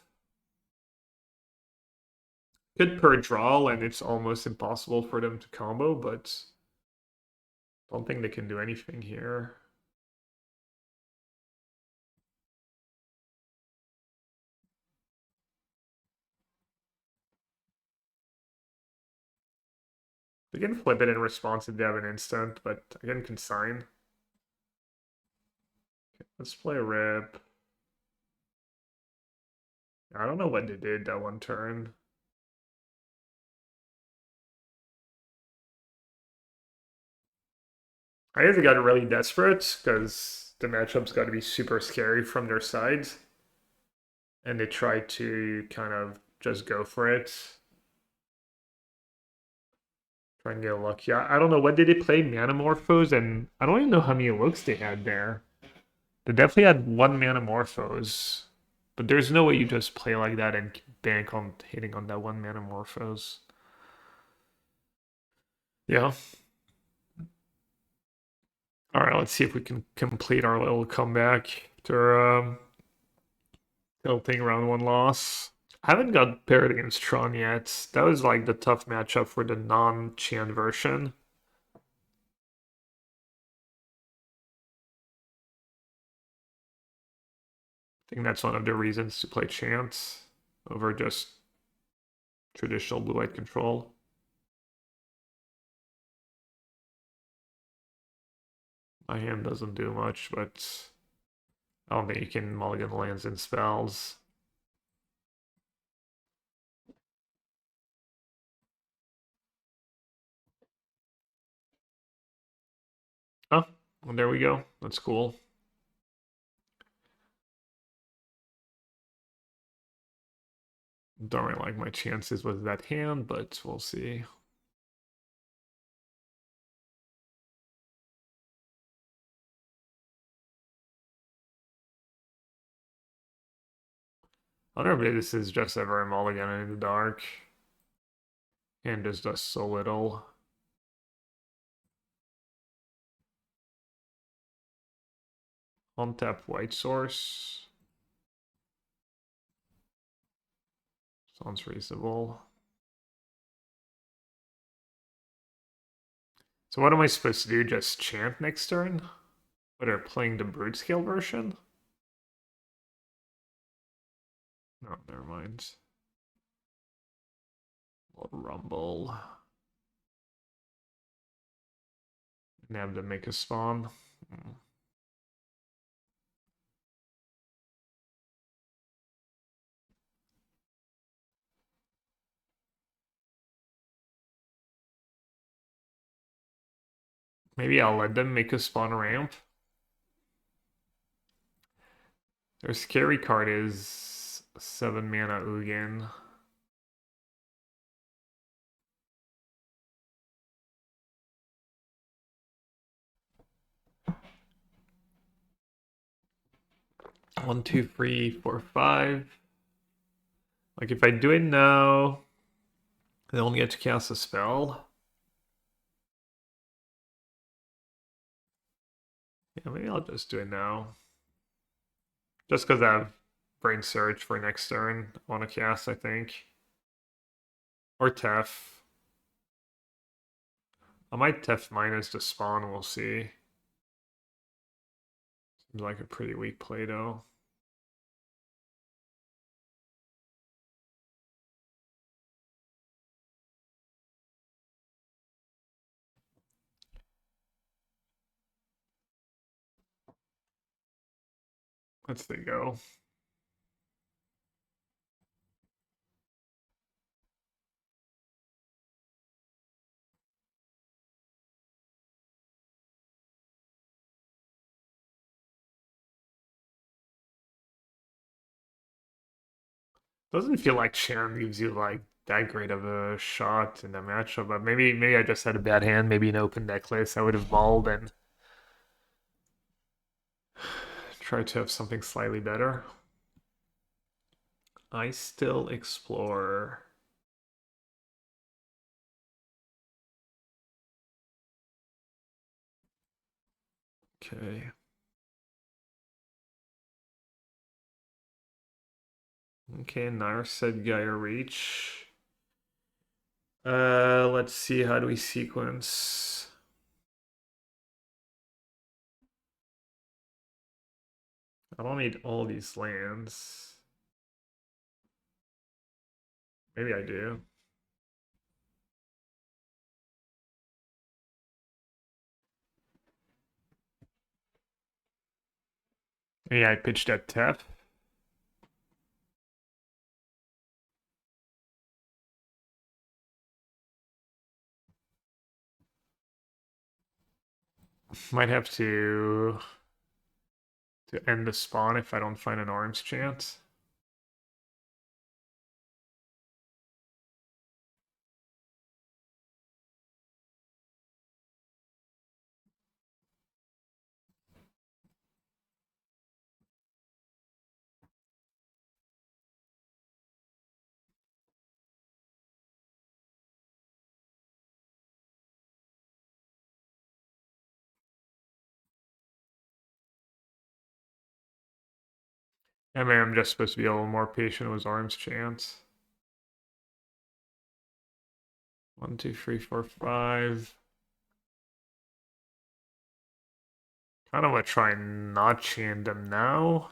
Could purge draw and it's almost impossible for them to combo, but I don't think they can do anything here. They can flip it in response if they have an instant, but again, consign. Okay, let's play Rip. I don't know what they did that one turn. I guess they got really desperate because the matchup's got to be super scary from their sides. And they tried to kind of just go for it. Try and get lucky. I don't know. When did they play Manamorphose? And I don't even know how many looks they had there. They definitely had one Manamorphose. But there's no way you just play like that and bank on hitting on that one Manamorphose. Yeah. All right, let's see if we can complete our little comeback after tilting round one loss. I haven't got paired against Tron yet. That was like the tough matchup for the non-Chant version. I think that's one of the reasons to play Chant over just traditional blue-white control. My hand doesn't do much, but I don't think you can mulligan lands and spells. Oh, well, there we go. That's cool. Don't really like my chances with that hand, but we'll see. I wonder if this is just ever a mulligan in the dark. And just does so little. Untap white source. Sounds reasonable. So what am I supposed to do? Just chant next turn? But are playing the brute scale version? No, never mind. We'll rumble. And have them make a spawn. Maybe I'll let them make a spawn ramp. Their scary card is 7 mana Ugin. One, two, three, four, five. Like if I do it now, I only get to cast a spell. Yeah, maybe I'll just do it now. Just because I have Brain Surge for next turn on a cast, I think. Or Tef. I might Tef minus the spawn, we'll see. Seems like a pretty weak play though. Let's they go. Doesn't feel like Chant gives you like that great of a shot in the matchup, but maybe I just had a bad hand, maybe an open necklace. I would have balled and tried to have something slightly better. I still explore. Okay. Okay, Nair said Gaia Reach. Let's see, how do we sequence? I don't need all these lands. Maybe I do. Yeah, I pitched at Tef. Might have to end the spawn if I don't find an arms chance. I mean, I'm just supposed to be a little more patient with arms chance. 1, 2, 3, 4, 5. Kind of want to try and not chant them now.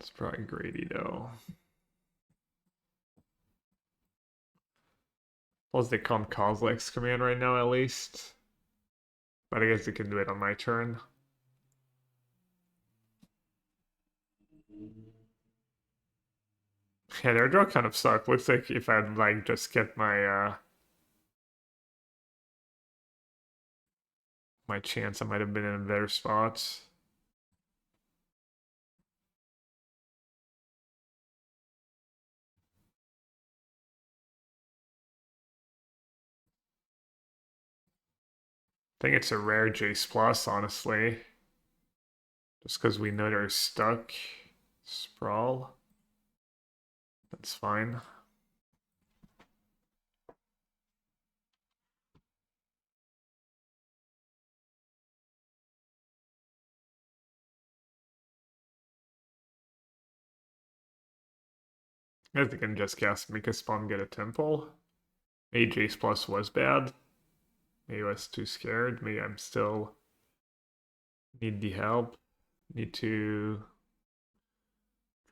It's probably greedy though. Plus they can't Kozilek's command right now at least. But I guess they can do it on my turn. Yeah, their draw kind of sucked. Looks like if I'd like just kept my chance, I might have been in a better spot. I think it's a rare Jace Plus, honestly. Just because we know they're stuck. Sprawl. That's fine. I think I can just cast Make a Spawn, get a Temple. Maybe Jace Plus was bad. Maybe I was too scared. Maybe I'm still need the help. Need to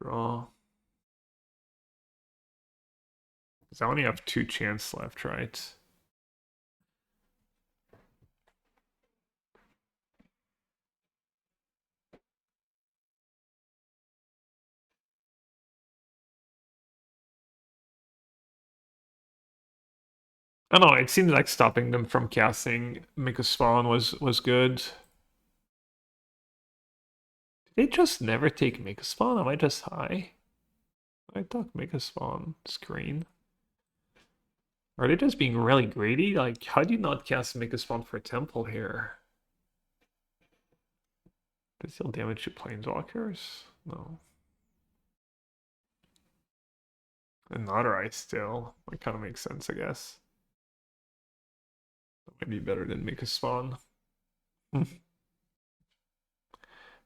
Draw. Because I only have 2 chants left, right? I don't know, it seems like stopping them from casting Make a Spawn was good. Did they just never take Make a Spawn? Am I just high? I thought Make a Spawn screen. Are they just being really greedy? Like, how do you not cast Make a Spawn for Temple here? Does deal damage to Planeswalkers? No. Another Ice still. That kind of makes sense, I guess. That might be better than Make a Spawn.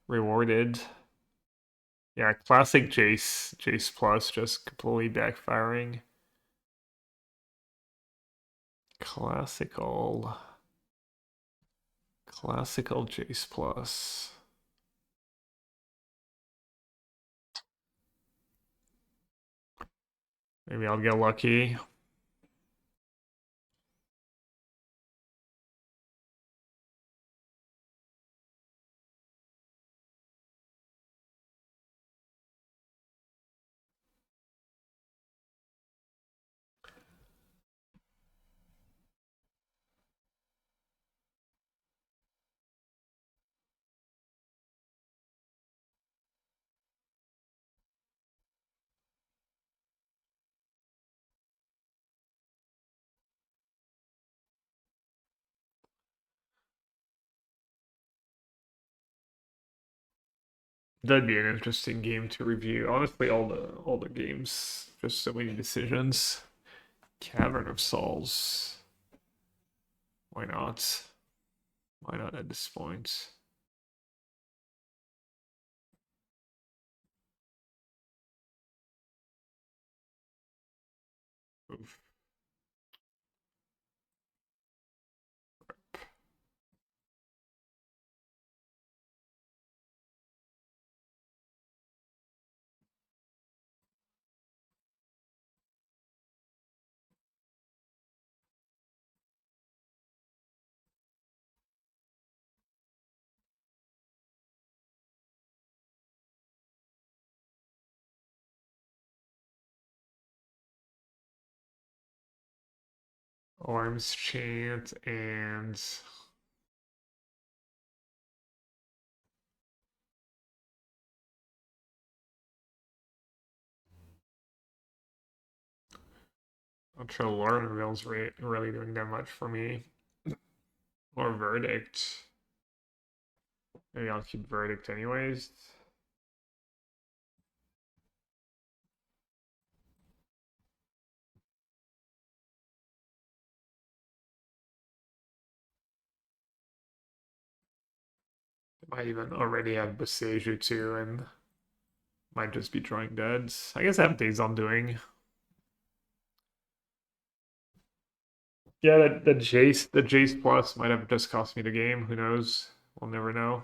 Rewarded. Yeah, classic Jace. Jace Plus just completely backfiring. Classical. Classical Jace Plus. Maybe I'll get lucky. That'd be an interesting game to review. Honestly, all the games, just so many decisions. Cavern of Souls. Why not? Why not at this point? Oof. Arms Chant and Ultra Lord Reveal's really doing that much for me. Or Verdict. Maybe I'll keep Verdict anyways. Might even already have Boseiju too, and might just be drawing deads. I guess I have Days Undoing. Yeah, the Jace Plus might have just cost me the game. Who knows? We'll never know.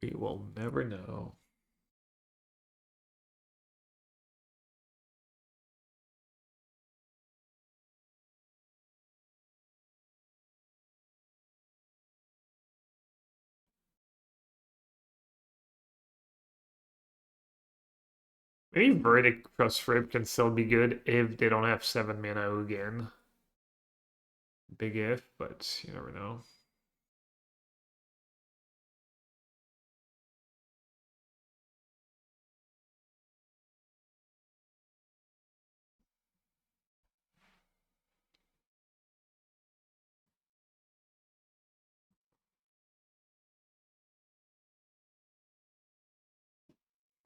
We will never know. Maybe Verdict plus Rip can still be good if they don't have 7 mana again. Big if, but you never know.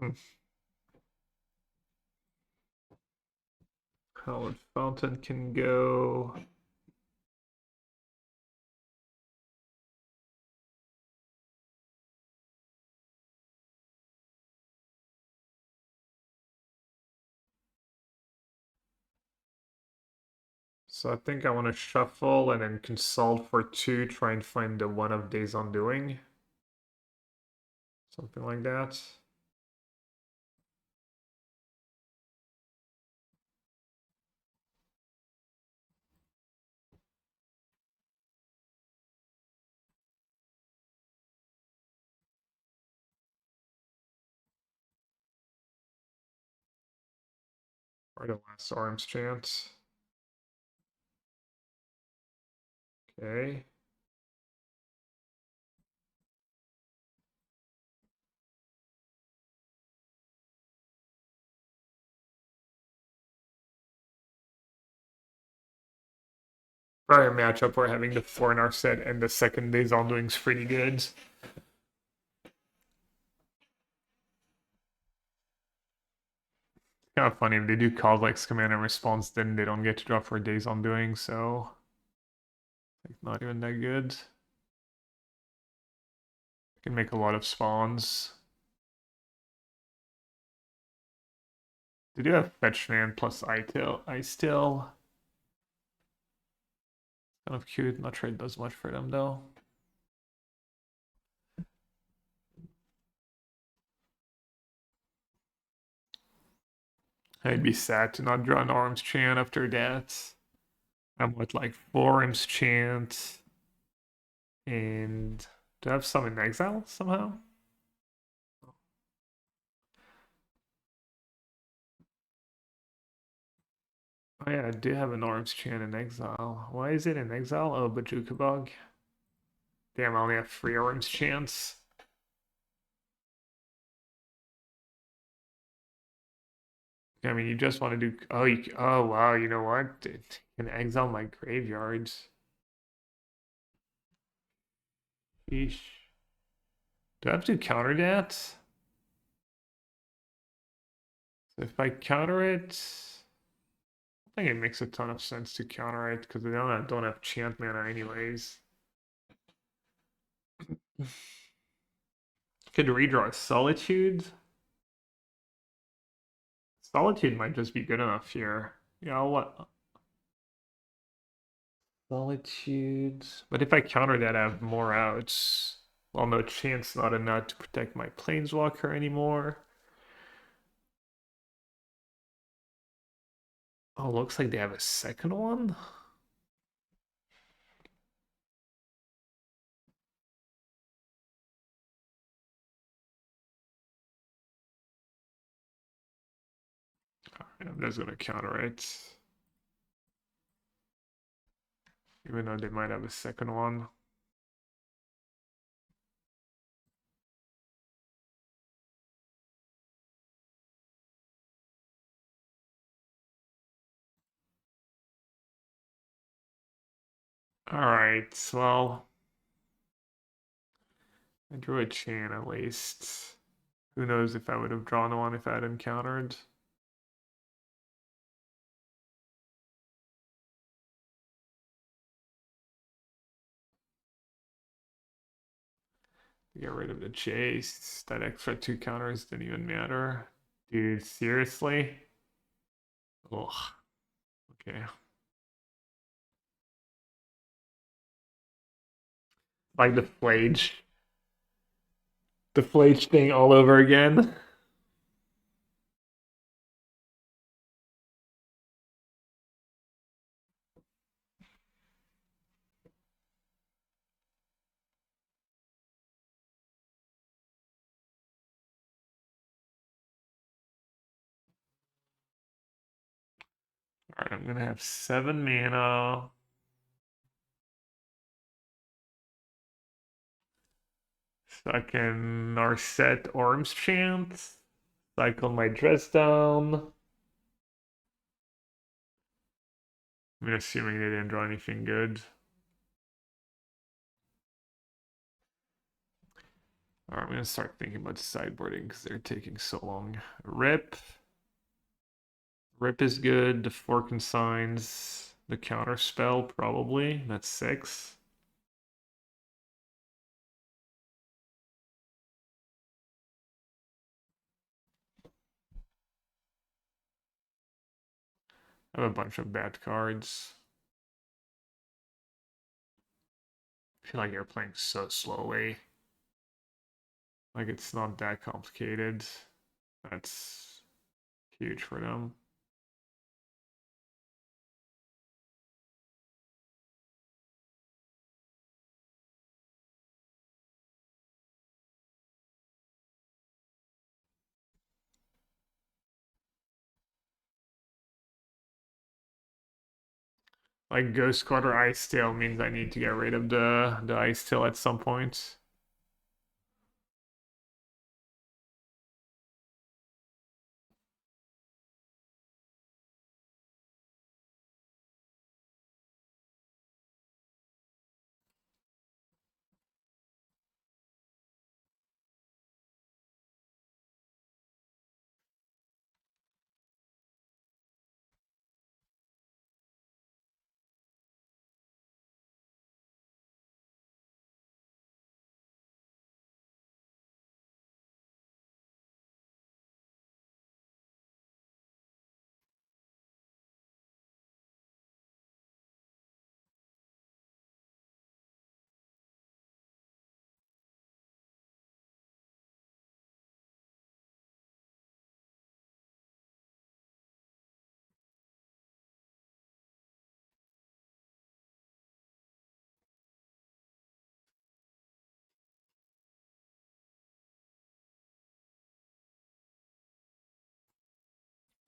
Hmm. Howard Fountain can go. So I think I want to shuffle and then consult for 2, try and find the one of Days Undoing. Something like that. Or the last Arms Chant. Okay. Prior matchup, we're having the 4 in our set, and the second Days Undoing's pretty good. Kind of funny if they do Kozilek's command and response, then they don't get to draw for Days Undoing, so like not even that good. Can make a lot of spawns. They do have fetch land plus I still kind of cute. Not sure it does much for them though. I'd be sad to not draw an Arms Chant after that. I'm with like 4 Arms Chant. And do I have some in exile somehow? Oh yeah, I do have an Arms Chant in exile. Why is it in exile? Oh, Bajuka Bug. Damn, I only have 3 Arms Chants. I mean, you just want to do. Oh, oh wow, you know what? It can exile my graveyards. Sheesh. Do I have to counter that? So if I counter it, I think it makes a ton of sense to counter it because I don't have chant mana anyways. Could redraw Solitude. Solitude might just be good enough here. Yeah, I'll let Solitude. But if I counter that, I have more outs. Well, no, chance not enough to protect my Planeswalker anymore. Oh, looks like they have a second one. I'm just gonna counter it. Even though they might have a second one. Alright, well. I drew a Chan at least. Who knows if I would have drawn one if I had encountered. Get rid of the chase. That extra 2 counters didn't even matter. Dude, seriously? Ugh. Okay. Like the flage. The flage thing all over again. Alright, I'm gonna have 7 mana. So I can Narset Arms Chant. Cycle my dress down. I'm assuming they didn't draw anything good. Alright, I'm gonna start thinking about sideboarding because they're taking so long. Rip. Rip is good. The 4 consigns. The counter spell, probably. That's 6. I have a bunch of bad cards. I feel like you're playing so slowly. Like it's not that complicated. That's huge for them. Like Ghost Quarter Ice Tail means I need to get rid of the Ice Tail at some point.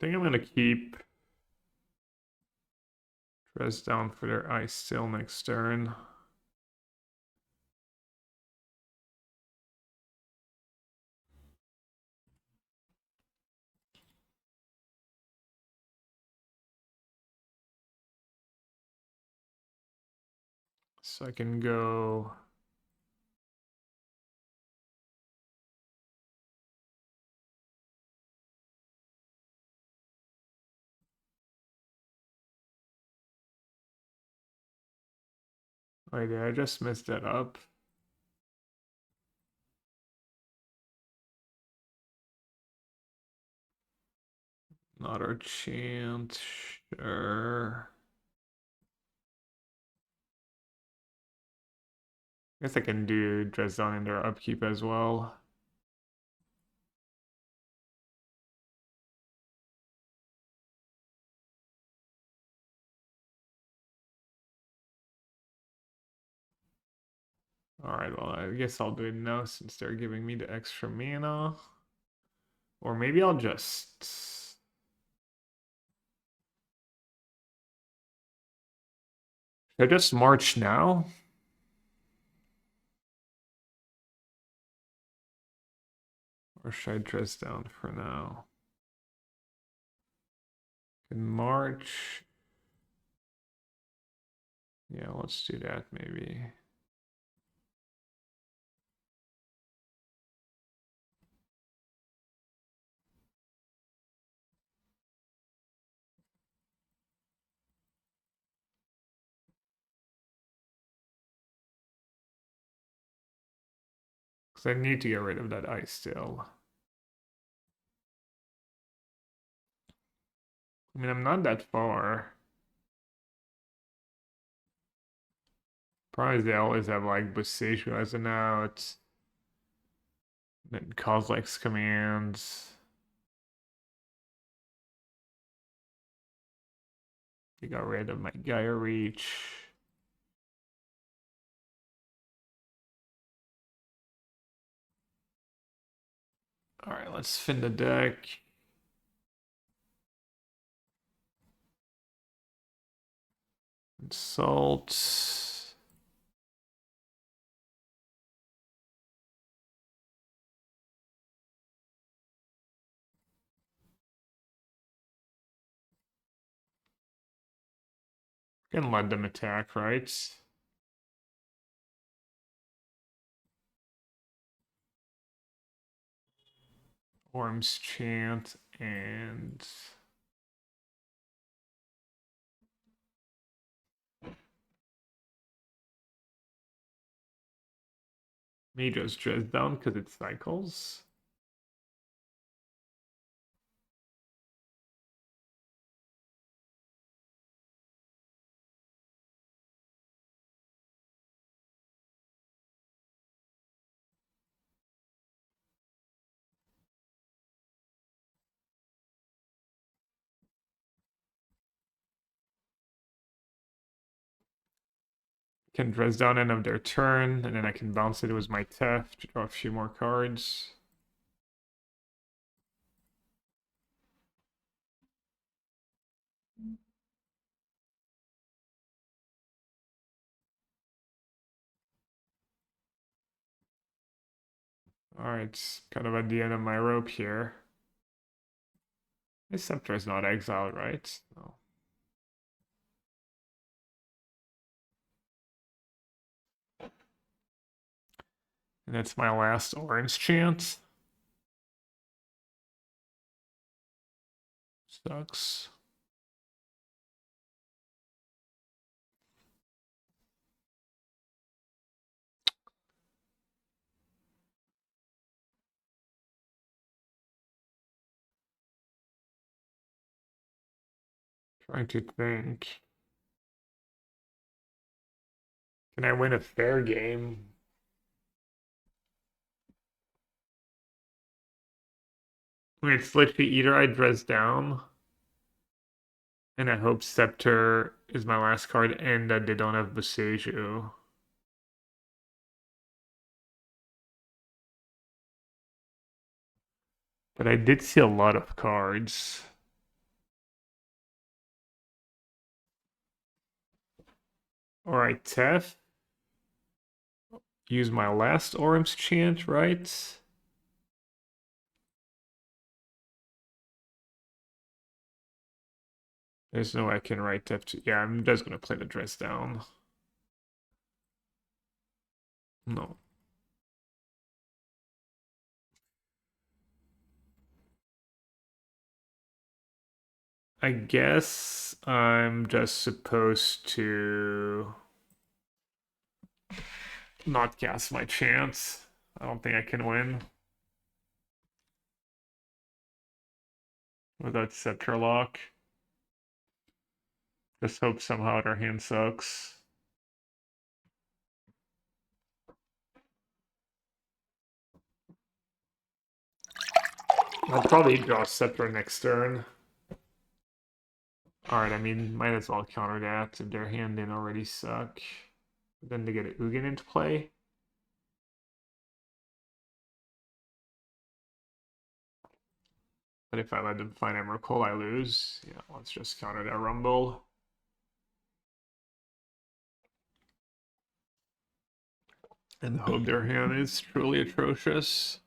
I think I'm gonna keep Dress down for their Ice Tail next turn. So I can go wait, did I just messed that up? Not our chant, sure. I guess I can do Dress down in their upkeep as well. Alright, well, I guess I'll do it now since they're giving me the extra mana. Or maybe I'll just... Should I just march now? Or should I dress down for now? Can march. Yeah, let's do that maybe. Because I need to get rid of that ice still. I mean, I'm not that far. Probably they always have like Boseiju as an out. Then Kozilek's commands. You got rid of my Gaia Reach. Alright, let's spin the deck. Insult. Can let them attack, right? Worms Chant and Mage's Dress down because it cycles. can dress down end of their turn, and then I can bounce it with my Tef to draw a few more cards. Alright, kind of at the end of my rope here. This Scepter is not exiled, right? No. And that's my last orange chant. Sucks. Trying to think. Can I win a fair game? I mean, it's literally either I dress down, and I hope Scepter is my last card, and that they don't have Boseiju. But I did see a lot of cards. Alright, Tef. Use my last Orim's Chant, right? There's no way I can write Tef to... Yeah, I'm just gonna play the dress down. No. I guess I'm just supposed to not cast my chance. I don't think I can win without Scepter Lock. Just hope somehow their hand sucks. I'll probably draw Scepter next turn. Alright, I mean, might as well counter that if their hand didn't already suck. Then they get Ugin into play. But if I let them find Emrakul, I lose. Yeah, let's just counter that Rumble. And hope their hand is truly atrocious.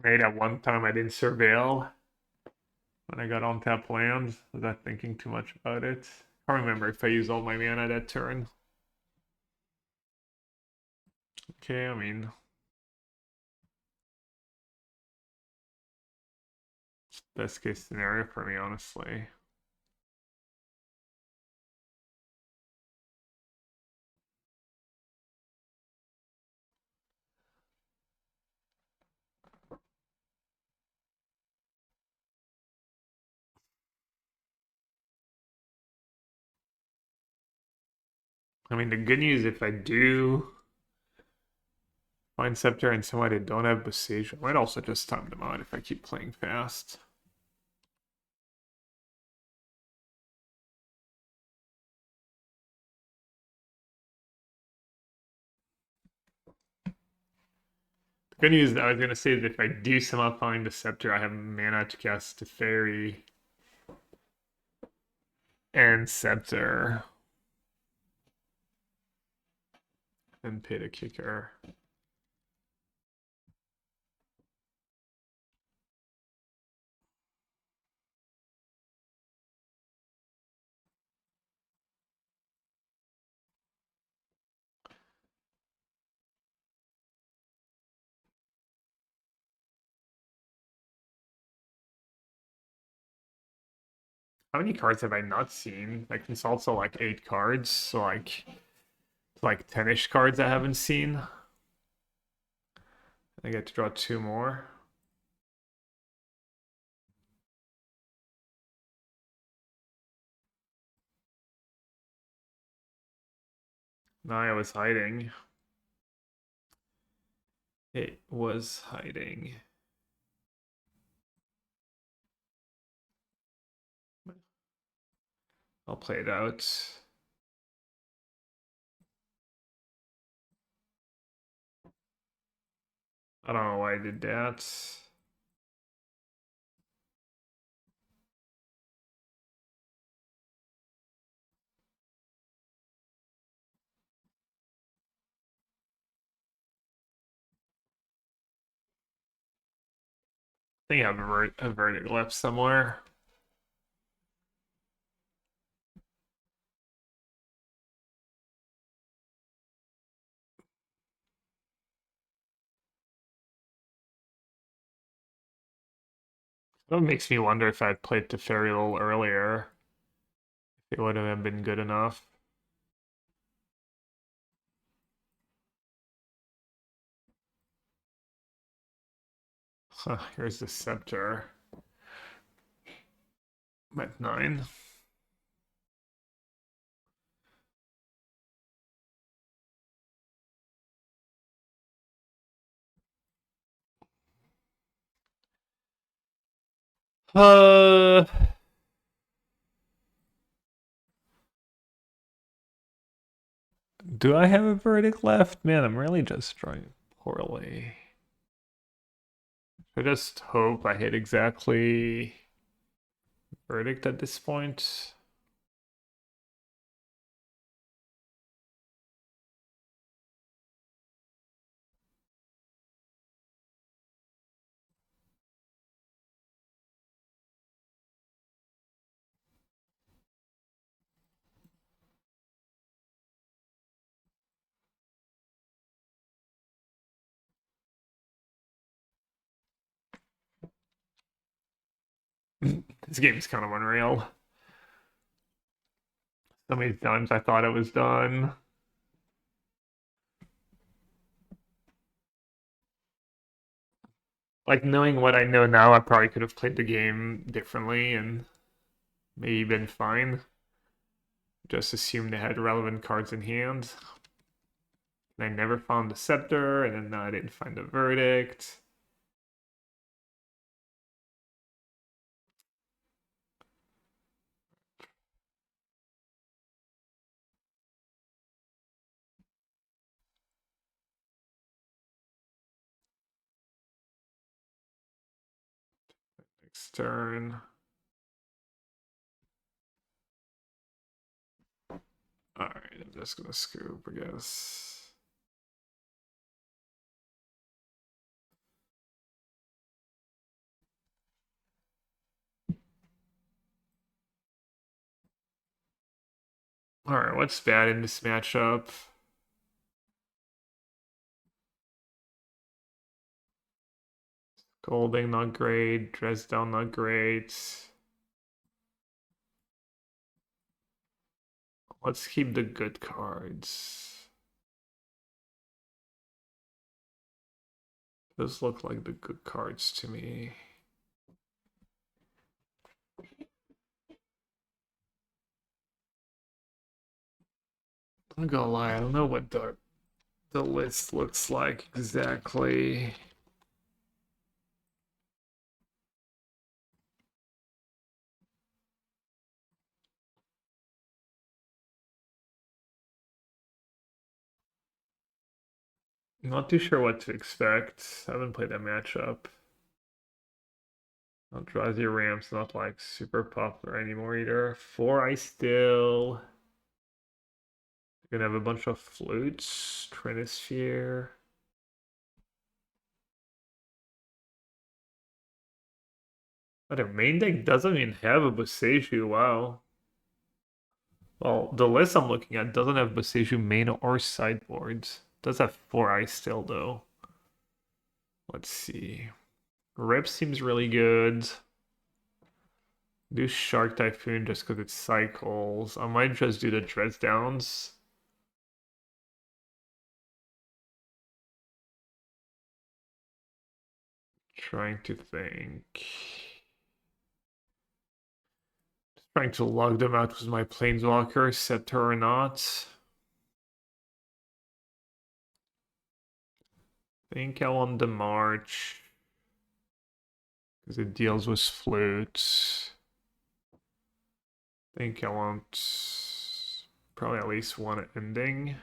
Right, at one time I didn't surveil when I got on tap land. Was I thinking too much about it? I can't remember if I used all my mana that turn. Okay, I mean, best case scenario for me, honestly. I mean, the good news, if I do find Scepter and somebody don't have Besiege, I might also just time them out if I keep playing fast. The good news I was going to say is if I do somehow find the Scepter, I have mana to cast Teferi and Scepter. And pay the kicker. How many cards have I not seen? Like, it's also like 8 cards, so like 10-ish cards I haven't seen. I get to draw 2 more. No, I was hiding. It was hiding. I'll play it out. I don't know why I did that. I think I have a verdict left somewhere. That makes me wonder if I'd played Teferi a little earlier. It would have been good enough. Huh, here's the scepter. I'm at 9. Uh, do I have a verdict left? Man, I'm really just drawing poorly. I just hope I hit exactly verdict at this point. This game's kind of unreal. So many times I thought it was done. Like, knowing what I know now, I probably could have played the game differently and maybe been fine. Just assumed they had relevant cards in hand. And I never found the scepter, and then I didn't find the verdict. Next turn. Alright, I'm just gonna scoop, I guess. Alright, what's bad in this matchup? Golding, not great. Dresden, not great. Let's keep the good cards. Those look like the good cards to me. I'm gonna lie, I don't know what the list looks like exactly. Not too sure what to expect. I haven't played that matchup. Eldrazi Ramp's not like super popular anymore either. 4 Ice still. You're gonna have a bunch of flutes, Trinisphere. But their main deck doesn't even have a Boseiju, wow. Well, the list I'm looking at doesn't have Boseiju main or sideboards. It does have 4 Ice still though. Let's see. Rip seems really good. Do Shark Typhoon just because it cycles. I might just do the Dresdowns. Trying to think. Just trying to log them out with my Planeswalker, Scepter or not. I think I want the March because it deals with flute. I think I want probably at least one ending.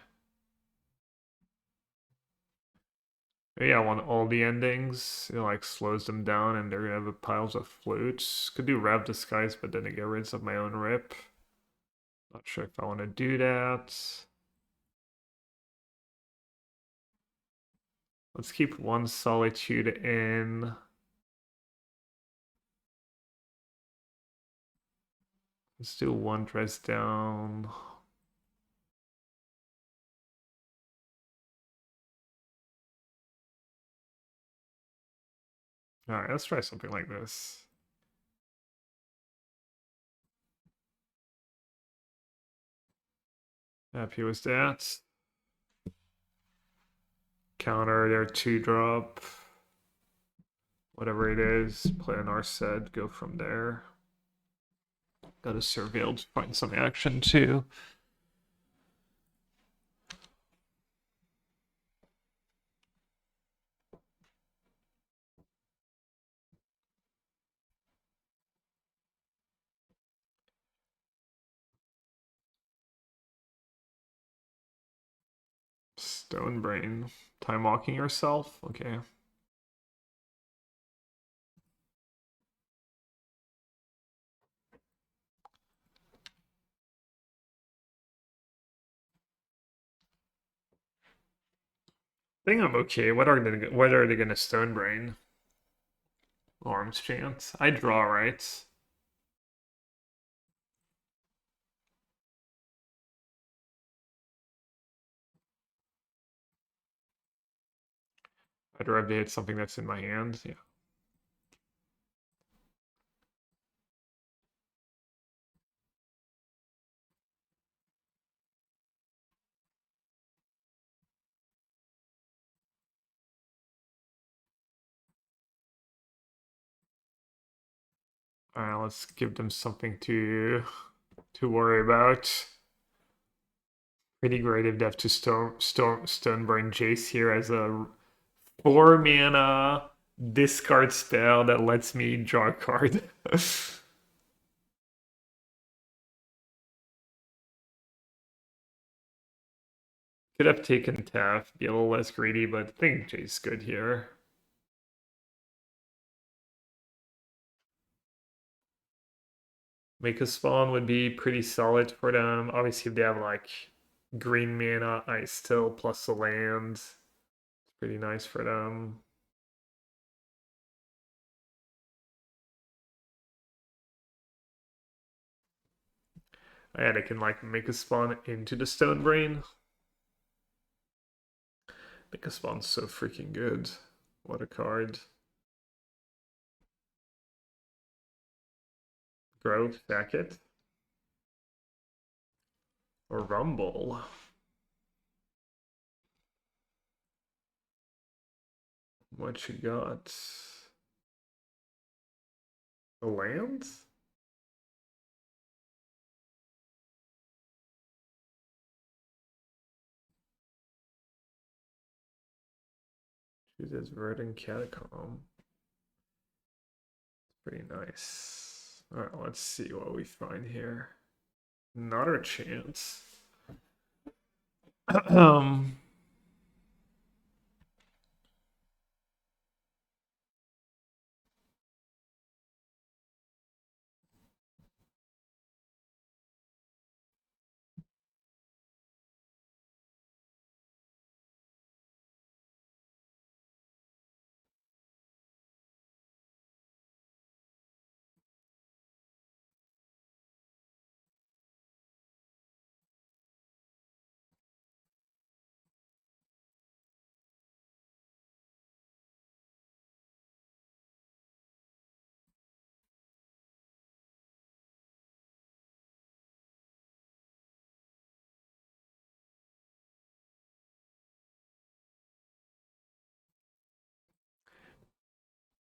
Yeah, I want all the endings. It like slows them down and they're gonna have piles of flutes. Could do Rev Disguise, but then it get rid of my own rip. Not sure if I want to do that. Let's keep one Solitude in. Let's do one Dress Down. Alright, let's try something like this. Happy with that. Counter their 2-drop. Whatever it is, play an Arset, go from there. Got a Surveil to find some action too. Stone Brain. Time walking yourself? Okay. I think I'm okay. What are they gonna Stone Brain? Arms Chant. I draw, right? I'd rather hit something that's in my hand. Yeah. Let's give them something to worry about. Pretty great if they have to Stonebrain Jace here as a 4-mana discard spell that lets me draw a card. Could have taken Taft, be a little less greedy, but I think Jace good here. Make a spawn would be pretty solid for them. Obviously, if they have like green mana, ice still plus a land, it's pretty nice for them. And I can like make a spawn into the Stone Brain. Make a spawn's so freaking good. What a card. Grow, sack it. Or Rumble. What you got? The lands? Chooses Verdant Catacomb. Pretty nice. Alright, let's see what we find here. Not our chance.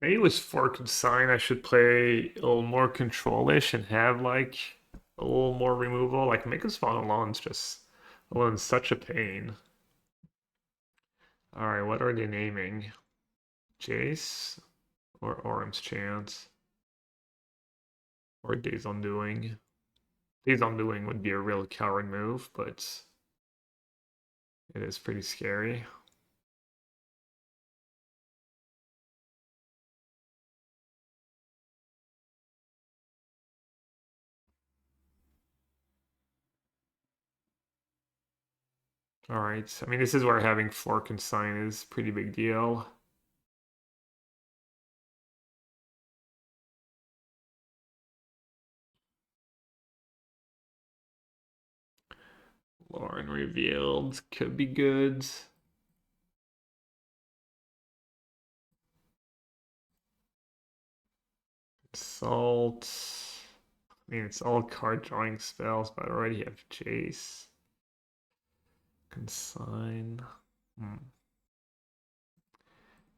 Maybe with Fork and Sign, I should play a little more control-ish and have like a little more removal. Like Make a Spawn alone is just such a pain. Alright, what are they naming? Jace? Or Orm's Chant? Or Days Undoing? Days Undoing would be a real coward move, but it is pretty scary. Alright, I mean, this is where having 4 consign is pretty big deal. Lauren revealed could be good. Salt. I mean, it's all card drawing spells, but I already have Jace. Consign.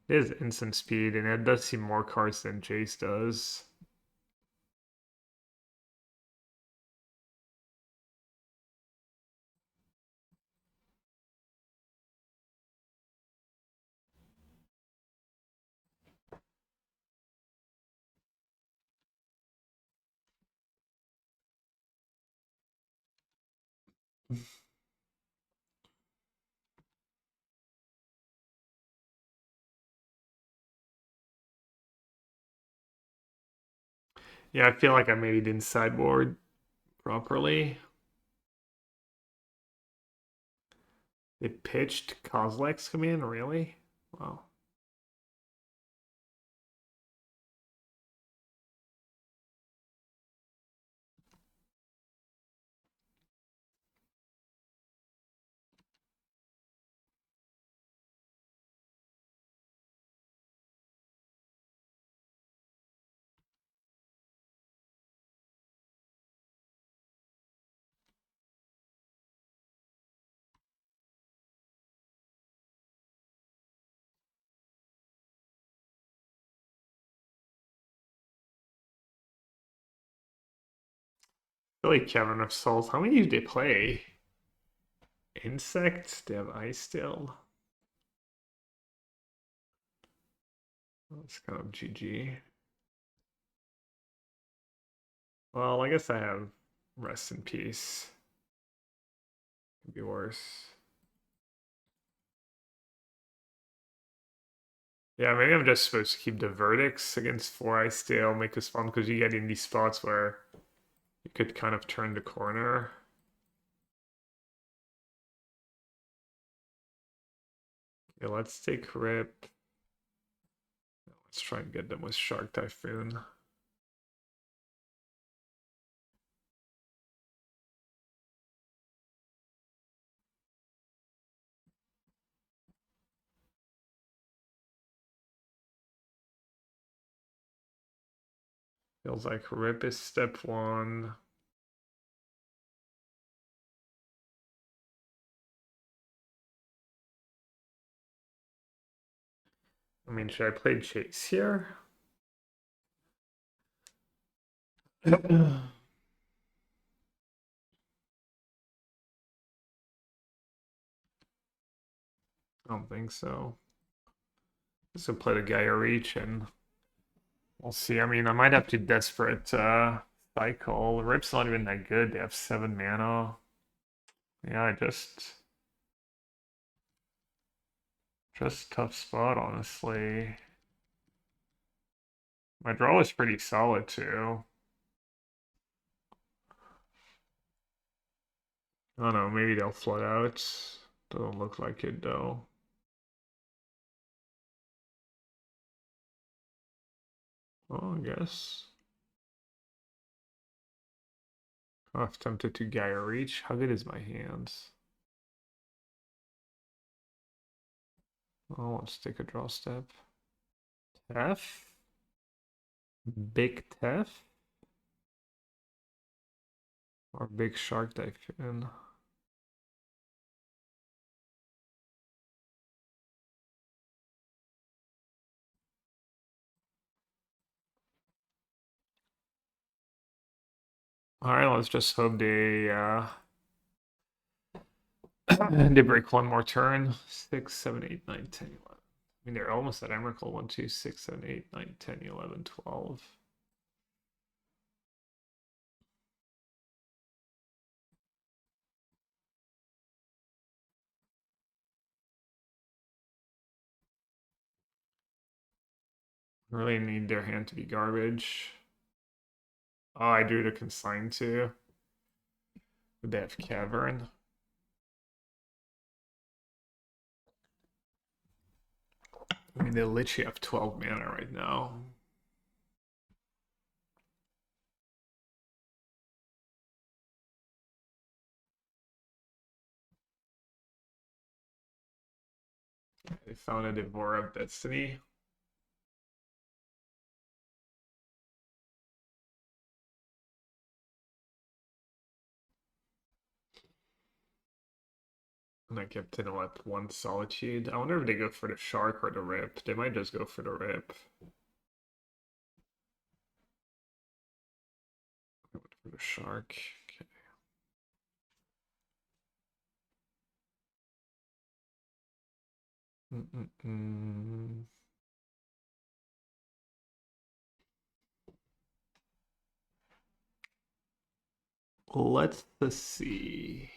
It is instant speed, and it does see more cards than Jace does. Yeah, I feel like I maybe didn't sideboard properly. They pitched Kozilek's command, really? Wow. Really, Kevin of Souls. How many do they play? Insects? They have Ice Still. That's kind of GG. Well, I guess I have Rest in Peace. Could be worse. Yeah, maybe I'm just supposed to keep the verdicts against 4 Ice Still, make this fun, because you get in these spots where you could kind of turn the corner. Okay, let's take Rip. Let's try and get them with Shark Typhoon. Feels like Rip is step 1. I mean, should I play Chase here? I don't think so. Just will play the Gaia Reach and we'll see. I mean, I might have to Desperate Cycle. Rip's not even that good. They have 7 mana. Yeah, just tough spot, honestly. My draw is pretty solid too. I don't know, maybe they'll flood out. Doesn't look like it though. Oh, I guess. I'm tempted to Gaia Reach. How good is my hands? Oh, let's take a draw step. Tef? Big Tef? Or Big Shark Typhoon? Alright, let's just hope they They break one more turn. 6, 7, 8, 9, 10, 11. I mean, they're almost at Emrakul. 1, 2, 6, 7, 8, 9, 10, 11, 12. Really need their hand to be garbage. Oh, I drew to consign too. Would they have Cavern? I mean, they literally have 12 mana right now. They found a Devourer of Destiny. And I kept in what, one Solitude. I wonder if they go for the Shark or the Rip. They might just go for the Rip. I went for the Shark. Okay. Let's see.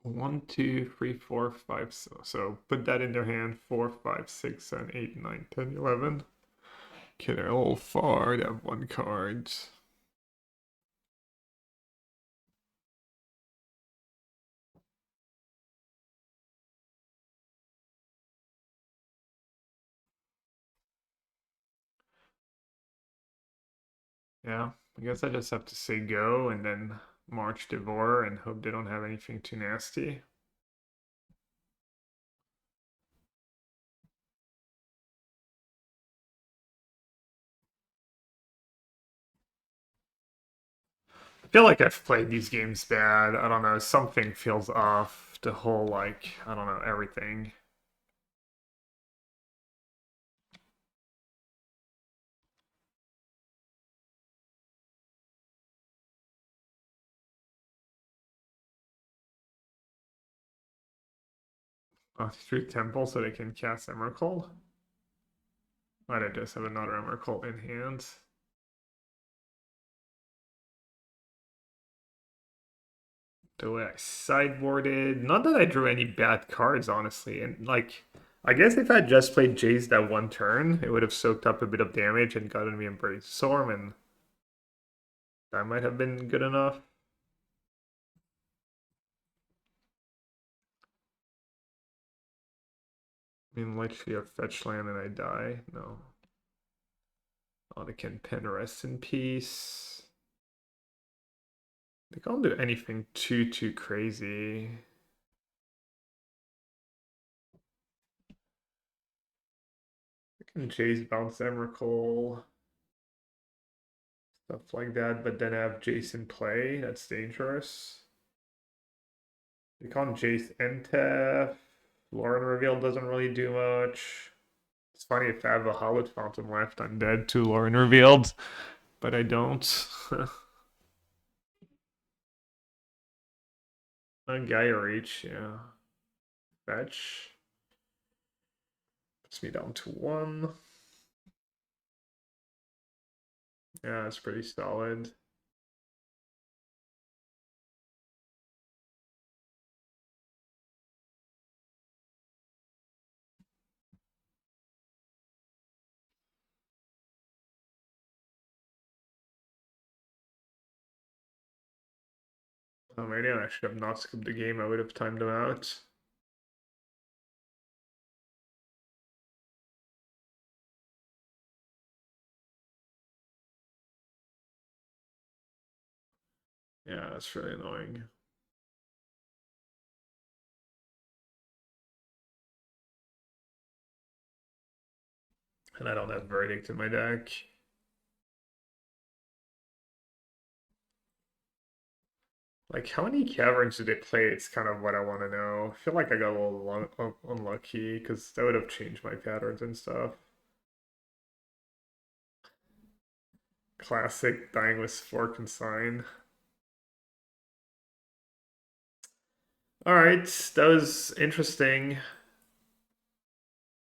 One, two, three, four, five. So put that in their hand. 4, 5, 6, 7, 8, 9, 10, 11. Okay, they're all far. They have one card. Yeah, I guess I just have to say go and then march Devourer and hope they don't have anything too nasty. I feel like I've played these games bad. I don't know, something feels off. The whole, like, I don't know, everything. Through Temple so they can cast Emrakul. Might I just have another Emrakul in hand? The way I sideboarded. Not that I drew any bad cards, honestly. And, like, I guess if I had just played Jace that one turn, it would have soaked up a bit of damage and gotten me Embrace Storm, and that might have been good enough. I mean, literally a fetch land and I die. No. Oh, they can pen rest in peace. They can't do anything too crazy. They can Jace bounce Emrakul, stuff like that, but then have Jace play. That's dangerous. They can't Jace Entef. Lauren Reveal doesn't really do much. It's funny if I have a Hallowed Fountain left, I'm dead to Lauren Revealed, but I don't. A Gaia Reach, yeah. Fetch. Puts me down to 1. Yeah, it's pretty solid. Oh, maybe I should have not skipped the game. I would have timed them out. Yeah, that's really annoying. And I don't have Verdict in my deck. Like, how many caverns did they play? It's kind of what I want to know. I feel like I got a little unlucky because that would have changed my patterns and stuff. Classic dying with 4 consign. Alright, that was interesting.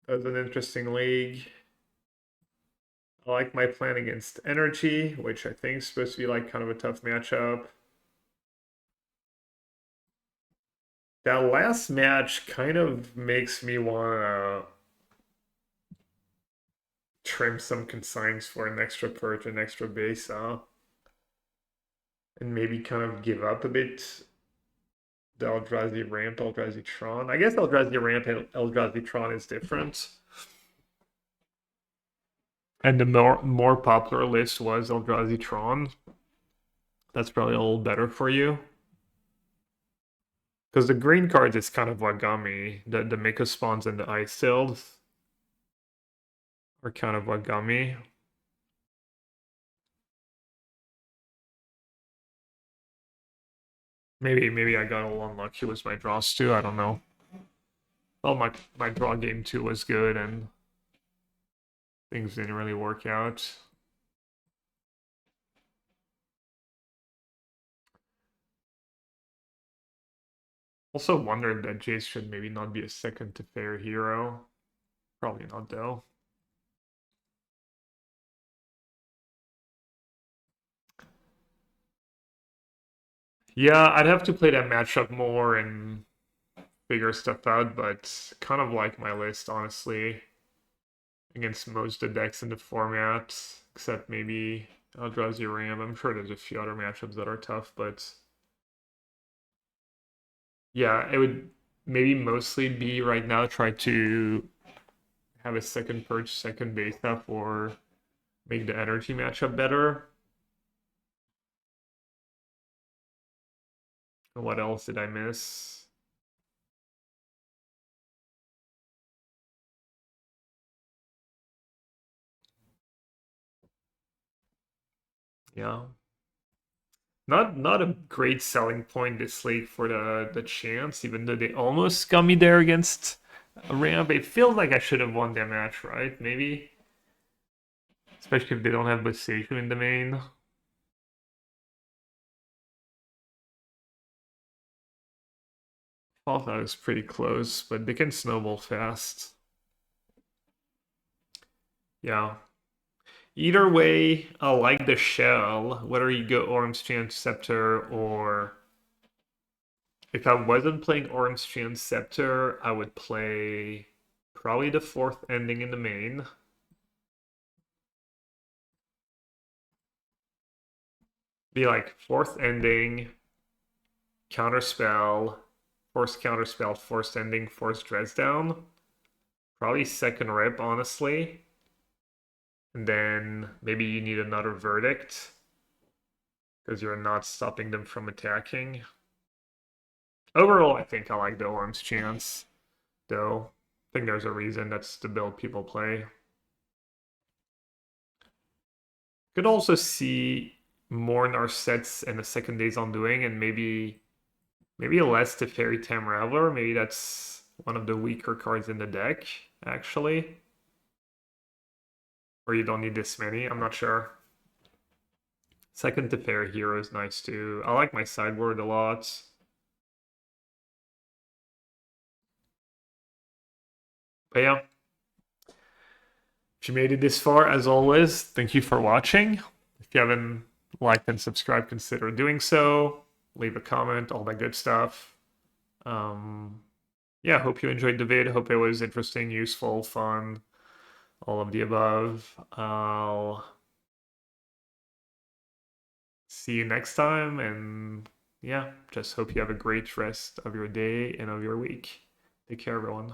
That was an interesting league. I like my plan against Energy, which I think is supposed to be like kind of a tough matchup. That last match kind of makes me want to trim some consigns for an extra perch, an extra base, and maybe kind of give up a bit the Eldrazi ramp, Eldrazi Tron. I guess Eldrazi ramp and Eldrazi Tron is different. And the more popular list was Eldrazi Tron. That's probably a little better for you. Because the green cards is kind of Wagami. The Mika Spawns and the Ice Seals are kind of Wagami. Maybe I got a little unlucky with my draws too. I don't know. Well, my draw game too was good and things didn't really work out. Also wondered that Jace should maybe not be a second to fair hero. Probably not though. Yeah, I'd have to play that matchup more and figure stuff out, but kind of like my list, honestly, against most of the decks in the format, except maybe Eldrazi Ram. I'm sure there's a few other matchups that are tough, but yeah, it would maybe mostly be right now try to have a second perch, second base up, or make the energy matchup better. What else did I miss? Yeah. Not a great selling point this league for the chance, even though they almost got me there against a ramp. It feels like I should have won that match, right? Maybe. Especially if they don't have Boseiju in the main. Thought that was pretty close, but they can snowball fast. Yeah. Either way, I like the shell, whether you go Orim's Chant Scepter or if I wasn't playing Orim's Chant Scepter, I would play probably the 4th ending in the main. Be like 4th ending, counterspell, force counterspell, forced ending, force dress down. Probably second rip, honestly. And then maybe you need another verdict because you're not stopping them from attacking. Overall, I think I like the Orim's Chance, though. I think there's a reason that's the build people play. Could also see more in our sets in the second Days Undoing and maybe less to Fairy Time Raveler. Maybe that's one of the weaker cards in the deck, actually. Or you don't need this many, I'm not sure. Second to Fair Hero is nice too. I like my sideboard a lot. But yeah. If you made it this far, as always, thank you for watching. If you haven't liked and subscribed, consider doing so. Leave a comment, all that good stuff. Yeah, hope you enjoyed the vid. Hope it was interesting, useful, fun, all of the above. I'll see you next time, and yeah, just hope you have a great rest of your day and of your week. Take care, everyone.